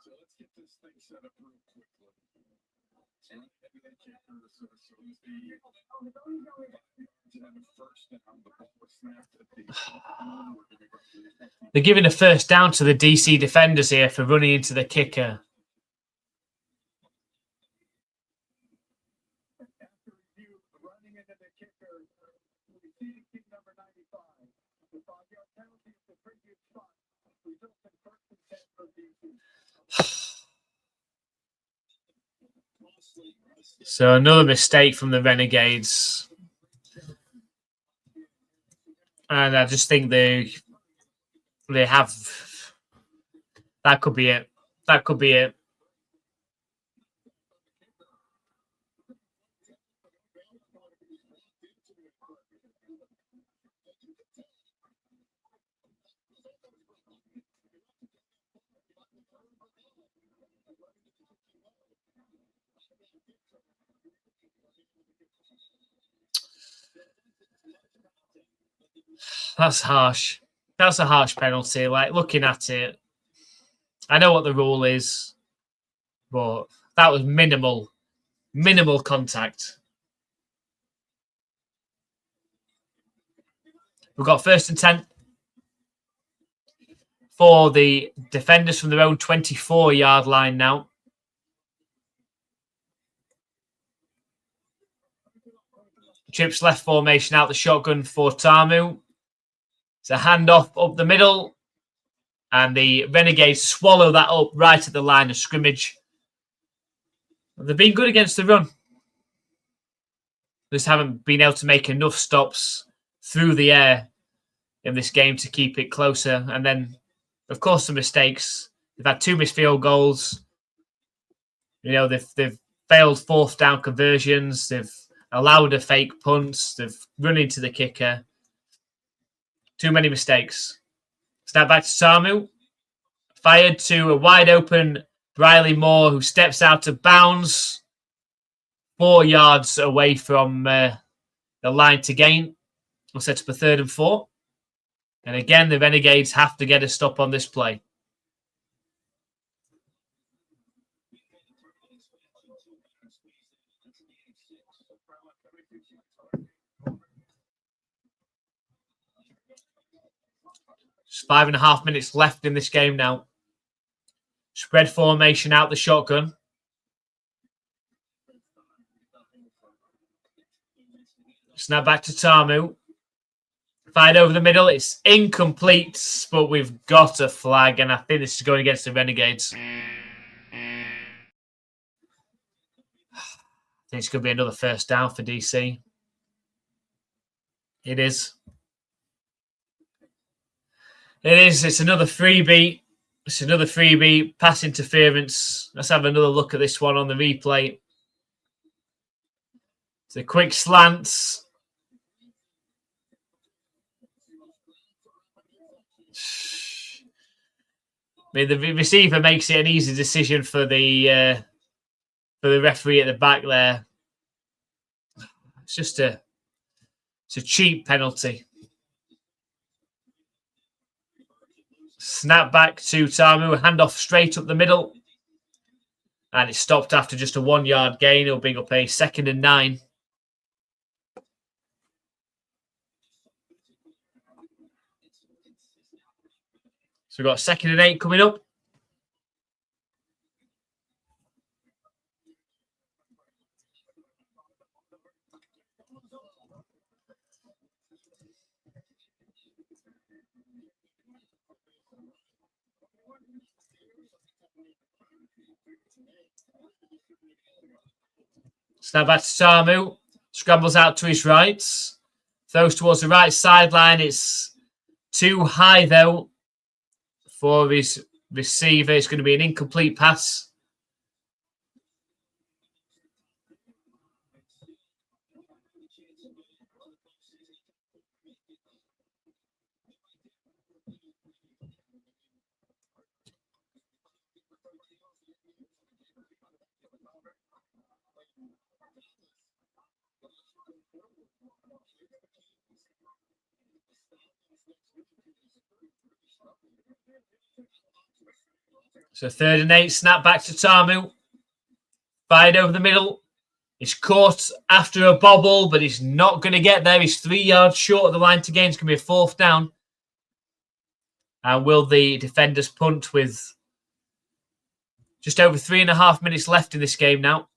So let's get this thing set up real quickly. They're giving a first down to the DC defenders here for running into the kicker. So another mistake from the Renegades. And I just think they have... That could be it. That could be it. That's harsh. That's a harsh penalty. Like, looking at it, I know what the rule is, but that was minimal contact. We've got 1st and 10 for the defenders from their own 24-yard line now. Trips left formation out the shotgun for Tamu. It's a handoff up the middle. And the Renegades swallow that up right at the line of scrimmage. They've been good against the run. Just haven't been able to make enough stops through the air in this game to keep it closer. And then, of course, the mistakes. They've had 2 missed field goals. You know, they've failed 4th down conversions. They've allowed a fake punt. They've run into the kicker. Too many mistakes. Snap back to Samu. Fired to a wide open Briley Moore, who steps out of bounds 4 yards away from the line to gain. We'll set up a 3rd and 4. And again, the Renegades have to get a stop on this play. Just 5.5 minutes left in this game now. Spread formation out the shotgun. Snap back to Tamu. Fired over the middle. It's incomplete, but we've got a flag, and I think this is going against the Renegades. I think it's going to be another 1st down for DC. It is. It is. It's another freebie. It's another freebie. Pass interference. Let's have another look at this one on the replay. It's a quick slant. I mean, the receiver makes it an easy decision for the referee at the back there. It's a cheap penalty. Snap back to Tamu, handoff straight up the middle. And it's stopped after just a 1-yard gain. It'll bring up a 2nd and 9. So we've got 2nd and 8 coming up. Snap back to Tamu. Scrambles out to his right. Throws towards the right sideline. It's too high, though, for his receiver. It's going to be an incomplete pass. So 3rd and 8, snap back to Tamu. Fired over the middle. He's caught after a bobble, but he's not going to get there. He's 3 yards short of the line to gain. It's going to be a 4th down. And will the defenders punt with just over 3.5 minutes left in this game now?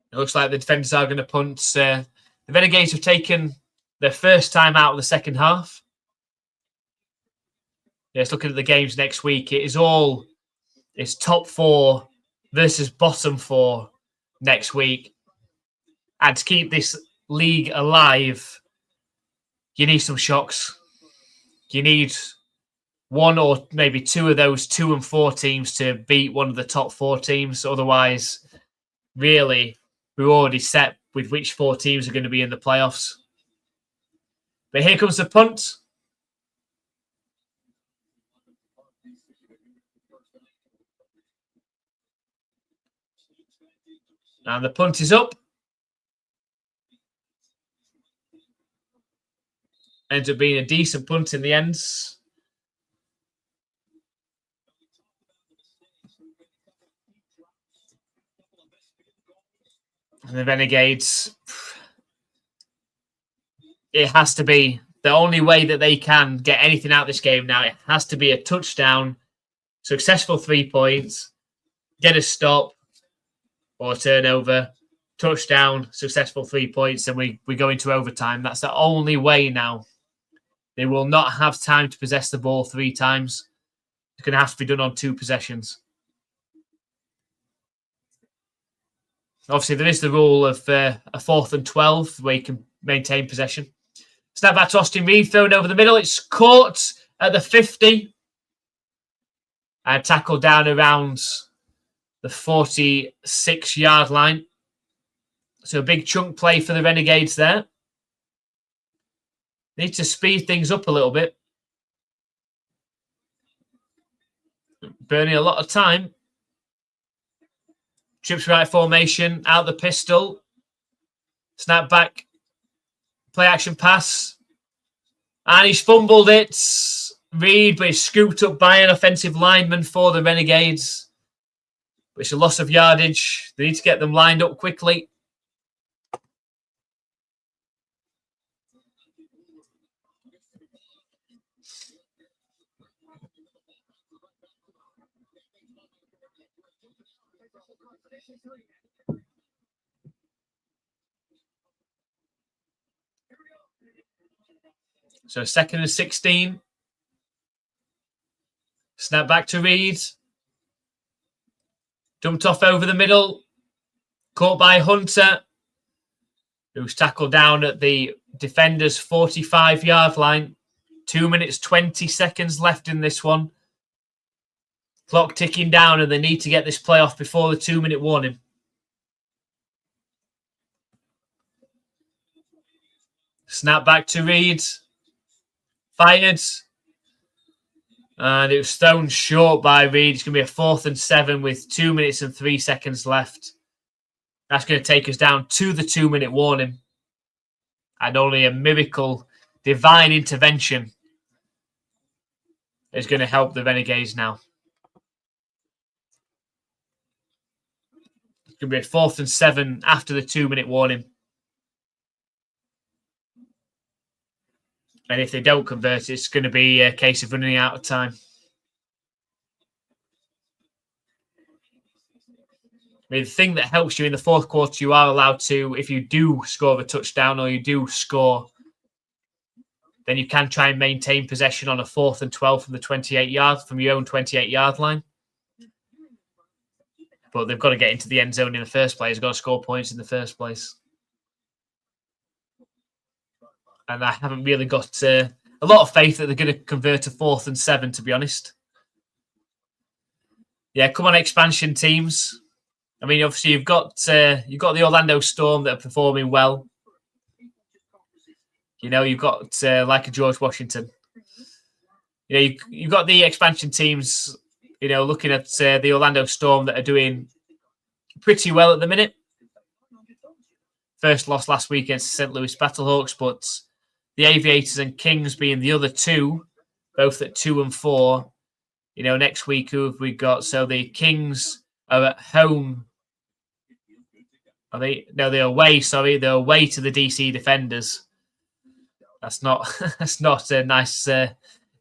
It looks like the defenders are going to punt. The Renegades have taken their first time out of the second half. Yes, looking at the games next week, it's top 4 versus bottom 4 next week. And to keep this league alive, you need some shocks. You need 1 or maybe 2 of those 2 and 4 teams to beat one of the top 4 teams. Otherwise, really, we're already set with which 4 teams are going to be in the playoffs. But here comes the punt. And the punt is up. Ends up being a decent punt in the end. And the Renegades, it has to be the only way that they can get anything out of this game now. It has to be a touchdown, successful 3 points, get a stop or a turnover, touchdown, successful 3 points, and we go into overtime. That's the only way now. They will not have time to possess the ball 3 times. It's going to have to be done on 2 possessions. Obviously, there is the rule of a 4th and 12 where you can maintain possession. Snap back to Austin Reed, thrown over the middle. It's caught at the 50 and tackled down around the 46-yard line. So a big chunk play for the Renegades there. Need to speed things up a little bit. Burning a lot of time. Trips right formation, out the pistol. Snap back. Play action pass. And he's fumbled it. Reed, but he's scooped up by an offensive lineman for the Renegades. But it's a loss of yardage. They need to get them lined up quickly. So 2nd and 16. Snap back to Reed. Dumped off over the middle. Caught by Hunter, who's tackled down at the defender's 45-yard line. 2 minutes, 20 seconds left in this one. Clock ticking down, and they need to get this play off before the 2-minute warning. Snap back to Reed. Fired. And it was thrown short by Reed. It's going to be a 4th and 7 with 2 minutes and 3 seconds left. That's going to take us down to the 2-minute warning. And only a miracle, divine intervention is going to help the Renegades now. It's going to be a 4th and 7 after the 2-minute warning. And if they don't convert, it's going to be a case of running out of time. I mean, the thing that helps you in the 4th quarter, you are allowed to, if you do score a touchdown or you do score, then you can try and maintain possession on a 4th and 12 from the 28-yard, from your own 28-yard line. But they've got to get into the end zone in the first place. They've got to score points in the first place. And I haven't really got a lot of faith that they're going to convert a 4th and 7, to be honest. Yeah, come on, expansion teams. I mean, obviously, you've got the Orlando Storm that are performing well. You know, you've got like a George Washington. You know, you've got the expansion teams, you know, looking at the Orlando Storm that are doing pretty well at the minute. First loss last week against the St. Louis Battlehawks, but the Aviators and Kings being the other two, both at 2 and 4. You know, next week who have we got? So the Kings are at home. Are they? No, they're away. Sorry, they're away to the DC Defenders. That's not that's not a nice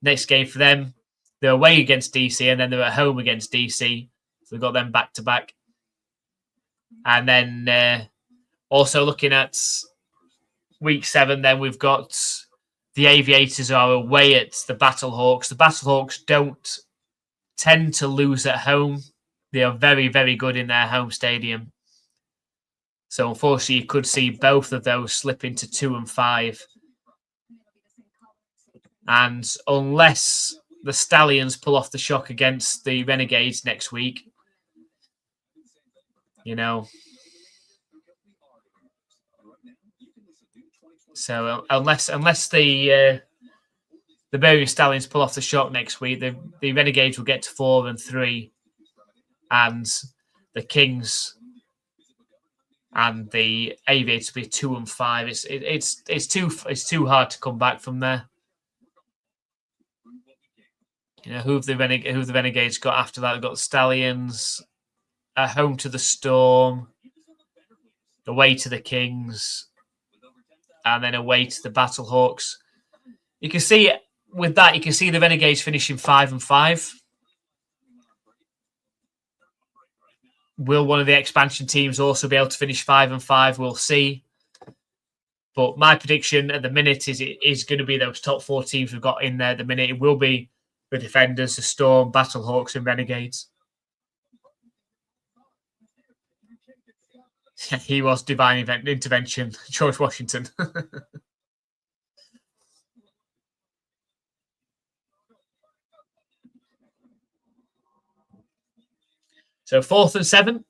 next game for them. They're away against DC, and then they're at home against DC. So we've got them back to back. And then also looking at week 7, then we've got the Aviators are away at the Battlehawks. The Battlehawks don't tend to lose at home. They are very, very good in their home stadium. So unfortunately, you could see both of those slip into 2 and 5. And unless the Stallions pull off the shock against the Renegades next week, you know. So unless the Birmingham Stallions pull off the shock next week, the Renegades will get to 4 and 3, and the Kings and the Aviators will be 2 and 5. It's too hard to come back from there. You know, who the Renegades got after that? They've got the Stallions at home to the Storm, away to the Kings, and then away to the Battlehawks. You can see with that, you can see the Renegades finishing 5 and 5. Will one of the expansion teams also be able to finish 5 and 5? We'll see. But my prediction at the minute is it is going to be those top 4 teams we've got in there at the minute. It will be the Defenders, the Storm, Battlehawks, and Renegades. He was divine intervention, George Washington. So 4th and 7.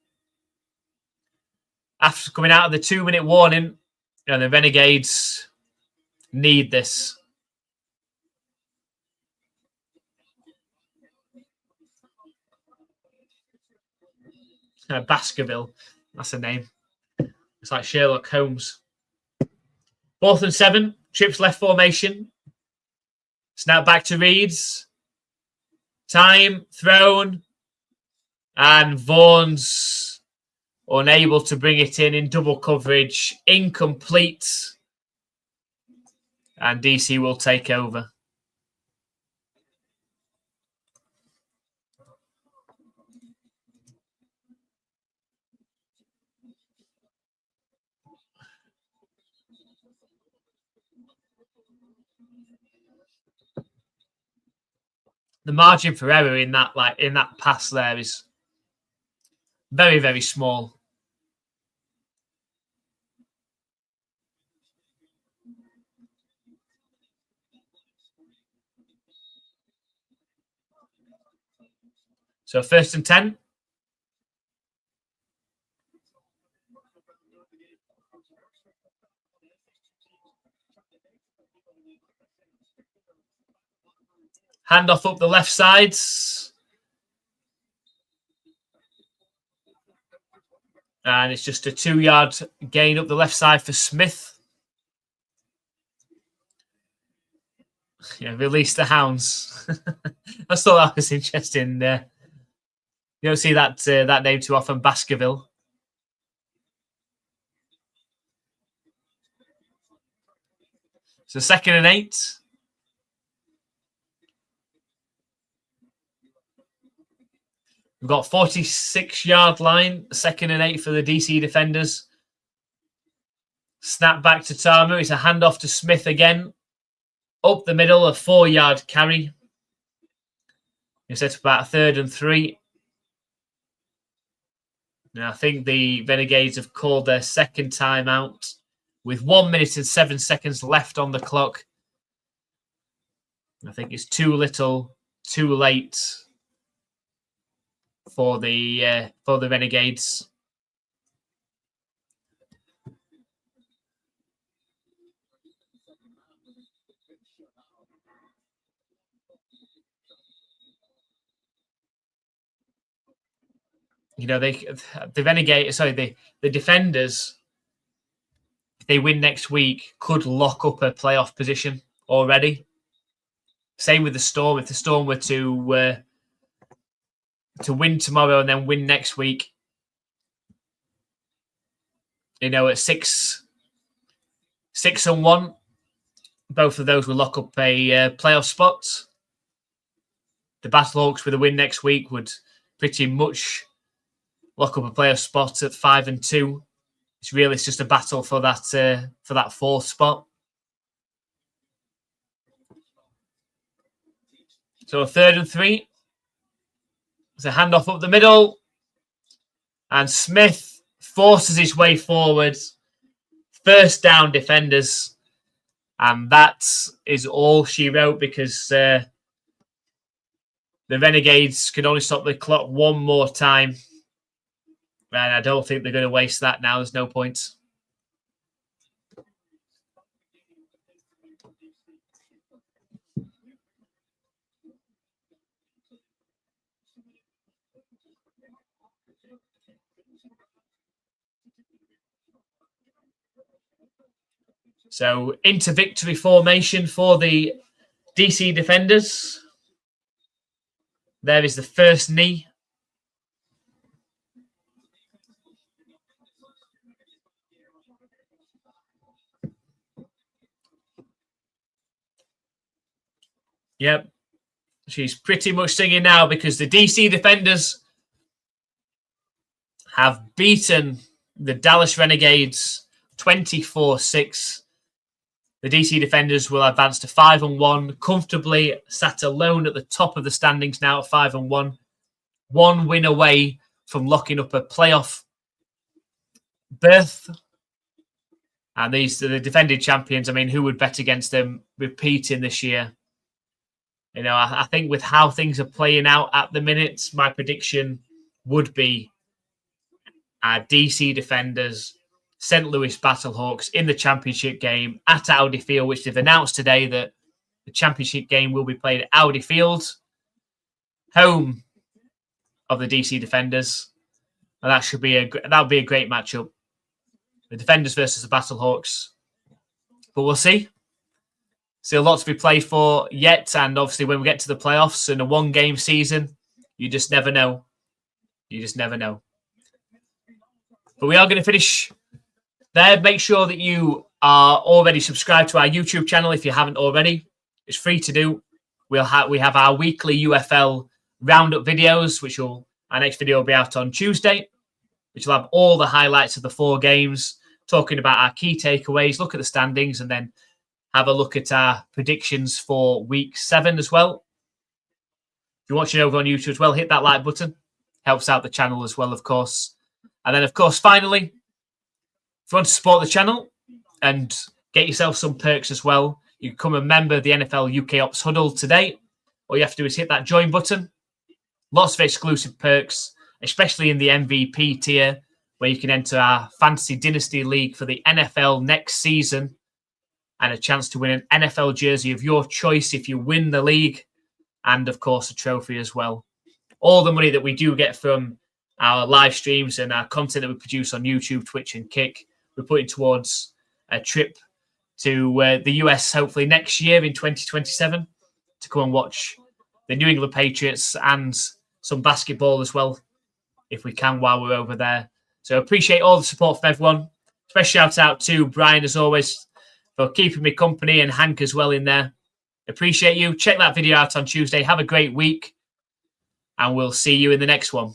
After coming out of the 2-minute warning, the Renegades need this. Baskerville, that's a name. It's like Sherlock Holmes. 4th and 7, trips left formation. Snap back to Reeds. Time, thrown. And Vaughan's unable to bring it in double coverage. Incomplete. And DC will take over. The margin for error in that pass there is very, very small. So 1st and 10. Handoff up the left sides. And it's just a 2-yard gain up the left side for Smith. Yeah, release the hounds. I just thought that was interesting. You don't see that name too often, Baskerville. So 2nd and 8. We've got 46-yard line, 2nd and 8 for the DC Defenders. Snap back to Tamu. It's a handoff to Smith again. Up the middle, a 4-yard carry. It's set up about a 3rd and 3. Now, I think the Renegades have called their 2nd timeout with 1 minute and 7 seconds left on the clock. I think it's too little, too late for the Renegades. You know, the Renegades, sorry, the Defenders, if they win next week, could lock up a playoff position already. Same with the Storm. If the Storm were to win tomorrow and then win next week, you know, at 6-1, both of those will lock up a playoff spot. The Battlehawks with a win next week would pretty much lock up a playoff spot at 5-2. It's just a battle for that fourth spot. So a 3rd and 3. There's a handoff up the middle. And Smith forces his way forward. First down, Defenders. And that is all she wrote, because the Renegades can only stop the clock one more time. And I don't think they're going to waste that now. There's no point. So into victory formation for the DC Defenders. There is the first knee. Yep. She's pretty much singing now, because the DC Defenders have beaten the Dallas Renegades 24-6. The DC Defenders will advance to 5-1, comfortably sat alone at the top of the standings now at 5-1. One win away from locking up a playoff berth. And these are the defending champions. I mean, who would bet against them repeating this year? You know, I think with how things are playing out at the minute, my prediction would be DC Defenders, St. Louis Battlehawks in the championship game at Audi Field, which they've announced today that the championship game will be played at Audi Field, home of the DC Defenders, and that would be a great matchup. The Defenders versus the Battlehawks, but we'll see. Still a lot to be played for yet, and obviously when we get to the playoffs in a one-game season, you just never know. You just never know. But we are going to finish there. Make sure that you are already subscribed to our YouTube channel if you haven't already. It's free to do. We have our weekly UFL roundup videos, which our next video will be out on Tuesday, which will have all the highlights of the 4 games, talking about our key takeaways, look at the standings, and then have a look at our predictions for week 7 as well. If you're watching over on YouTube as well, hit that like button. Helps out the channel as well, of course. And then, of course, finally, if you want to support the channel and get yourself some perks as well, you can become a member of the NFL UK Ops Huddle today. All you have to do is hit that join button. Lots of exclusive perks, especially in the MVP tier, where you can enter our Fantasy Dynasty League for the NFL next season, and a chance to win an NFL jersey of your choice if you win the league, and, of course, a trophy as well. All the money that we do get from our live streams and our content that we produce on YouTube, Twitch, and Kick, we're putting towards a trip to the US, hopefully next year in 2027, to come and watch the New England Patriots and some basketball as well, if we can, while we're over there. So appreciate all the support from everyone. Special shout out to Brian, as always, for keeping me company, and Hank as well in there. Appreciate you. Check that video out on Tuesday. Have a great week, and we'll see you in the next one.